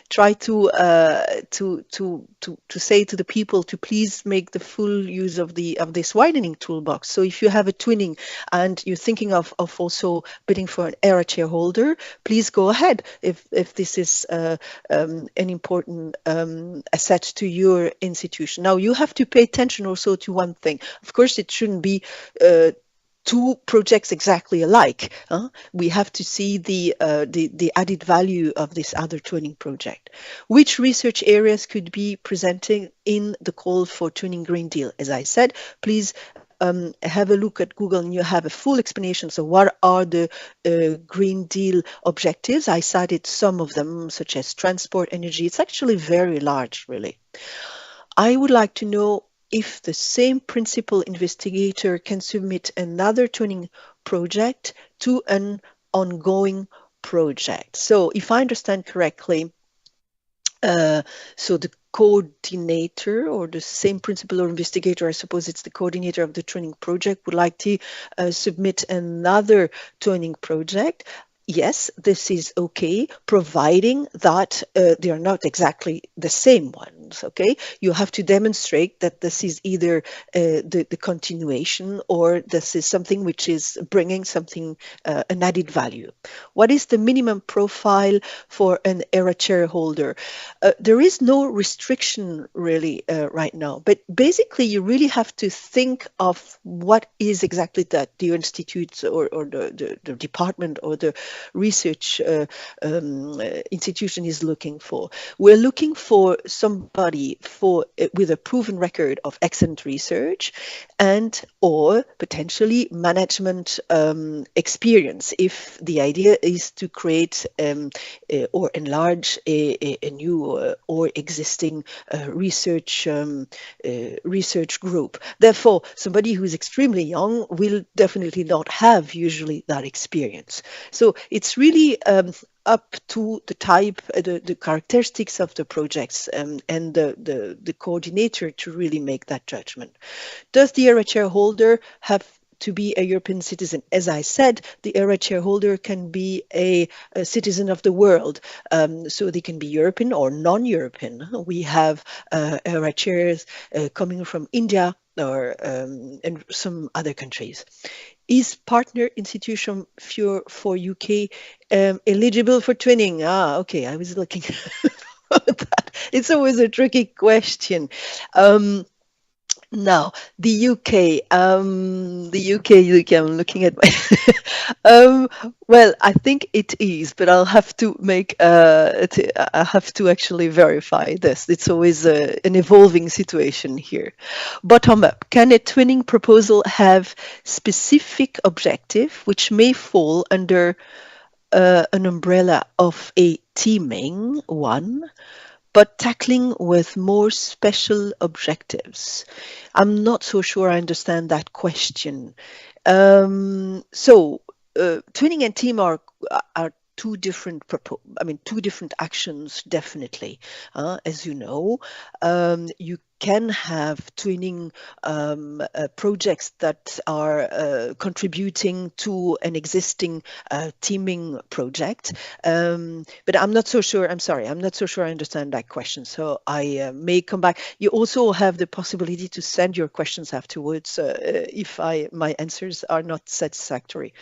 try to say to the people to please make the full use of this widening toolbox. So if you have a twinning and you're thinking of also bidding for an ERA chairholder, please go ahead if this is an important asset to your institution. Now you have to pay attention also to one thing. Of course, it shouldn't be 2 projects exactly alike. We have to see the added value of this other twinning project. Which research areas could be presenting in the call for twinning Green Deal? As I said, please have a look at Google and you have a full explanation. So what are the Green Deal objectives? I cited some of them, such as transport, energy. It's actually very large, really. I would like to know if the same principal investigator can submit another twinning project to an ongoing project. So if I understand correctly, so the coordinator or the same principal or investigator, I suppose it's the coordinator of the twinning project, would like to submit another twinning project. Yes, this is okay, providing that they are not exactly the same one. actions. Okay, you have to demonstrate that this is either the continuation, or this is something which is bringing something, an added value. What is the minimum profile for an ERA chairholder? There is no restriction really right now, but basically you really have to think of what is exactly that the institute or the department or the research institution is looking for. We're looking for somebody with a proven record of excellent research and or potentially management experience, if the idea is to create or enlarge a new or existing research group. Therefore, somebody who is extremely young will definitely not have usually that experience. So it's really up to the type, the characteristics of the projects, and the coordinator to really make that judgment. Does the ERA chairholder have to be a European citizen? As I said, the ERA chairholder can be a citizen of the world, so they can be European or non-European. We have ERA chairs coming from India or and some other countries. Is partner institution for UK eligible for twinning? Okay, I was looking at that. It's always a tricky question. Now, the UK, I'm looking at my, well, I think it is, but I'll have to I have to actually verify this. It's always an evolving situation here. Bottom up, can a twinning proposal have specific objective which may fall under an umbrella of a teaming one, but tackling with more special objectives? I'm not so sure I understand that question. Twinning and team are two different actions, definitely. As you know, you can have twinning projects that are contributing to an existing teaming project. But I'm not so sure, I'm sorry, I'm not so sure I understand that question. So I may come back. You also have the possibility to send your questions afterwards if my answers are not satisfactory.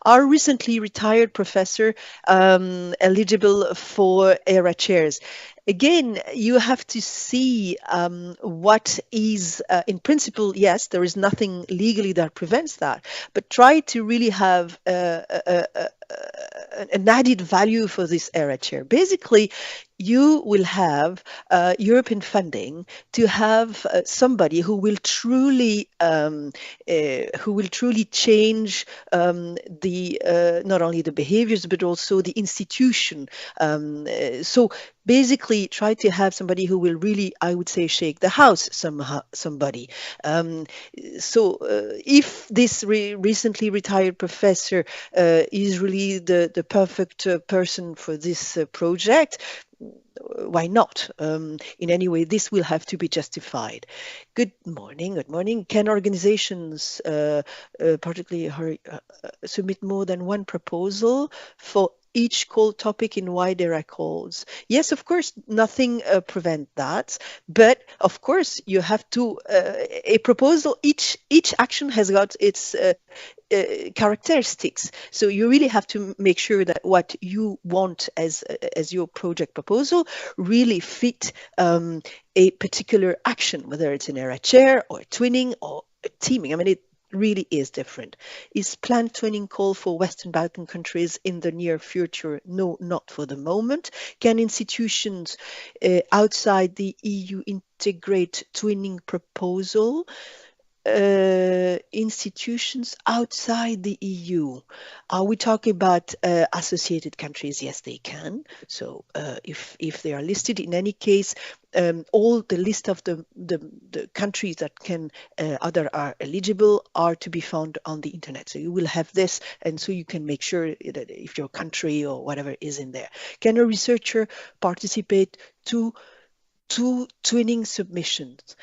Our recently retired professor eligible for ERA chairs? Again, you have to see what is, in principle, yes, there is nothing legally that prevents that, but try to really have an added value for this ERA chair. Basically, you will have European funding to have somebody who will truly change not only the behaviors but also the institution. So basically, try to have somebody who will really, I would say, shake the house. Somebody. If this recently retired professor is really the perfect person for this project, why not? In any way, this will have to be justified. Good morning. Can organizations, particularly submit more than one proposal for each call topic in WIDERA calls? Yes, of course, nothing prevent that, but of course you have to a proposal. Each action has got its characteristics, so you really have to make sure that what you want as your project proposal really fit a particular action, whether it's an ERA chair or twinning or teaming. I mean, it really is different. Is planned twinning call for Western Balkan countries in the near future? No, not for the moment. Can institutions outside the EU integrate twinning proposal? Institutions outside the EU, are we talking about associated countries? Yes, they can. So if they are listed, in any case, all the list of the countries that can other are eligible are to be found on the internet. So you will have this, and so you can make sure that if your country or whatever is in there. Can a researcher participate to twinning submissions?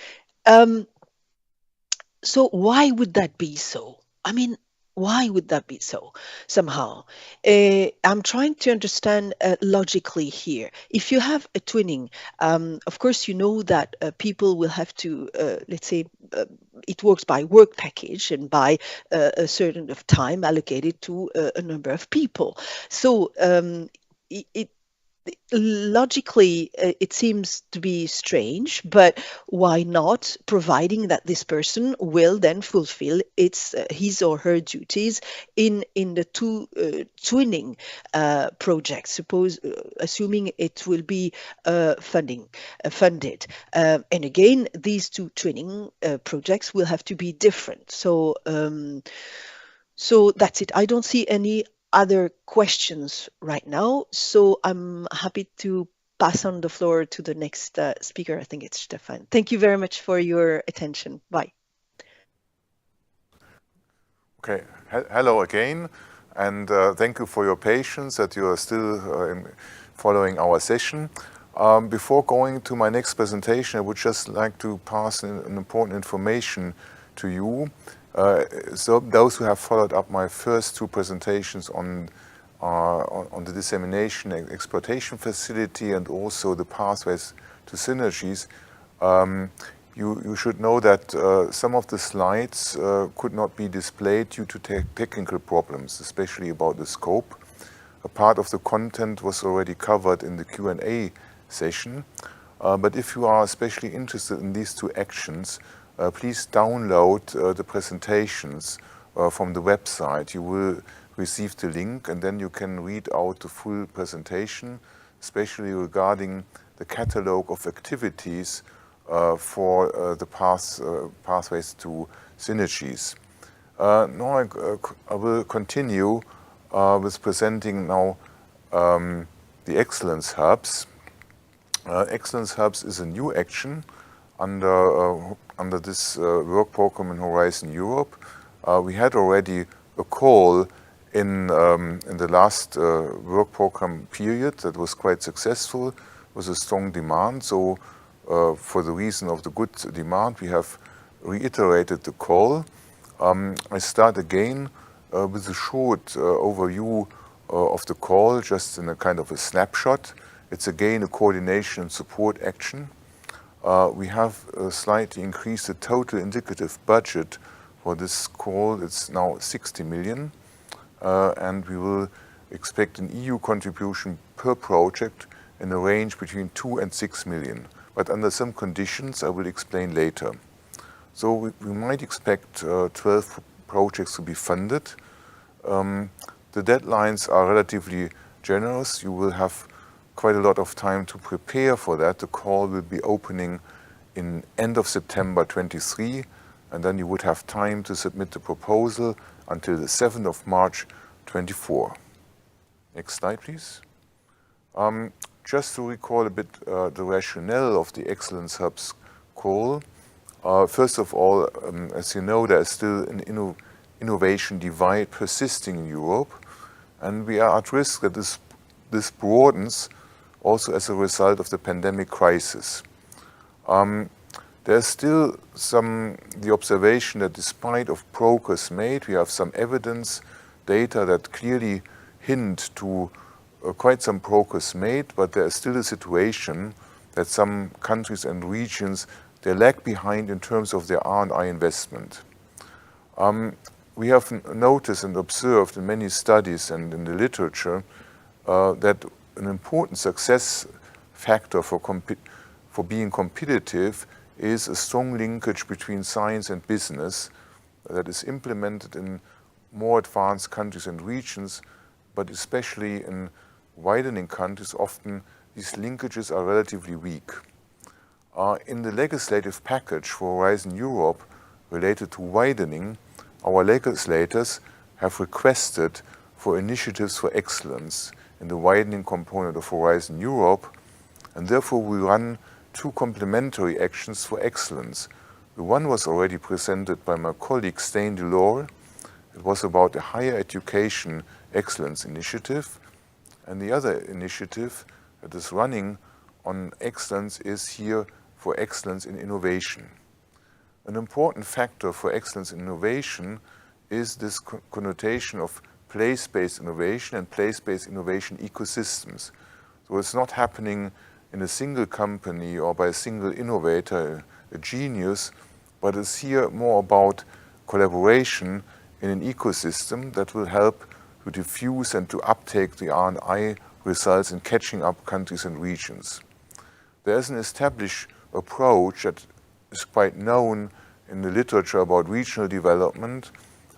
So why would that be so? I mean, Why would that be so somehow? I'm trying to understand logically here. If you have a twinning, of course, you know that people will have to, let's say, it works by work package and by a certain of time allocated to a number of people. So it logically it seems to be strange, but why not, providing that this person will then fulfill his or her duties in the two twinning projects, assuming it will be funded, and again these two twinning projects will have to be different. So that's it. I don't see any other questions right now, so I'm happy to pass on the floor to the next speaker. I think it's Stefan. Thank you very much for your attention. Bye. Okay, hello again, and thank you for your patience that you are still following our session. Before going to my next presentation, I would just like to pass an important information to you. So those who have followed up my first two presentations on the dissemination and exploitation facility and also the pathways to synergies, you should know that some of the slides could not be displayed due to technical problems, especially about the scope. A part of the content was already covered in the Q&A session, but if you are especially interested in these two actions, please download the presentations from the website. You will receive the link and then you can read out the full presentation, especially regarding the catalog of activities for the pathways to synergies. Now I will continue with presenting now the Excellence Hubs. Excellence Hubs is a new action under this work program in Horizon Europe. We had already a call in the last work program period that was quite successful, was a strong demand. So for the reason of the good demand, we have reiterated the call. I start again with a short overview of the call, just in a kind of a snapshot. It's again a coordination and support action. We have slightly increased the total indicative budget for this call. It's now 60 million, and we will expect an EU contribution per project in a range between 2 and 6 million, but under some conditions I will explain later. So we might expect 12 projects to be funded. The deadlines are relatively generous. You will have quite a lot of time to prepare for that. The call will be opening in end of September 23, and then you would have time to submit the proposal until the 7th of March 24. Next slide, please. Just to recall a bit the rationale of the Excellence Hubs call. First of all, as you know, there is still an innovation divide persisting in Europe, and we are at risk that this broadens also as a result of the pandemic crisis. There's still the observation that despite of progress made, we have some evidence, data that clearly hint to quite some progress made, but there is still a situation that some countries and regions, they lag behind in terms of their R&I investment. We have noticed and observed in many studies and in the literature that an important success factor for being competitive is a strong linkage between science and business that is implemented in more advanced countries and regions, but especially in widening countries, often these linkages are relatively weak. In the legislative package for Horizon Europe related to widening, our legislators have requested for initiatives for excellence in the widening component of Horizon Europe, and therefore we run two complementary actions for excellence. The one was already presented by my colleague Stain Delors. It was about the Higher Education Excellence Initiative, and the other initiative that is running on excellence is here for excellence in innovation. An important factor for excellence in innovation is this connotation of place-based innovation and place-based innovation ecosystems. So it's not happening in a single company or by a single innovator, a genius, but it's here more about collaboration in an ecosystem that will help to diffuse and to uptake the R&I results in catching up countries and regions. There is an established approach that is quite known in the literature about regional development,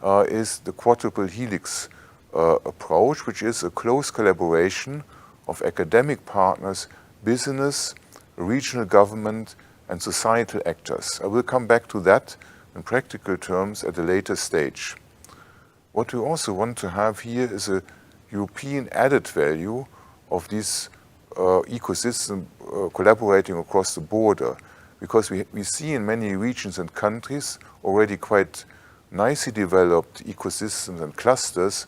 is the quadruple helix approach, which is a close collaboration of academic partners, business, regional government, and societal actors. I will come back to that in practical terms at a later stage. What we also want to have here is a European added value of this ecosystem collaborating across the border, because we see in many regions and countries already quite nicely developed ecosystems and clusters,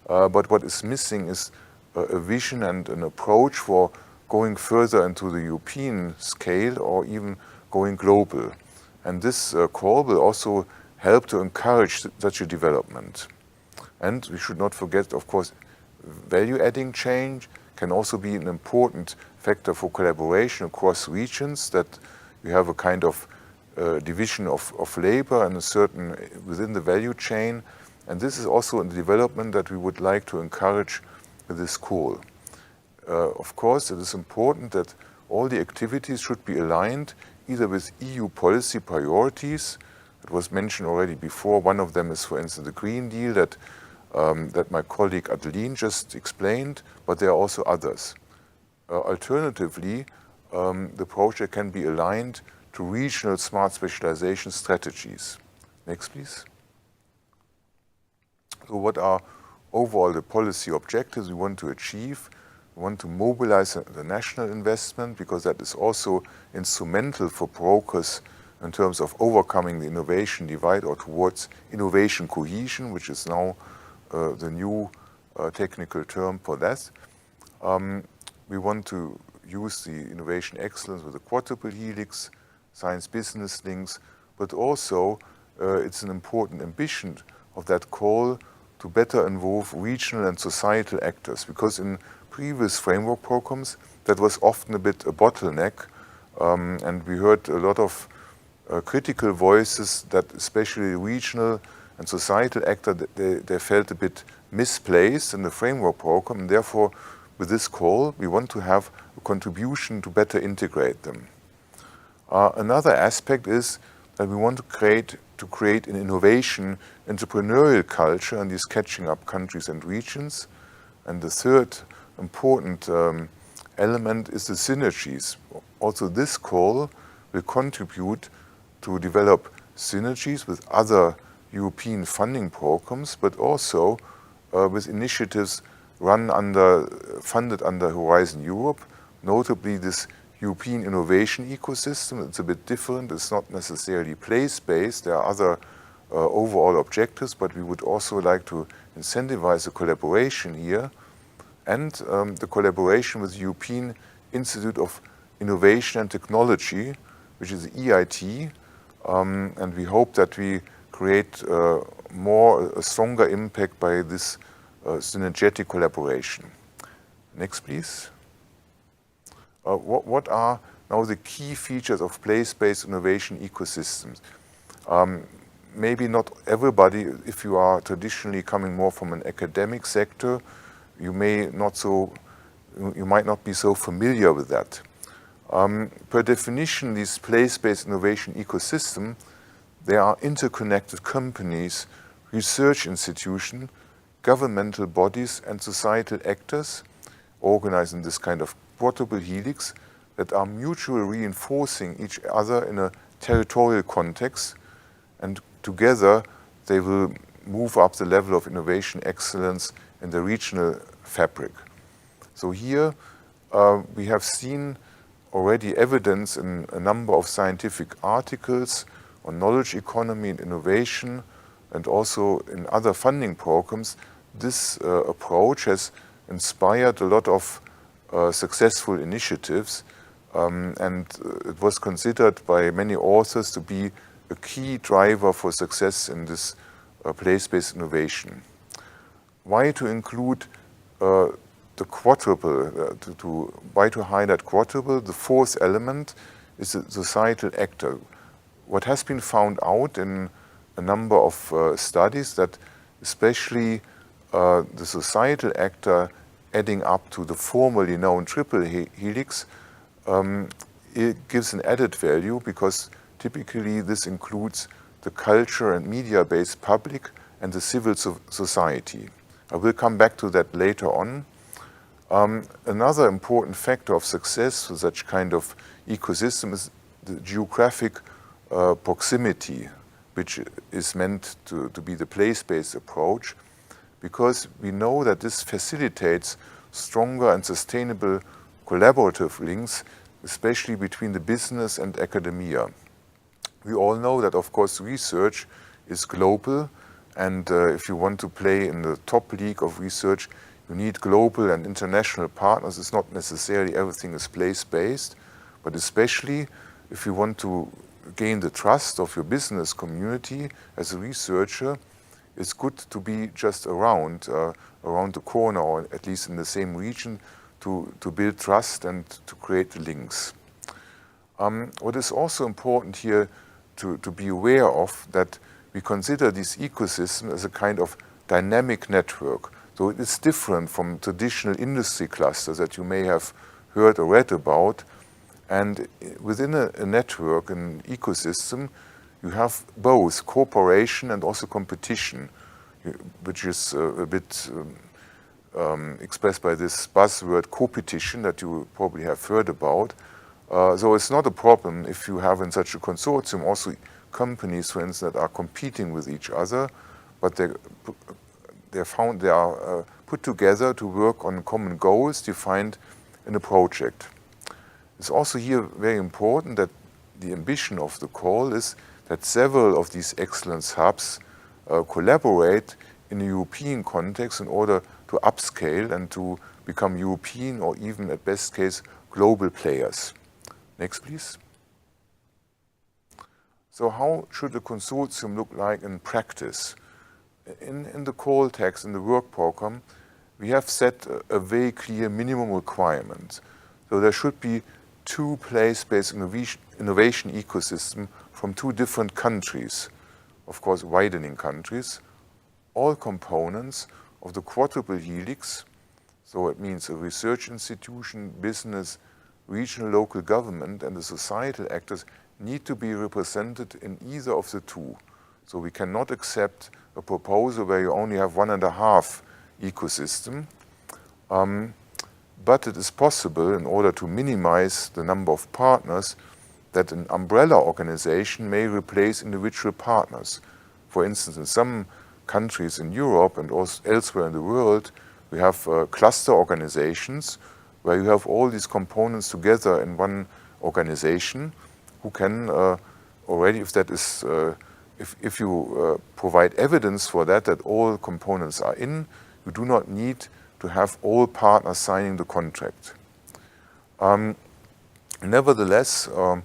but what is missing is a vision and an approach for going further into the European scale or even going global. And this call will also help to encourage such a development. And we should not forget, of course, value-adding change can also be an important factor for collaboration across regions, that we have a kind of division of labor and a certain within the value chain. And this is also a development that we would like to encourage with this call. Of course, it is important that all the activities should be aligned either with EU policy priorities. It was mentioned already before. One of them is, for instance, the Green Deal that my colleague Adeline just explained, but there are also others. Alternatively, the project can be aligned to regional smart specialization strategies. Next, please. So what are overall the policy objectives we want to achieve? We want to mobilize the national investment, because that is also instrumental for progress in terms of overcoming the innovation divide, or towards innovation cohesion, which is now the new technical term for that. We want to use the innovation excellence with the quadruple helix, science-business links, but also it's an important ambition of that call to better involve regional and societal actors, because in previous framework programs that was often a bit a bottleneck, and we heard a lot of critical voices that especially regional and societal actors, they felt a bit misplaced in the framework program, and therefore with this call we want to have a contribution to better integrate them. Another aspect is that we want to create an innovation entrepreneurial culture in these catching up countries and regions. And the third important element is the synergies. Also, this call will contribute to develop synergies with other European funding programs, but also with initiatives funded under Horizon Europe, notably this European innovation ecosystem. It's a bit different. It's not necessarily place-based. There are other overall objectives, but we would also like to incentivize the collaboration here, and the collaboration with the European Institute of Innovation and Technology, which is EIT, and we hope that we create a stronger impact by this synergetic collaboration. Next, please. What are now the key features of place-based innovation ecosystems? Maybe not everybody, if you are traditionally coming more from an academic sector, you might not be so familiar with that. Per definition, these place-based innovation ecosystem, they are interconnected companies, research institutions, governmental bodies, and societal actors organized in this kind of quadruple helix that are mutually reinforcing each other in a territorial context, and together they will move up the level of innovation excellence in the regional fabric. So here we have seen already evidence in a number of scientific articles on knowledge economy and innovation, and also in other funding programs. This approach has inspired a lot of successful initiatives, and it was considered by many authors to be a key driver for success in this place-based innovation. Why to include the quadruple, why to highlight quadruple? The fourth element is the societal actor. What has been found out in a number of studies that especially the societal actor adding up to the formerly known triple helix, it gives an added value because typically this includes the culture and media-based public and the civil society. I will come back to that later on. Another important factor of success for such kind of ecosystem is the geographic proximity, which is meant to be the place-based approach, because we know that this facilitates stronger and sustainable collaborative links, especially between the business and academia. We all know that, of course, research is global, and if you want to play in the top league of research, you need global and international partners. It's not necessarily everything is place-based, but especially if you want to gain the trust of your business community as a researcher, it's good to be just around the corner, or at least in the same region, to build trust and to create the links. What is also important here to be aware of, that we consider this ecosystem as a kind of dynamic network. So it's different from traditional industry clusters that you may have heard or read about. And within a network, an ecosystem, you have both cooperation and also competition, which is a bit expressed by this buzzword competition that you probably have heard about. So it's not a problem if you have in such a consortium also companies, for instance, that are competing with each other, but they are put together to work on common goals defined in a project. It's also here very important that the ambition of the call is that several of these excellence hubs collaborate in a European context in order to upscale and to become European or even at best case global players. Next, please. So how should a consortium look like in practice? In the call text, in the work program, we have set a very clear minimum requirement. So there should be 2 place-based innovation ecosystem from 2 different countries, of course widening countries, all components of the quadruple helix, so it means a research institution, business, regional local government, and the societal actors need to be represented in either of the 2. So we cannot accept a proposal where you only have 1.5 ecosystem. But it is possible, in order to minimize the number of partners, that an umbrella organization may replace individual partners. For instance, in some countries in Europe and also elsewhere in the world, we have cluster organizations where you have all these components together in one organization who can already, if that is, if you provide evidence for that all components are in, you do not need to have all partners signing the contract. Nevertheless, or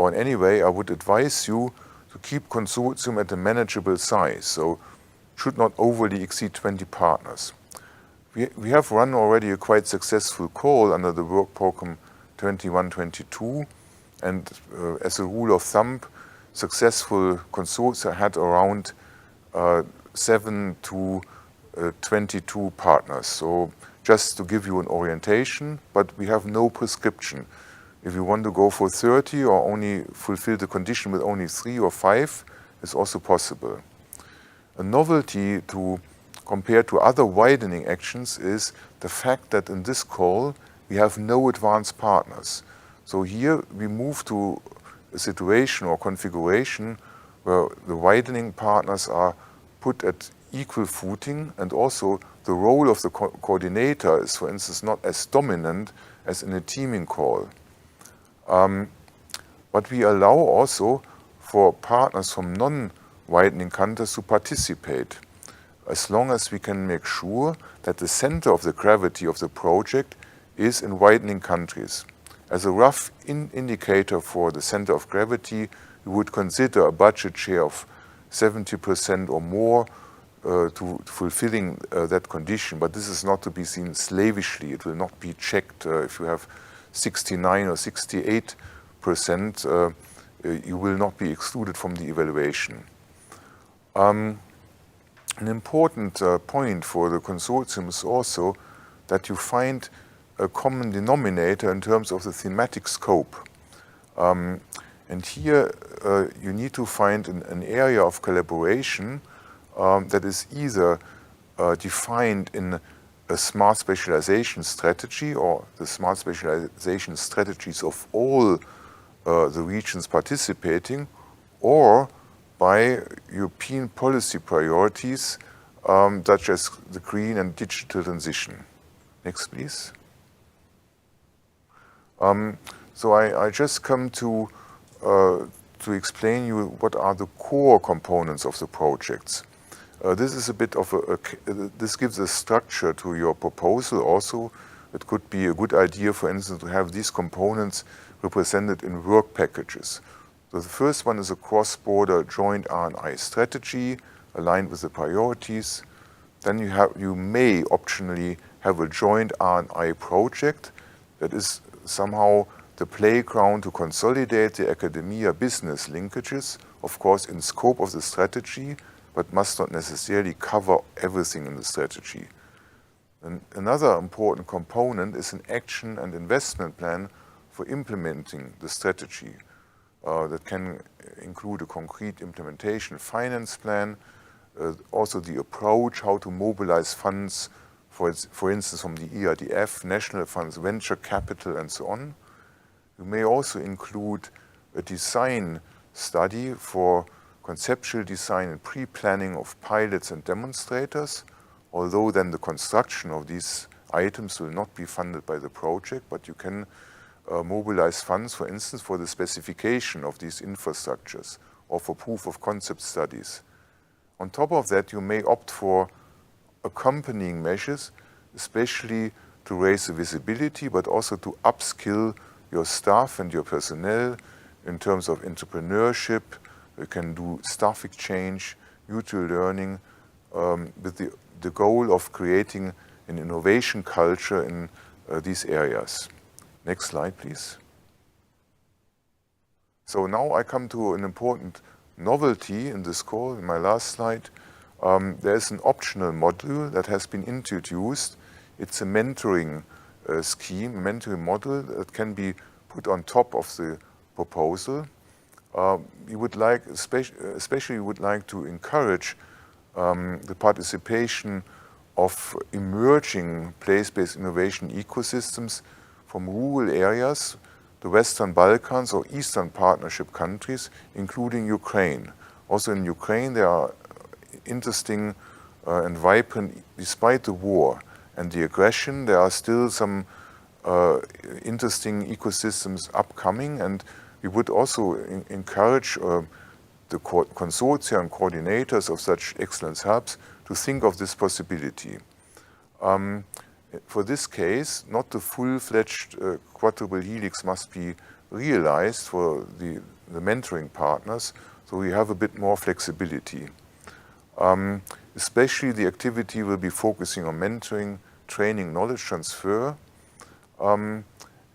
in any way, I would advise you to keep consortium at a manageable size, so should not overly exceed 20 partners. We have run already a quite successful call under the work program 21-22, and as a rule of thumb, successful consortia had around 7 to 22 partners. So just to give you an orientation, but we have no prescription. If you want to go for 30 or only fulfill the condition with only 3 or 5, is also possible. A novelty to compare to other widening actions is the fact that in this call we have no advanced partners. So here we move to a situation or configuration where the widening partners are put at equal footing, and also the role of the coordinator is, for instance, not as dominant as in a teaming call. But we allow also for partners from non-widening countries to participate, as long as we can make sure that the center of the gravity of the project is in widening countries. As a rough indicator for the center of gravity, we would consider a budget share of 70% or more to fulfilling that condition. But this is not to be seen slavishly. It will not be checked if you have 69 or 68%, you will not be excluded from the evaluation. An important point for the consortium is also that you find a common denominator in terms of the thematic scope. And here you need to find an area of collaboration that is either defined in a smart specialization strategy or the smart specialization strategies of all the regions participating, or by European policy priorities such as the green and digital transition. Next, please. So I just come to explain you what are the core components of the projects. This is a bit of this gives a structure to your proposal also. It could be a good idea, for instance, to have these components represented in work packages. So the first one is a cross-border joint R&I strategy aligned with the priorities. Then you may optionally have a joint R&I project that is somehow the playground to consolidate the academia business linkages, of course in scope of the strategy, but must not necessarily cover everything in the strategy. And another important component is an action and investment plan for implementing the strategy. That can include a concrete implementation finance plan, also the approach, how to mobilize funds, for instance, from the ERDF, national funds, venture capital, and so on. You may also include a design study for conceptual design and pre-planning of pilots and demonstrators, although then the construction of these items will not be funded by the project, but you can mobilize funds, for instance, for the specification of these infrastructures or for proof of concept studies. On top of that, you may opt for accompanying measures, especially to raise the visibility, but also to upskill your staff and your personnel in terms of entrepreneurship. You can do staff exchange, mutual learning, with the goal of creating an innovation culture in these areas. Next slide, please. So now I come to an important novelty in this call, in my last slide. There is an optional module that has been introduced. It's a mentoring scheme, a mentoring model that can be put on top of the proposal. We would like, especially we would like to encourage the participation of emerging place-based innovation ecosystems from rural areas, the Western Balkans or Eastern Partnership countries, including Ukraine. Also in Ukraine, there are interesting and vibrant, despite the war and the aggression, there are still some interesting ecosystems upcoming, and we would also encourage the consortia and coordinators of such excellence hubs to think of this possibility. For this case, not the full-fledged quadruple helix must be realized for the mentoring partners, so we have a bit more flexibility. Especially the activity will be focusing on mentoring, training, knowledge transfer, and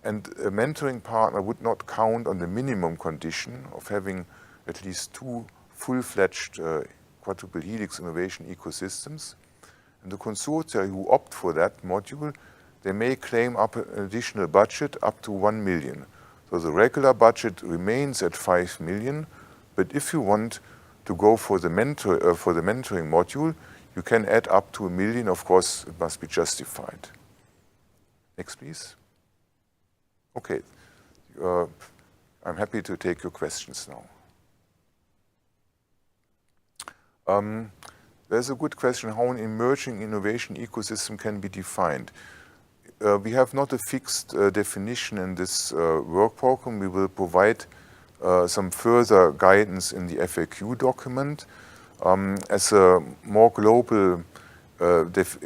a mentoring partner would not count on the minimum condition of having at least 2 full-fledged quadruple helix innovation ecosystems. And the consortia who opt for that module, they may claim up an additional budget up to 1 million. So the regular budget remains at 5 million, but if you want to go for the mentoring module, you can add up to 1 million. Of course, it must be justified. Next, please. Okay, I'm happy to take your questions now. There's a good question how an emerging innovation ecosystem can be defined. We have not a fixed definition in this work program. We will provide some further guidance in the FAQ document. As a more global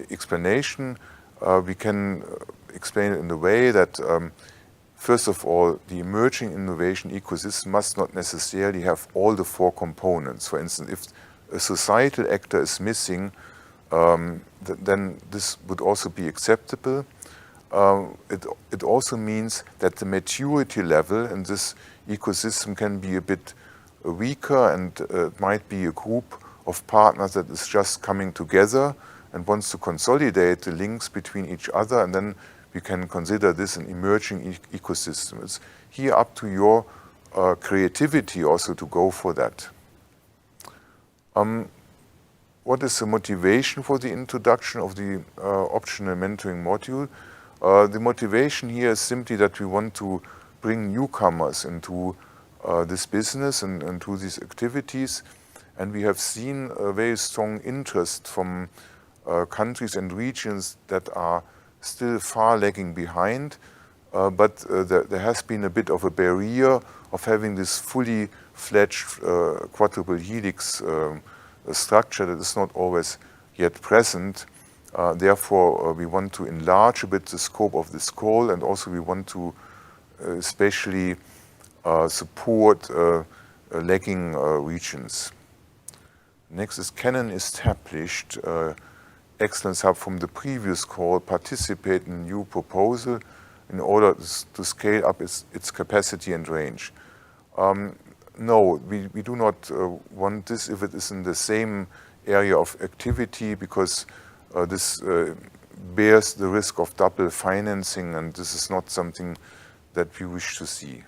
explanation, we can explain it in the way that first of all, the emerging innovation ecosystem must not necessarily have all the 4 components. For instance, if a societal actor is missing, then this would also be acceptable. It also means that the maturity level in this ecosystem can be a bit weaker, and it might be a group of partners that is just coming together and wants to consolidate the links between each other, and then we can consider this an emerging ecosystem. It's here up to your creativity also to go for that. What is the motivation for the introduction of the optional mentoring module? The motivation here is simply that we want to bring newcomers into this business and into these activities, and we have seen a very strong interest from countries and regions that are still far lagging behind, but there has been a bit of a barrier of having this fully fledged quadruple helix structure that is not always yet present. Therefore, we want to enlarge a bit the scope of this call, and also we want to especially support lagging regions. Next is, can an established Excellence Hub from the previous call participate in a new proposal in order to scale up its capacity and range? No, we do not want this if it is in the same area of activity, because this bears the risk of double financing, and this is not something that we wish to see.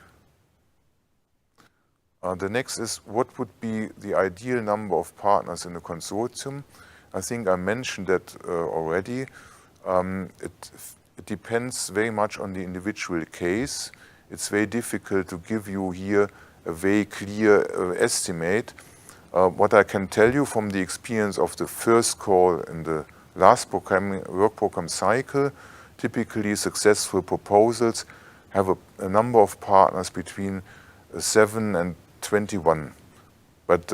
The next is, what would be the ideal number of partners in a consortium? I think I mentioned that already. It depends very much on the individual case. It's very difficult to give you here a very clear estimate. What I can tell you from the experience of the first call in the last work program cycle, typically successful proposals have a number of partners between 7 and 21. But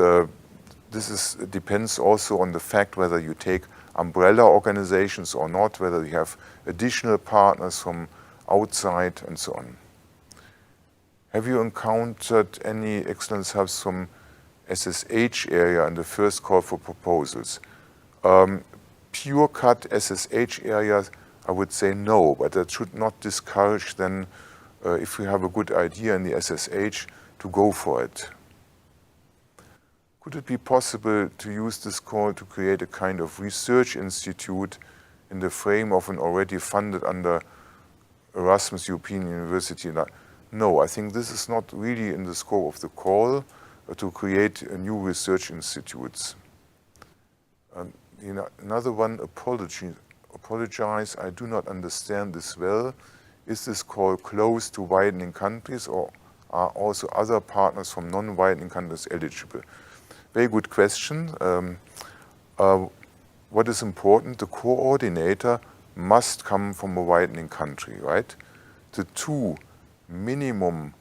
this depends also on the fact whether you take umbrella organizations or not, whether you have additional partners from outside, and so on. Have you encountered any excellence hubs from SSH area in the first call for proposals? Pure cut SSH areas, I would say no, but that should not discourage then, if you have a good idea in the SSH, to go for it. Could it be possible to use this call to create a kind of research institute in the frame of an already funded under Erasmus European University? No, I think this is not really in the scope of the call to create a new research institutes. Another one, apologize, I do not understand this well. Is this call close to widening countries, or are also other partners from non-widening countries eligible? Very good question. What is important, the coordinator must come from a widening country, right? The 2 minimum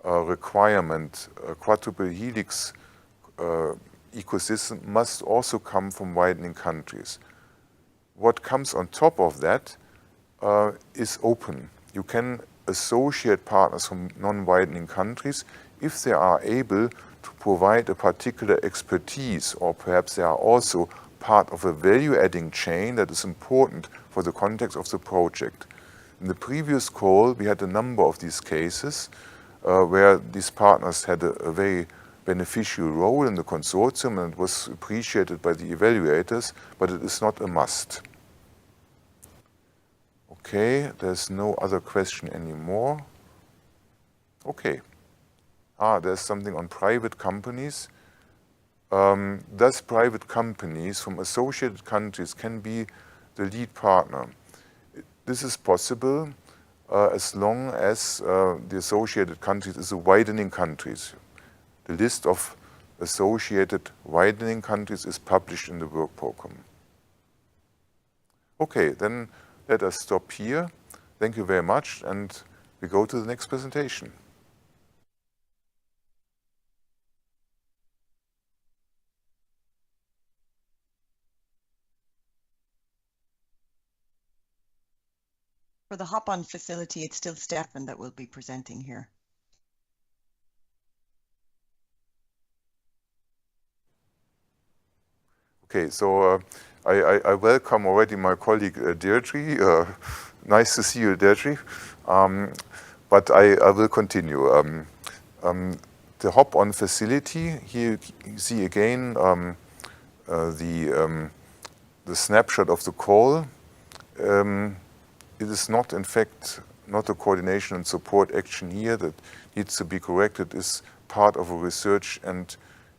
requirement quadruple helix ecosystem must also come from widening countries. What comes on top of that is open. You can associate partners from non-widening countries if they are able to provide a particular expertise, or perhaps they are also part of a value-adding chain that is important for the context of the project. In the previous call, we had a number of these cases where these partners had a very beneficial role in the consortium, and it was appreciated by the evaluators, but it is not a must. Okay, there's no other question anymore. Okay. There's something on private companies. Does private companies from associated countries can be the lead partner? This is possible as long as the associated countries is a widening countries. The list of associated widening countries is published in the work program. Okay, then let us stop here. Thank you very much, and we go to the next presentation. For the hop-on facility, it's still Stefan that will be presenting here. Okay, so I welcome already my colleague Deirdre. Nice to see you, Deirdre. But I will continue. The hop-on facility, here you see again the snapshot of the call. It is not, in fact, not a coordination and support action here that needs to be corrected. It is part of a research and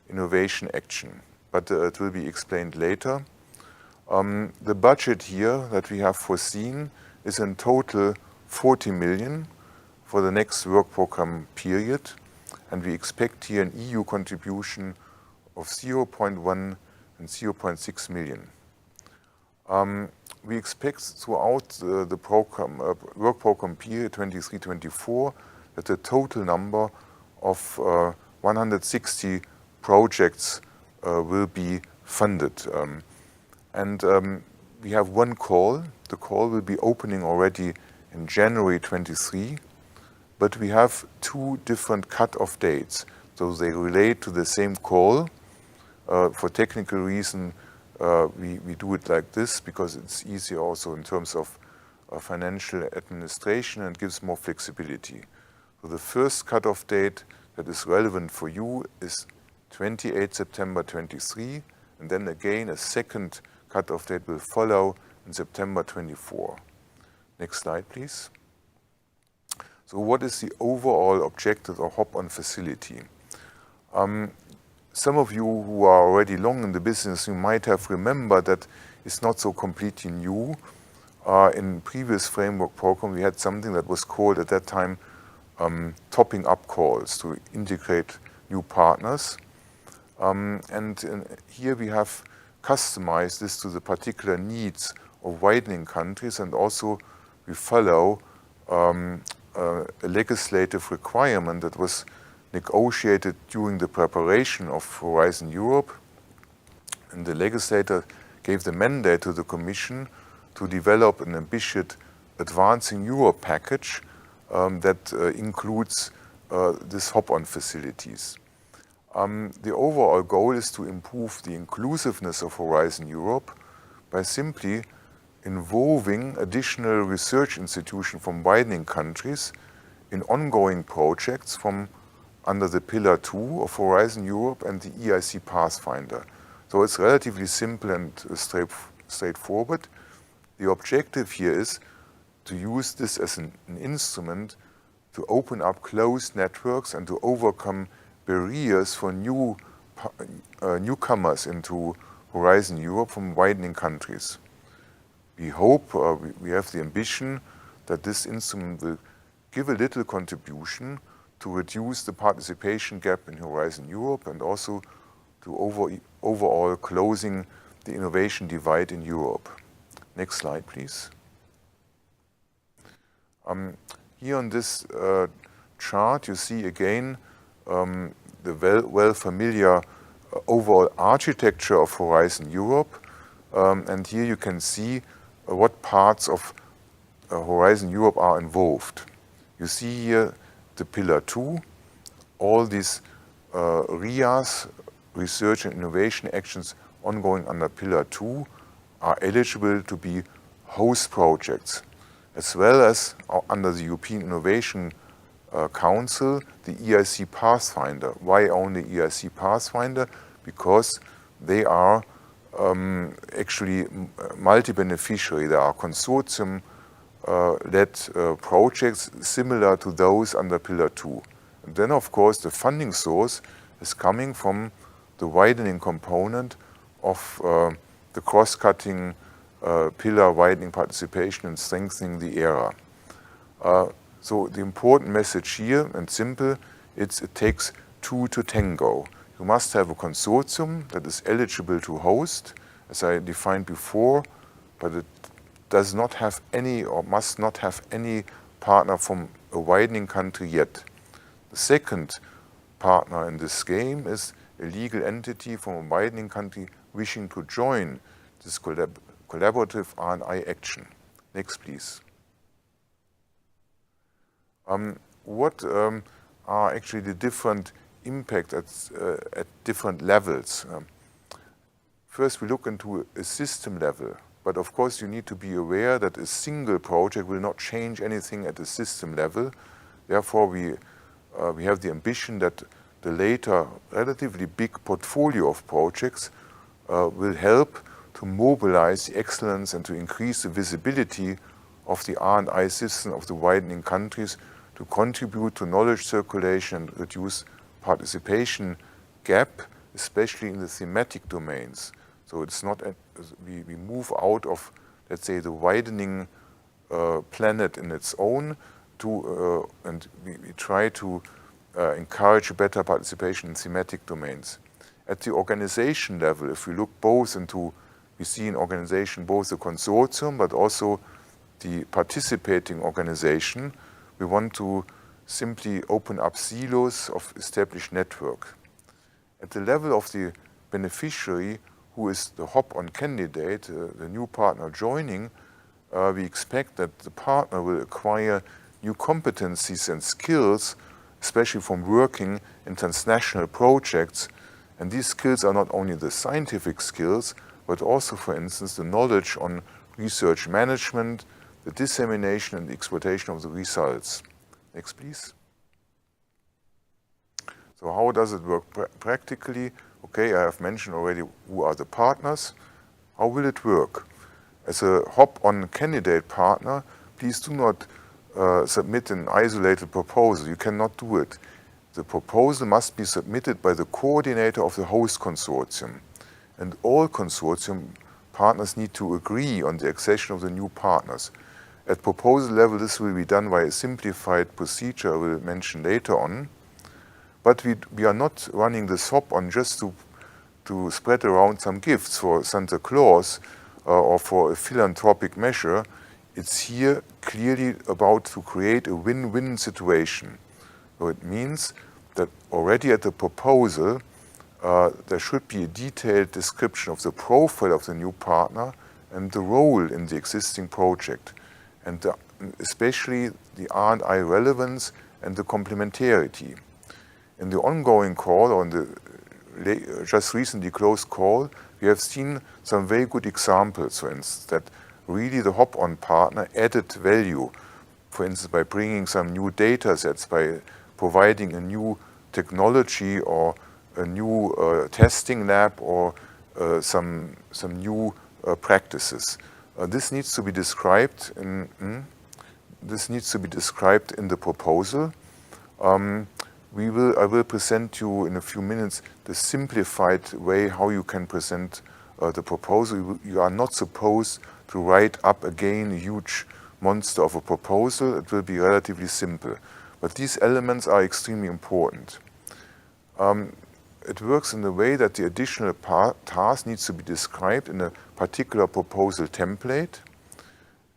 innovation action, but it will be explained later. The budget here that we have foreseen is in total 40 million for the next work program period, and we expect here an EU contribution of 0.1 and 0.6 million. We expect throughout the program, work program period 23-24 that the total number of 160 projects will be funded. We have one call. The call will be opening already in January 23, but we have two different cut-off dates. So they relate to the same call. For technical reason, we do it like this because it's easier also in terms of financial administration and gives more flexibility. So the first cut-off date that is relevant for you is 28 September 23, and then again a second cut-off date will follow in September 24. Next slide, please. So what is the overall objective of hop-on facility? Some of you who are already long in the business, you might have remembered that it's not so completely new. In previous framework program, we had something that was called at that time topping up calls to integrate new partners. Here we have customized this to the particular needs of widening countries, and also we follow a legislative requirement that was negotiated during the preparation of Horizon Europe, and the legislator gave the mandate to the Commission to develop an ambitious Advancing Europe package that includes these hop-on facilities. The overall goal is to improve the inclusiveness of Horizon Europe by simply involving additional research institutions from widening countries in ongoing projects from under the Pillar 2 of Horizon Europe and the EIC Pathfinder. So it's relatively simple and straightforward. The objective here is to use this as an instrument to open up closed networks and to overcome barriers for newcomers into Horizon Europe from widening countries. We hope, we have the ambition that this instrument will give a little contribution to reduce the participation gap in Horizon Europe and also to overall closing the innovation divide in Europe. Next slide, please. Here on this chart, you see again the well familiar overall architecture of Horizon Europe. And here you can see what parts of Horizon Europe are involved. You see here the Pillar 2, all these RIAs, research and innovation actions ongoing under Pillar 2 are eligible to be host projects, as well as under the European Innovation Council, the EIC Pathfinder. Why only EIC Pathfinder? Because they are actually multi-beneficiary. There are consortium led projects similar to those under Pillar 2. And then, of course, the funding source is coming from the widening component of the cross-cutting pillar widening participation and strengthening the era. So the important message here, and simple, it takes two to tango. You must have a consortium that is eligible to host, as I defined before, but it does not have any or must not have any partner from a widening country yet. The second partner in this game is a legal entity from a widening country wishing to join this collaborative R&I action. Next, please. What are actually the different impact at different levels? First, we look into a system level, but of course you need to be aware that a single project will not change anything at the system level. Therefore, we have the ambition that the later relatively big portfolio of projects will help to mobilize the excellence and to increase the visibility of the R&I system of the widening countries to contribute to knowledge circulation and reduce participation gap, especially in the thematic domains. So it's not, we move out of, let's say, the widening planet in its own to, and we try to encourage better participation in thematic domains. At the organization level, if we look both into, we see in organization both the consortium but also the participating organization, we want to simply open up silos of established network. At the level of the beneficiary, who is the hop-on candidate, the new partner joining, we expect that the partner will acquire new competencies and skills, especially from working in transnational projects. And these skills are not only the scientific skills, but also, for instance, the knowledge on research management, the dissemination and the exploitation of the results. Next, please. So how does it work practically? Okay, I have mentioned already who are the partners. How will it work? As a hop-on candidate partner, please do not submit an isolated proposal. You cannot do it. The proposal must be submitted by the coordinator of the host consortium. And all consortium partners need to agree on the accession of the new partners. At proposal level, this will be done by a simplified procedure I will mention later on. But we are not running this hop-on just to spread around some gifts for Santa Claus or for a philanthropic measure. It's here clearly about to create a win-win situation. So it means that already at the proposal, there should be a detailed description of the profile of the new partner and the role in the existing project, and especially the R&I relevance and the complementarity. In the ongoing call, or in the just recently closed call, we have seen some very good examples, for instance, that really the hop-on partner added value, for instance, by bringing some new data sets, by providing a new technology or a new testing lab or some new practices. This needs to be described in the proposal. I will present you in a few minutes the simplified way how you can present the proposal. You are not supposed to write up again a huge monster of a proposal. It will be relatively simple. But these elements are extremely important. It works in the way that the additional task needs to be described in a particular proposal template,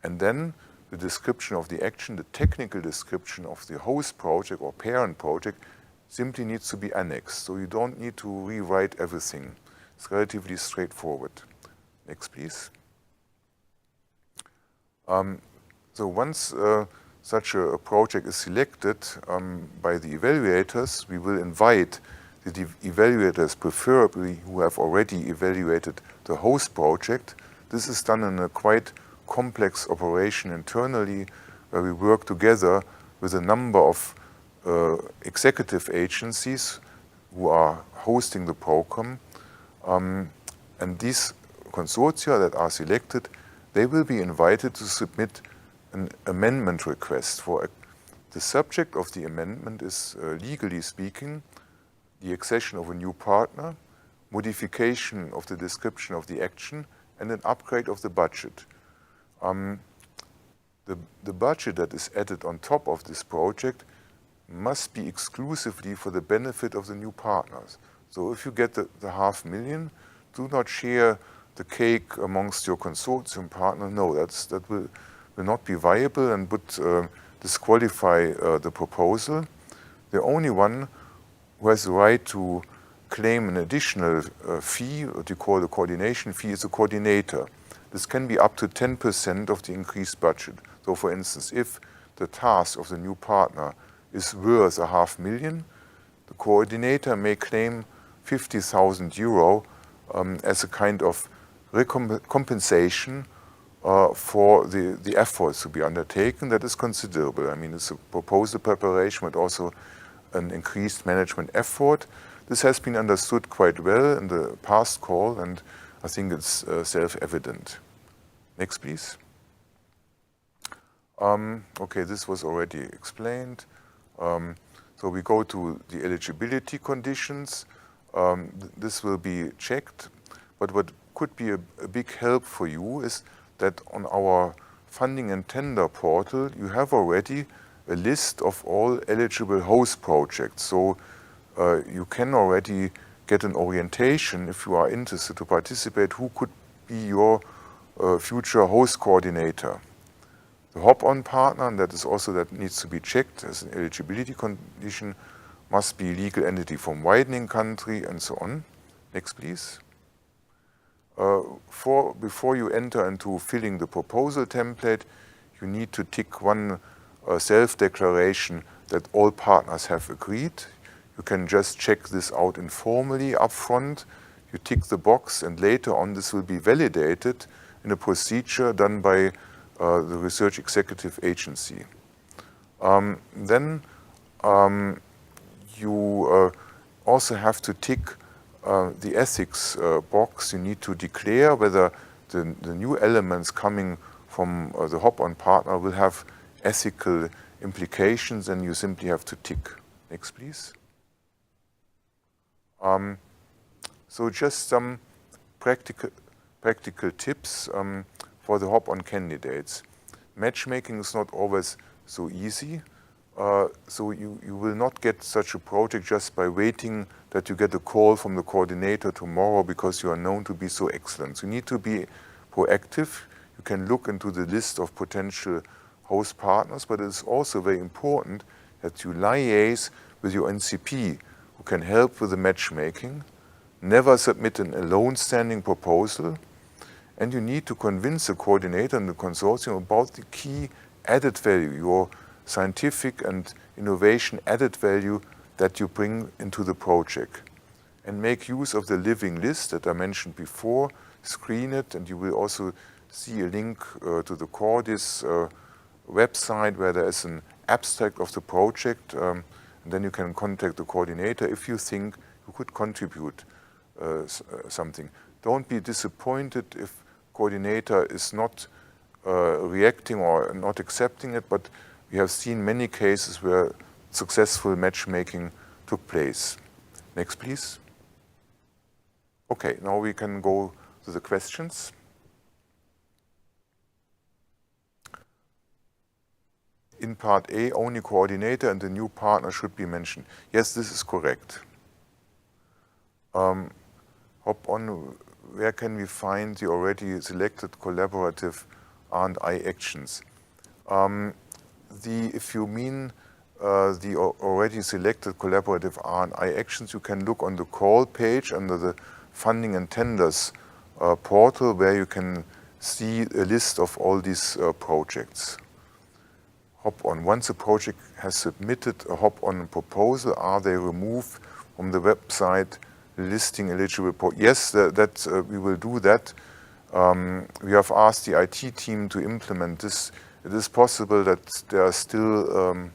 and then the description of the action, the technical description of the host project or parent project simply needs to be annexed. So you don't need to rewrite everything. It's relatively straightforward. Next, please. So once such a project is selected by the evaluators, we will invite the evaluators, preferably who have already evaluated the host project. This is done in a quite complex operation internally, where we work together with a number of executive agencies who are hosting the program. And these consortia that are selected, they will be invited to submit an amendment request. For the subject of the amendment is, legally speaking, the accession of a new partner, modification of the description of the action, and an upgrade of the budget. The budget that is added on top of this project must be exclusively for the benefit of the new partners. So if you get the $500,000, do not share the cake amongst your consortium partner. No, that will not be viable and would disqualify the proposal. The only one who has the right to claim an additional fee, what you call the coordination fee, is the coordinator. This can be up to 10% of the increased budget. So for instance, if the task of the new partner is worth €500,000, the coordinator may claim €50,000 as a kind of compensation for the efforts to be undertaken. That is considerable. I mean, it's a proposal preparation, but also an increased management effort. This has been understood quite well in the past call, and I think it's self-evident. Next, please. Okay, this was already explained. So we go to the eligibility conditions. This will be checked, but what could be a big help for you is that on our funding and tender portal, you have already a list of all eligible host projects. So you can already get an orientation if you are interested to participate, who could be your future host coordinator. The hop-on partner, and that is also that needs to be checked as an eligibility condition, must be a legal entity from widening country and so on. Next, please. Before you enter into filling the proposal template, you need to tick one self-declaration that all partners have agreed. You can just check this out informally up front. You tick the box, and later on this will be validated in a procedure done by the Research Executive Agency. Then you also have to tick the ethics box. You need to declare whether the new elements coming from the hop-on partner will have ethical implications, and you simply have to tick. Next, please. So just some practical tips for the hop-on candidates. Matchmaking is not always so easy. So you will not get such a project just by waiting that you get a call from the coordinator tomorrow because you are known to be so excellent. So you need to be proactive. You can look into the list of potential host partners, but it is also very important that you liaise with your NCP who can help with the matchmaking. Never submit an alone standing proposal. And you need to convince the coordinator and the consortium about the key added value, your scientific and innovation added value that you bring into the project. And make use of the living list that I mentioned before, screen it, and you will also see a link to the Cordis website where there is an abstract of the project, and then you can contact the coordinator if you think you could contribute something. Don't be disappointed if coordinator is not reacting or not accepting it, but we have seen many cases where successful matchmaking took place. Next, please. Okay, now we can go to the questions. In part A, only coordinator and the new partner should be mentioned. Yes, this is correct. Hop on, where can we find the already selected collaborative R&I actions? If you mean the already selected collaborative R&I actions, you can look on the call page under the funding and tenders portal where you can see a list of all these projects. Hop-on. Once a project has submitted a hop-on proposal, are they removed from the website listing eligible projects? Yes, we will do that. We have asked the IT team to implement this. It is possible that there are still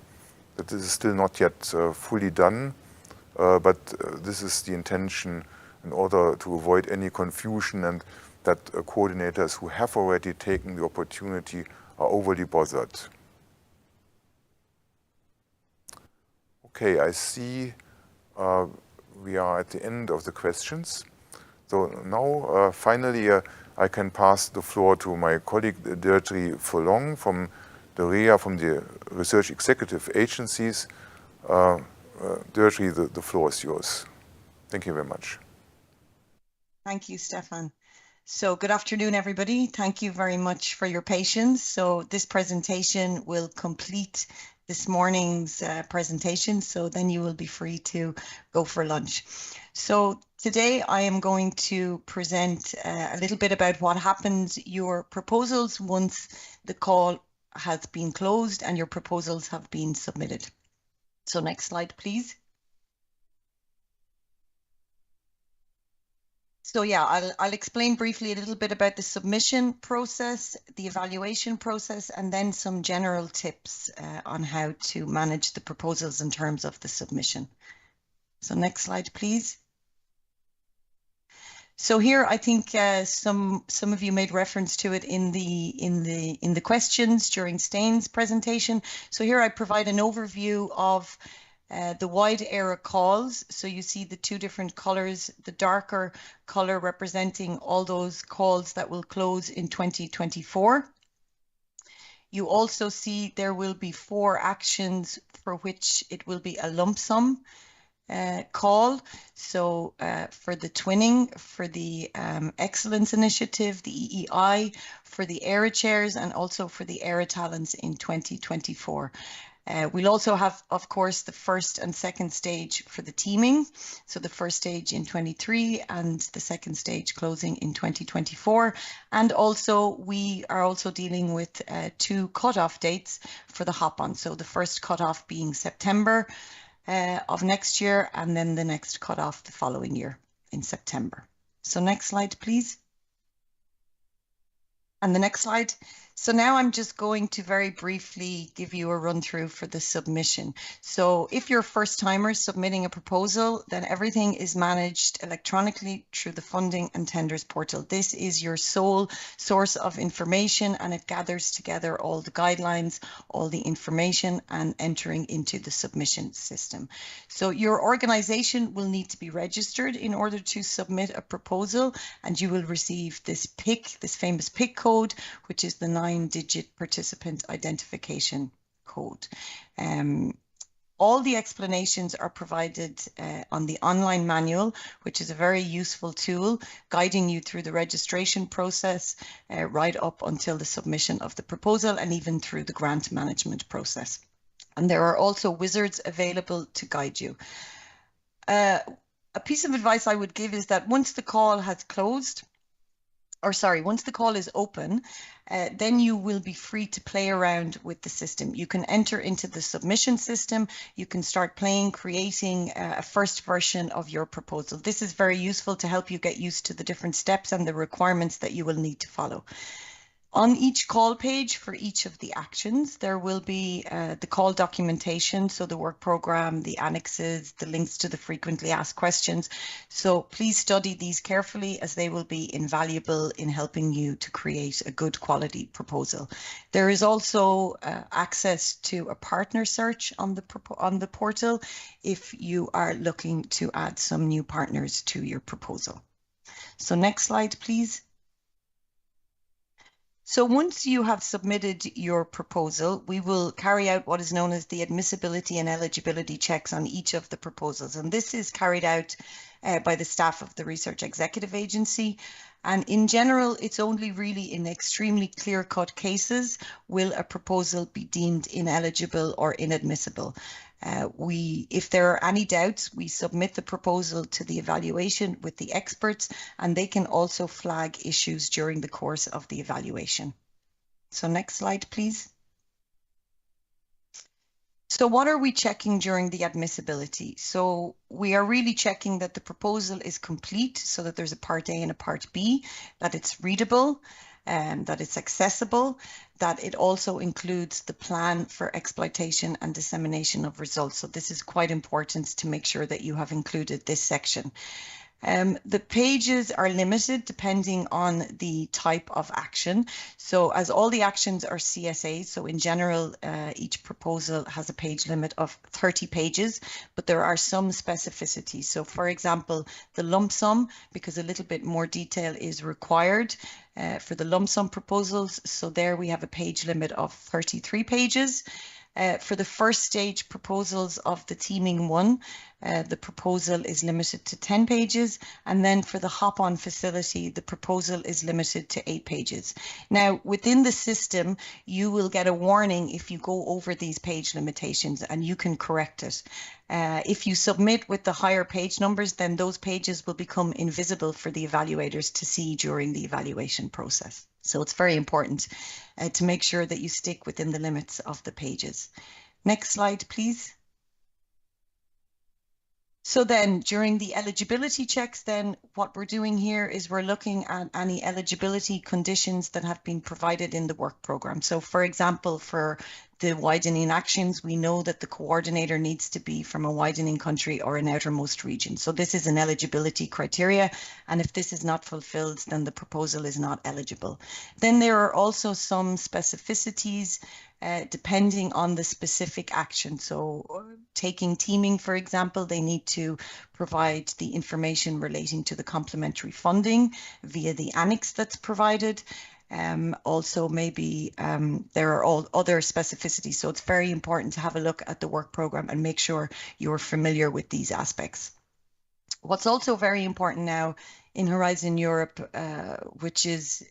that this is still not yet fully done, but this is the intention in order to avoid any confusion and that coordinators who have already taken the opportunity are overly bothered. Okay, I see we are at the end of the questions. So now, finally, I can pass the floor to my colleague, Deirdre Furlong from the REA, from the Research Executive Agencies. Deirdre, the floor is yours. Thank you very much. Thank you, Stefan. So good afternoon, everybody. Thank you very much for your patience. So this presentation will complete this morning's presentation, so then you will be free to go for lunch. So today I am going to present a little bit about what happens your proposals once the call has been closed and your proposals have been submitted. So next slide, please. So yeah, I'll explain briefly a little bit about the submission process, the evaluation process, and then some general tips on how to manage the proposals in terms of the submission. So next slide, please. So here, I think some of you made reference to it in the questions during Stain's presentation. So here I provide an overview of the WIDERA calls. So you see the two different colors, the darker color representing all those calls that will close in 2024. You also see there will be 4 actions for which it will be a lump sum call. So for the twinning, for the excellence initiative, the EEI, for the ERA chairs, and also for the ERA talents in 2024. We'll also have, of course, the first and second stage for the teaming. So the first stage in 23 and the second stage closing in 2024. And also we are also dealing with 2 cutoff dates for the hop-on. So the first cutoff being September of next year, and then the next cutoff the following year in September. So next slide, please. And the next slide. So now I'm just going to very briefly give you a run through for the submission. So if you're a first timer submitting a proposal, then everything is managed electronically through the funding and tenders portal. This is your sole source of information, and it gathers together all the guidelines, all the information, and entering into the submission system. So your organization will need to be registered in order to submit a proposal, and you will receive this PIC, this famous PIC code, which is the 9-digit participant identification code. All the explanations are provided on the online manual, which is a very useful tool guiding you through the registration process right up until the submission of the proposal, and even through the grant management process. And there are also wizards available to guide you. A piece of advice I would give is that once the call has closed, once the call is open, then you will be free to play around with the system. You can enter into the submission system. You can start creating a first version of your proposal. This is very useful to help you get used to the different steps and the requirements that you will need to follow. On each call page for each of the actions, there will be the call documentation, so the work program, the annexes, the links to the frequently asked questions. So please study these carefully, as they will be invaluable in helping you to create a good quality proposal. There is also access to a partner search on the portal if you are looking to add some new partners to your proposal. So next slide, please. So once you have submitted your proposal, we will carry out what is known as the admissibility and eligibility checks on each of the proposals. And this is carried out by the staff of the Research Executive Agency. And in general, it's only really in extremely clear-cut cases will a proposal be deemed ineligible or inadmissible. If there are any doubts, we submit the proposal to the evaluation with the experts, and they can also flag issues during the course of the evaluation. So next slide, please. So what are we checking during the admissibility? So we are really checking that the proposal is complete, so that there's a part A and a part B, that it's readable, that it's accessible, that it also includes the plan for exploitation and dissemination of results. So this is quite important to make sure that you have included this section. The pages are limited depending on the type of action. So as all the actions are CSAs, so in general, each proposal has a page limit of 30 pages, but there are some specificities. So for example, the lump sum, because a little bit more detail is required for the lump sum proposals. So there we have a page limit of 33 pages. For the first stage proposals of the teaming one, the proposal is limited to 10 pages. And then for the hop-on facility, the proposal is limited to 8 pages. Now, within the system, you will get a warning if you go over these page limitations, and you can correct it. If you submit with the higher page numbers, then those pages will become invisible for the evaluators to see during the evaluation process. So it's very important to make sure that you stick within the limits of the pages. Next slide, please. So then during the eligibility checks, then what we're doing here is we're looking at any eligibility conditions that have been provided in the work program. So for example, for the widening actions, we know that the coordinator needs to be from a widening country or an outermost region. So this is an eligibility criteria. And if this is not fulfilled, then the proposal is not eligible. Then there are also some specificities depending on the specific action. So taking teaming, for example, they need to provide the information relating to the complementary funding via the annex that's provided. Also, maybe there are all other specificities. So it's very important to have a look at the work program and make sure you're familiar with these aspects. What's also very important now in Horizon Europe, which is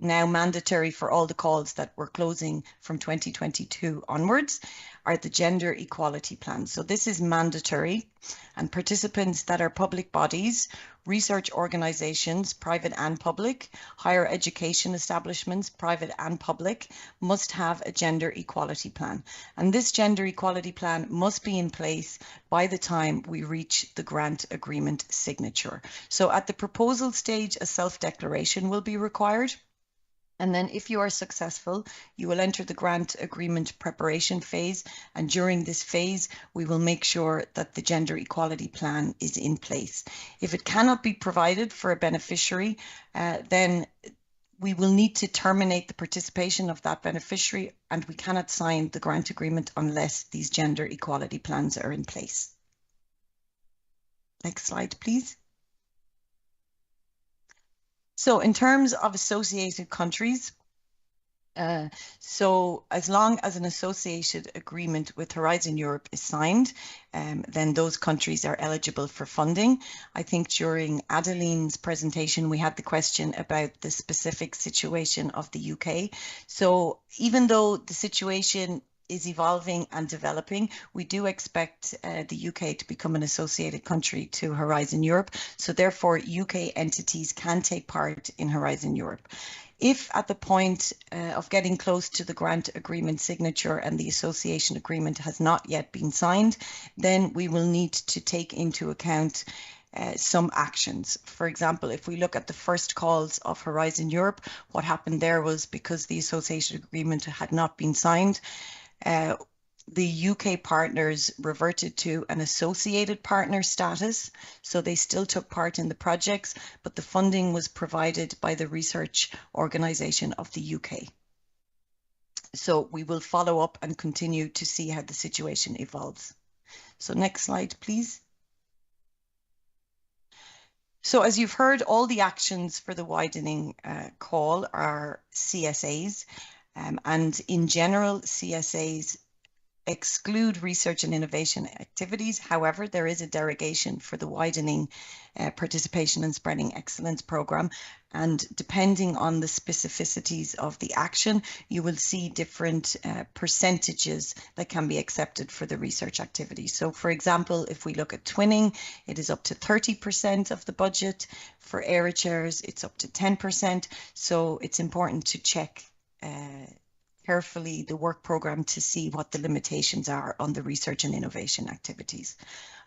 now mandatory for all the calls that we're closing from 2022 onwards, are the gender equality plans. So this is mandatory, and participants that are public bodies, research organizations, private and public, higher education establishments, private and public, must have a gender equality plan. And this gender equality plan must be in place by the time we reach the grant agreement signature. So at the proposal stage, a self-declaration will be required. And then if you are successful, you will enter the grant agreement preparation phase. And during this phase, we will make sure that the gender equality plan is in place. If it cannot be provided for a beneficiary, then we will need to terminate the participation of that beneficiary, and we cannot sign the grant agreement unless these gender equality plans are in place. Next slide, please. So in terms of associated countries, so as long as an associated agreement with Horizon Europe is signed, then those countries are eligible for funding. I think during Adeline's presentation, we had the question about the specific situation of the UK. So even though the situation is evolving and developing, we do expect the UK to become an associated country to Horizon Europe. So therefore, UK entities can take part in Horizon Europe. If at the point of getting close to the grant agreement signature and the association agreement has not yet been signed, then we will need to take into account some actions. For example, if we look at the first calls of Horizon Europe, what happened there was because the association agreement had not been signed, the UK partners reverted to an associated partner status, so they still took part in the projects, but the funding was provided by the research organisation of the UK. So we will follow up and continue to see how the situation evolves. So next slide, please. So as you've heard, all the actions for the widening call are CSAs. And in general, CSAs exclude research and innovation activities. However, there is a derogation for the widening participation and spreading excellence program. And depending on the specificities of the action, you will see different percentages that can be accepted for the research activity. So for example, if we look at twinning, it is up to 30% of the budget. For area chairs, it's up to 10%. So it's important to check carefully the work program to see what the limitations are on the research and innovation activities.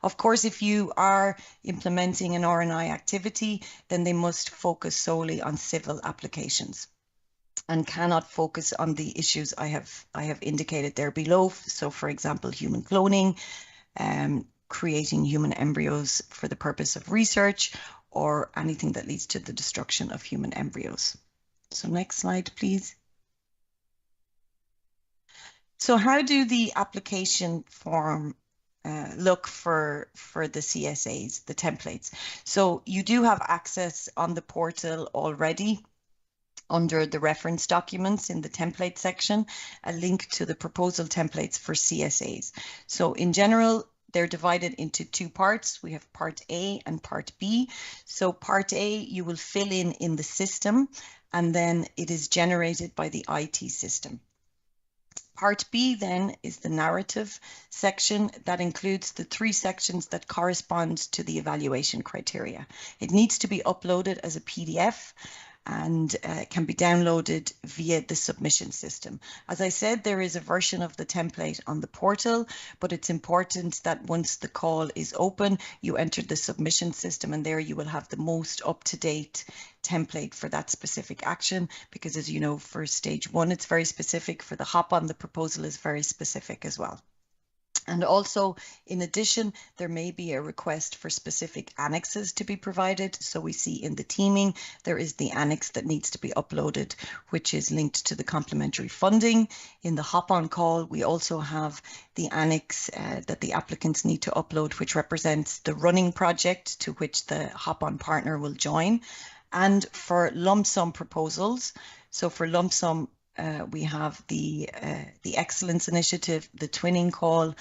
Of course, if you are implementing an R&I activity, then they must focus solely on civil applications and cannot focus on the issues I have indicated there below. So for example, human cloning, creating human embryos for the purpose of research, or anything that leads to the destruction of human embryos. So next slide, please. So how do the application form look for the CSAs, the templates? So you do have access on the portal already under the reference documents in the template section, a link to the proposal templates for CSAs. So in general, they're divided into two parts. We have part A and part B. So part A, you will fill in the system, and then it is generated by the IT system. Part B then is the narrative section that includes the 3 sections that correspond to the evaluation criteria. It needs to be uploaded as a PDF and can be downloaded via the submission system. As I said, there is a version of the template on the portal, but it's important that once the call is open, you enter the submission system, and there you will have the most up-to-date template for that specific action, because as you know, for stage 1 it's very specific. For the hop-on, the proposal is very specific as well. And also, in addition, there may be a request for specific annexes to be provided. So we see in the teaming, there is the annex that needs to be uploaded, which is linked to the complementary funding. In the hop-on call, we also have the annex that the applicants need to upload, which represents the running project to which the hop-on partner will join. And for lump sum proposals, so for lump sum, we have the Excellence Initiative, the Twinning Call,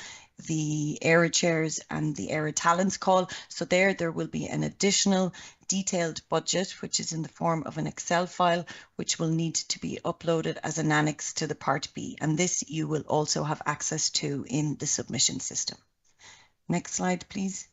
the ERA Chairs, and the ERA Talents Call. So there will be an additional detailed budget, which is in the form of an Excel file, which will need to be uploaded as an annex to the Part B. And this you will also have access to in the submission system. Next slide, please.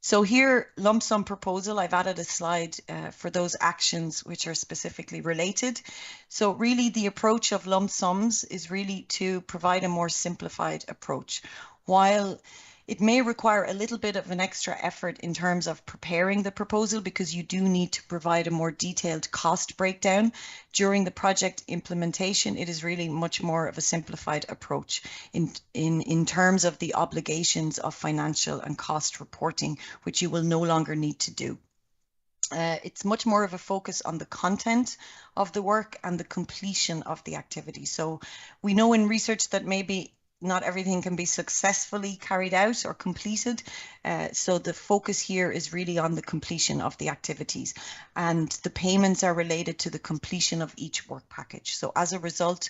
So here, lump sum proposal, I've added a slide for those actions which are specifically related. So really the approach of lump sums is really to provide a more simplified approach. While it may require a little bit of an extra effort in terms of preparing the proposal, because you do need to provide a more detailed cost breakdown during the project implementation, it is really much more of a simplified approach in terms of the obligations of financial and cost reporting, which you will no longer need to do. It's much more of a focus on the content of the work and the completion of the activity. So we know in research that maybe not everything can be successfully carried out or completed. So the focus here is really on the completion of the activities, and the payments are related to the completion of each work package. So as a result,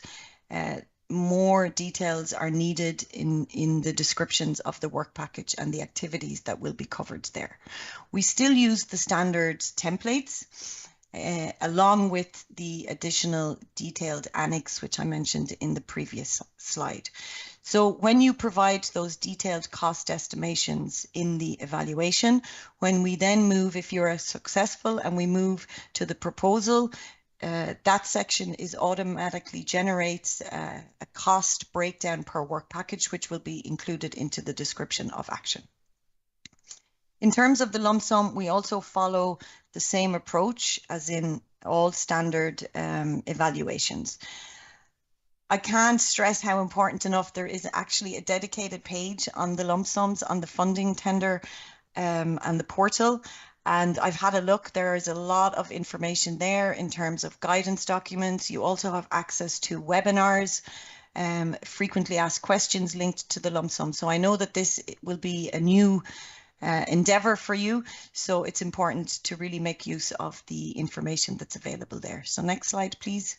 more details are needed in the descriptions of the work package and the activities that will be covered there. We still use the standard templates along with the additional detailed annex, which I mentioned in the previous slide. So when you provide those detailed cost estimations in the evaluation, when we then move, if you're successful and we move to the proposal, that section is automatically generates a cost breakdown per work package, which will be included into the description of action. In terms of the lump sum, we also follow the same approach as in all standard evaluations. I can't stress how important enough there is actually a dedicated page on the lump sums on the funding tender and the portal. And I've had a look, there is a lot of information there in terms of guidance documents. You also have access to webinars, frequently asked questions linked to the lump sum. So I know that this will be a new endeavor for you. So it's important to really make use of the information that's available there. So next slide, please.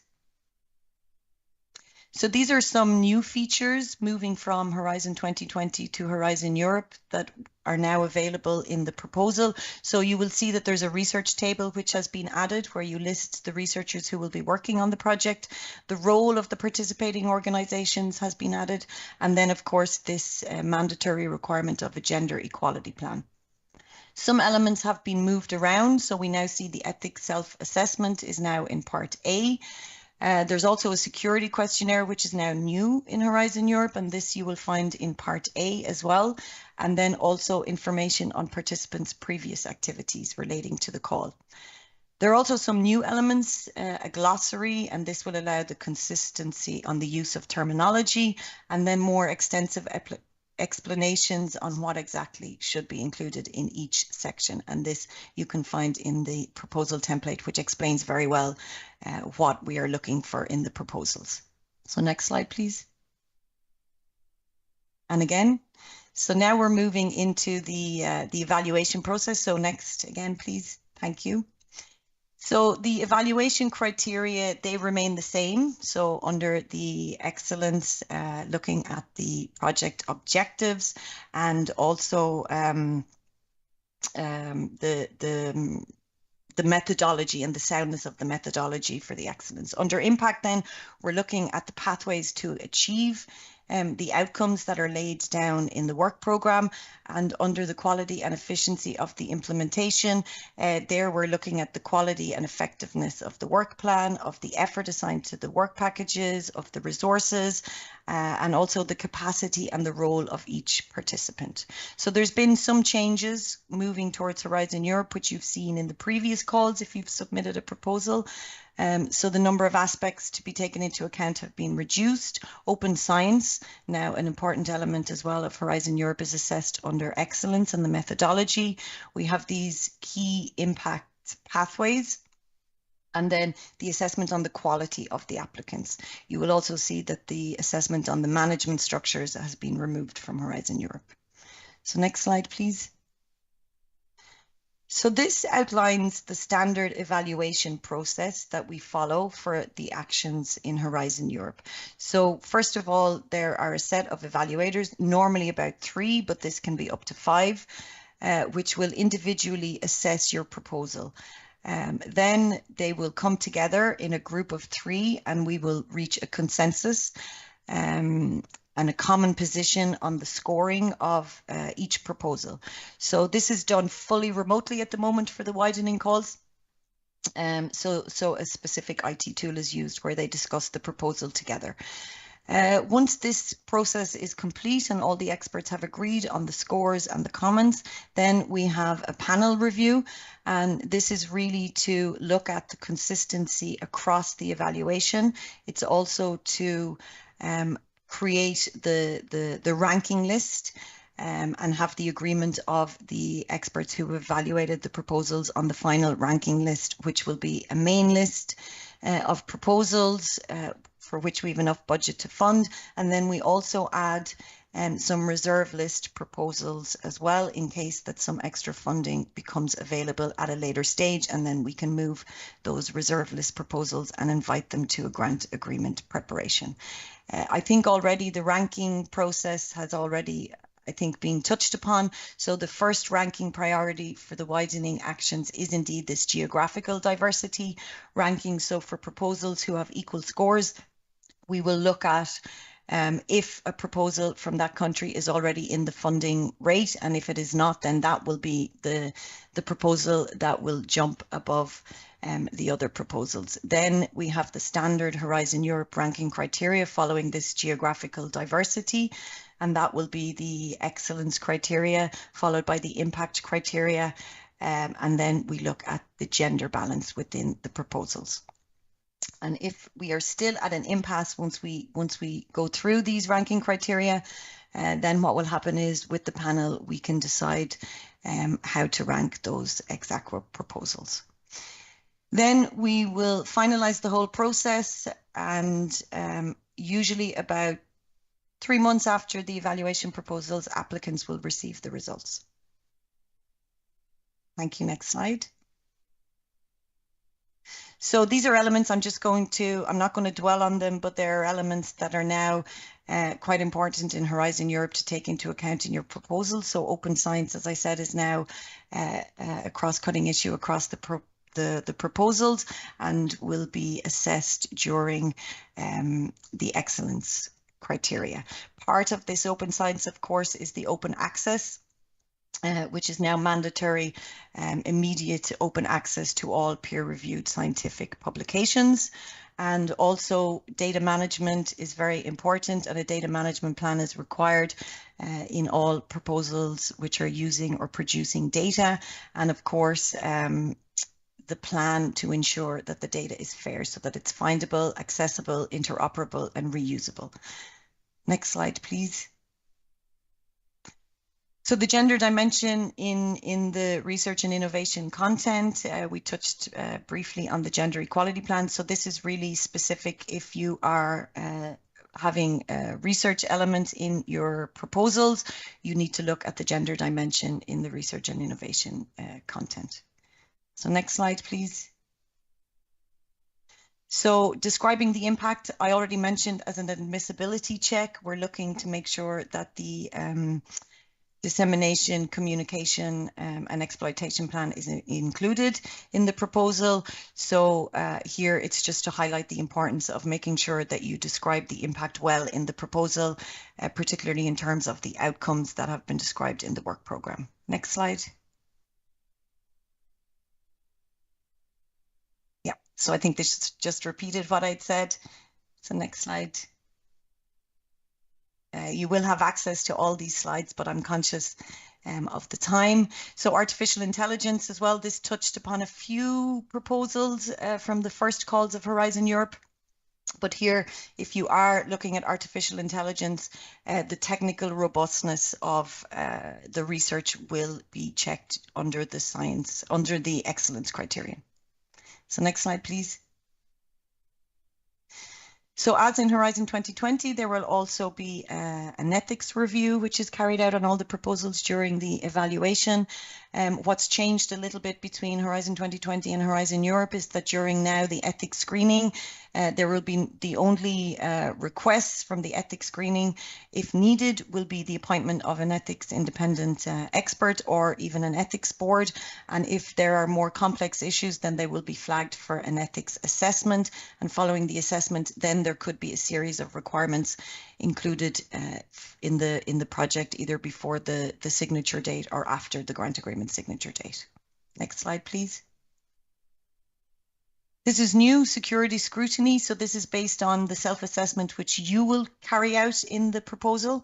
So these are some new features moving from Horizon 2020 to Horizon Europe that are now available in the proposal. So you will see that there's a research table which has been added where you list the researchers who will be working on the project. The role of the participating organizations has been added. And then of course this mandatory requirement of a gender equality plan. Some elements have been moved around. So we now see the ethics self-assessment is now in Part A. There's also a security questionnaire, which is now new in Horizon Europe, and this you will find in Part A as well. And then also information on participants' previous activities relating to the call. There are also some new elements, a glossary, and this will allow the consistency on the use of terminology, and then more extensive explanations on what exactly should be included in each section. And this you can find in the proposal template, which explains very well what we are looking for in the proposals. So next slide, please. And again, so now we're moving into the evaluation process. So next again, please. Thank you. So the evaluation criteria, they remain the same. So under the excellence, looking at the project objectives and also the methodology and the soundness of the methodology for the excellence. Under impact then, we're looking at the pathways to achieve the outcomes that are laid down in the work programme, and under the quality and efficiency of the implementation, there we're looking at the quality and effectiveness of the work plan, of the effort assigned to the work packages, of the resources, and also the capacity and the role of each participant. So there's been some changes moving towards Horizon Europe, which you've seen in the previous calls if you've submitted a proposal. So the number of aspects to be taken into account have been reduced. Open science, now an important element as well of Horizon Europe, is assessed under excellence and the methodology. We have these key impact pathways, and then the assessment on the quality of the applicants. You will also see that the assessment on the management structures has been removed from Horizon Europe. So next slide, please. So this outlines the standard evaluation process that we follow for the actions in Horizon Europe. So first of all, there are a set of evaluators, normally about 3, but this can be up to 5, which will individually assess your proposal. Then they will come together in a group of 3 and we will reach a consensus and a common position on the scoring of each proposal. So this is done fully remotely at the moment for the widening calls. So a specific IT tool is used where they discuss the proposal together. Once this process is complete and all the experts have agreed on the scores and the comments, then we have a panel review, and this is really to look at the consistency across the evaluation. It's also to create the ranking list and have the agreement of the experts who evaluated the proposals on the final ranking list, which will be a main list of proposals for which we have enough budget to fund. And then we also add some reserve list proposals as well, in case that some extra funding becomes available at a later stage, and then we can move those reserve list proposals and invite them to a grant agreement preparation. I think already the ranking process has already, I think, been touched upon. So the first ranking priority for the widening actions is indeed this geographical diversity ranking. So for proposals who have equal scores, we will look at if a proposal from that country is already in the funding rate, and if it is not, then that will be the proposal that will jump above the other proposals. Then we have the standard Horizon Europe ranking criteria following this geographical diversity, and that will be the excellence criteria followed by the impact criteria, and then we look at the gender balance within the proposals. And if we are still at an impasse once we go through these ranking criteria, then what will happen is with the panel we can decide how to rank those ex aequo proposals. Then we will finalize the whole process, and usually about 3 months after the evaluation proposals, applicants will receive the results. Thank you. Next slide. So these are elements I'm not going to dwell on them, but there are elements that are now quite important in Horizon Europe to take into account in your proposal. So open science, as I said, is now a cross-cutting issue across the proposals and will be assessed during the excellence criteria. Part of this open science, of course, is the open access, which is now mandatory, immediate open access to all peer-reviewed scientific publications. And also data management is very important, and a data management plan is required in all proposals which are using or producing data. And of course, the plan to ensure that the data is fair so that it's findable, accessible, interoperable, and reusable. Next slide, please. So the gender dimension in the research and innovation content, we touched briefly on the gender equality plan. So this is really specific if you are having research elements in your proposals, you need to look at the gender dimension in the research and innovation content. So next slide, please. So describing the impact, I already mentioned as an admissibility check, we're looking to make sure that the dissemination, communication and exploitation plan is included in the proposal. So here it's just to highlight the importance of making sure that you describe the impact well in the proposal, particularly in terms of the outcomes that have been described in the work programme. Next slide. Yeah, so I think this just repeated what I'd said. So next slide. You will have access to all these slides, but I'm conscious of the time. So artificial intelligence as well, this touched upon a few proposals from the first calls of Horizon Europe. But here, if you are looking at artificial intelligence, the technical robustness of the research will be checked under the science, under the excellence criterion. So next slide, please. So as in Horizon 2020, there will also be an ethics review, which is carried out on all the proposals during the evaluation. What's changed a little bit between Horizon 2020 and Horizon Europe is that during now the ethics screening, there will be the only requests from the ethics screening, if needed, will be the appointment of an ethics independent expert or even an ethics board. And if there are more complex issues, then they will be flagged for an ethics assessment. And following the assessment, then there could be a series of requirements included in the project, either before the signature date or after the grant agreement signature date. Next slide, please. This is new security scrutiny. So this is based on the self-assessment which you will carry out in the proposal,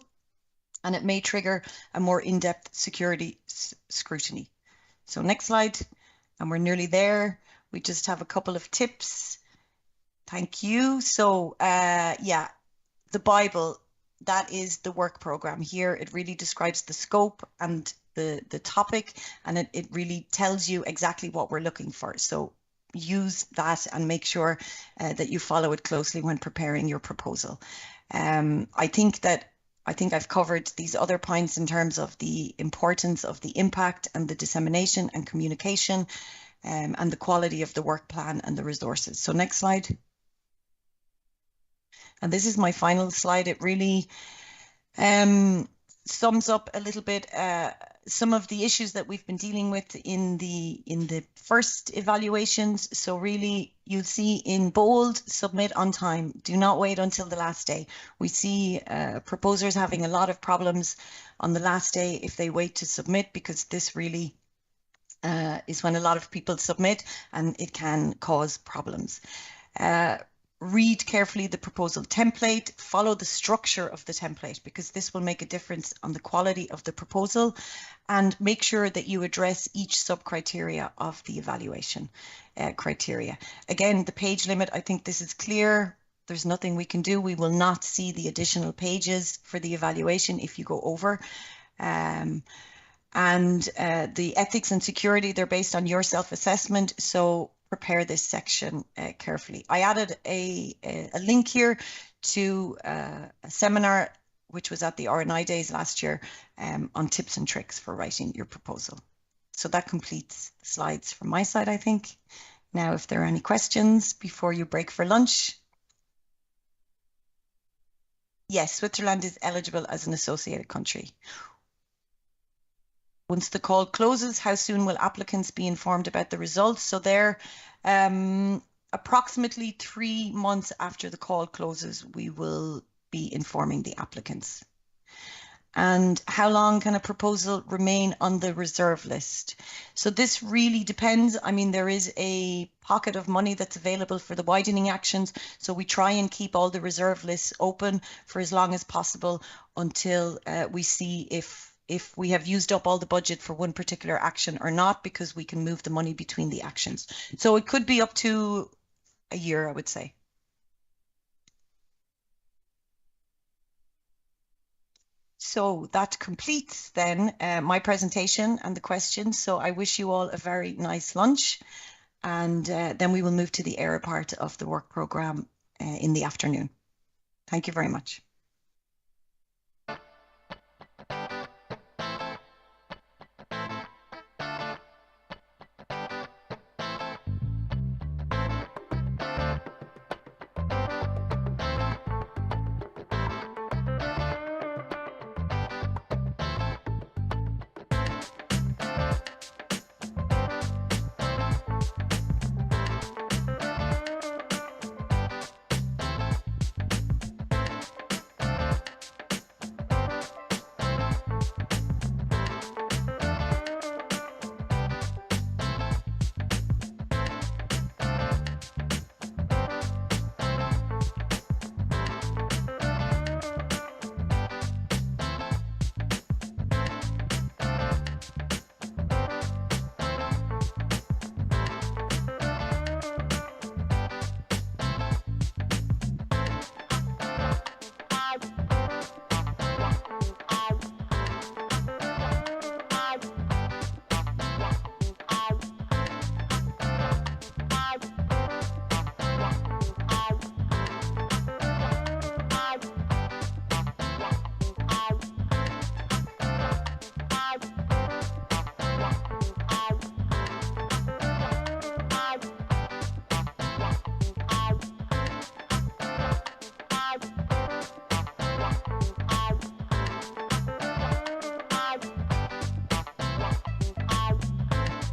and it may trigger a more in-depth security scrutiny. So next slide, and we're nearly there. We just have a couple of tips. Thank you. So yeah, the Bible, that is the work program here. It really describes the scope and the topic, and it really tells you exactly what we're looking for. So use that and make sure that you follow it closely when preparing your proposal. I think I've covered these other points in terms of the importance of the impact and the dissemination and communication and the quality of the work plan and the resources. So next slide. And this is my final slide. It really sums up a little bit some of the issues that we've been dealing with in the first evaluations. So really, you'll see in bold, submit on time. Do not wait until the last day. We see proposers having a lot of problems on the last day if they wait to submit, because this really is when a lot of people submit and it can cause problems. Read carefully the proposal template, follow the structure of the template, because this will make a difference on the quality of the proposal, and make sure that you address each sub-criteria of the evaluation criteria. Again, the page limit, I think this is clear. There's nothing we can do. We will not see the additional pages for the evaluation if you go over. The ethics and security, they're based on your self-assessment. So prepare this section carefully. I added a link here to a seminar which was at the R&I Days last year on tips and tricks for writing your proposal. So that completes the slides from my side, I think. Now, if there are any questions before you break for lunch. Yes, Switzerland is eligible as an associated country. Once the call closes, how soon will applicants be informed about the results? So they're approximately 3 months after the call closes, we will be informing the applicants. And how long can a proposal remain on the reserve list? So this really depends. I mean, there is a pocket of money that's available for the widening actions. So we try and keep all the reserve lists open for as long as possible until we see if we have used up all the budget for one particular action or not, because we can move the money between the actions. So it could be up to a year, I would say. So that completes then my presentation and the questions. So I wish you all a very nice lunch, and then we will move to the ERA part of the work programme in the afternoon. Thank you very much.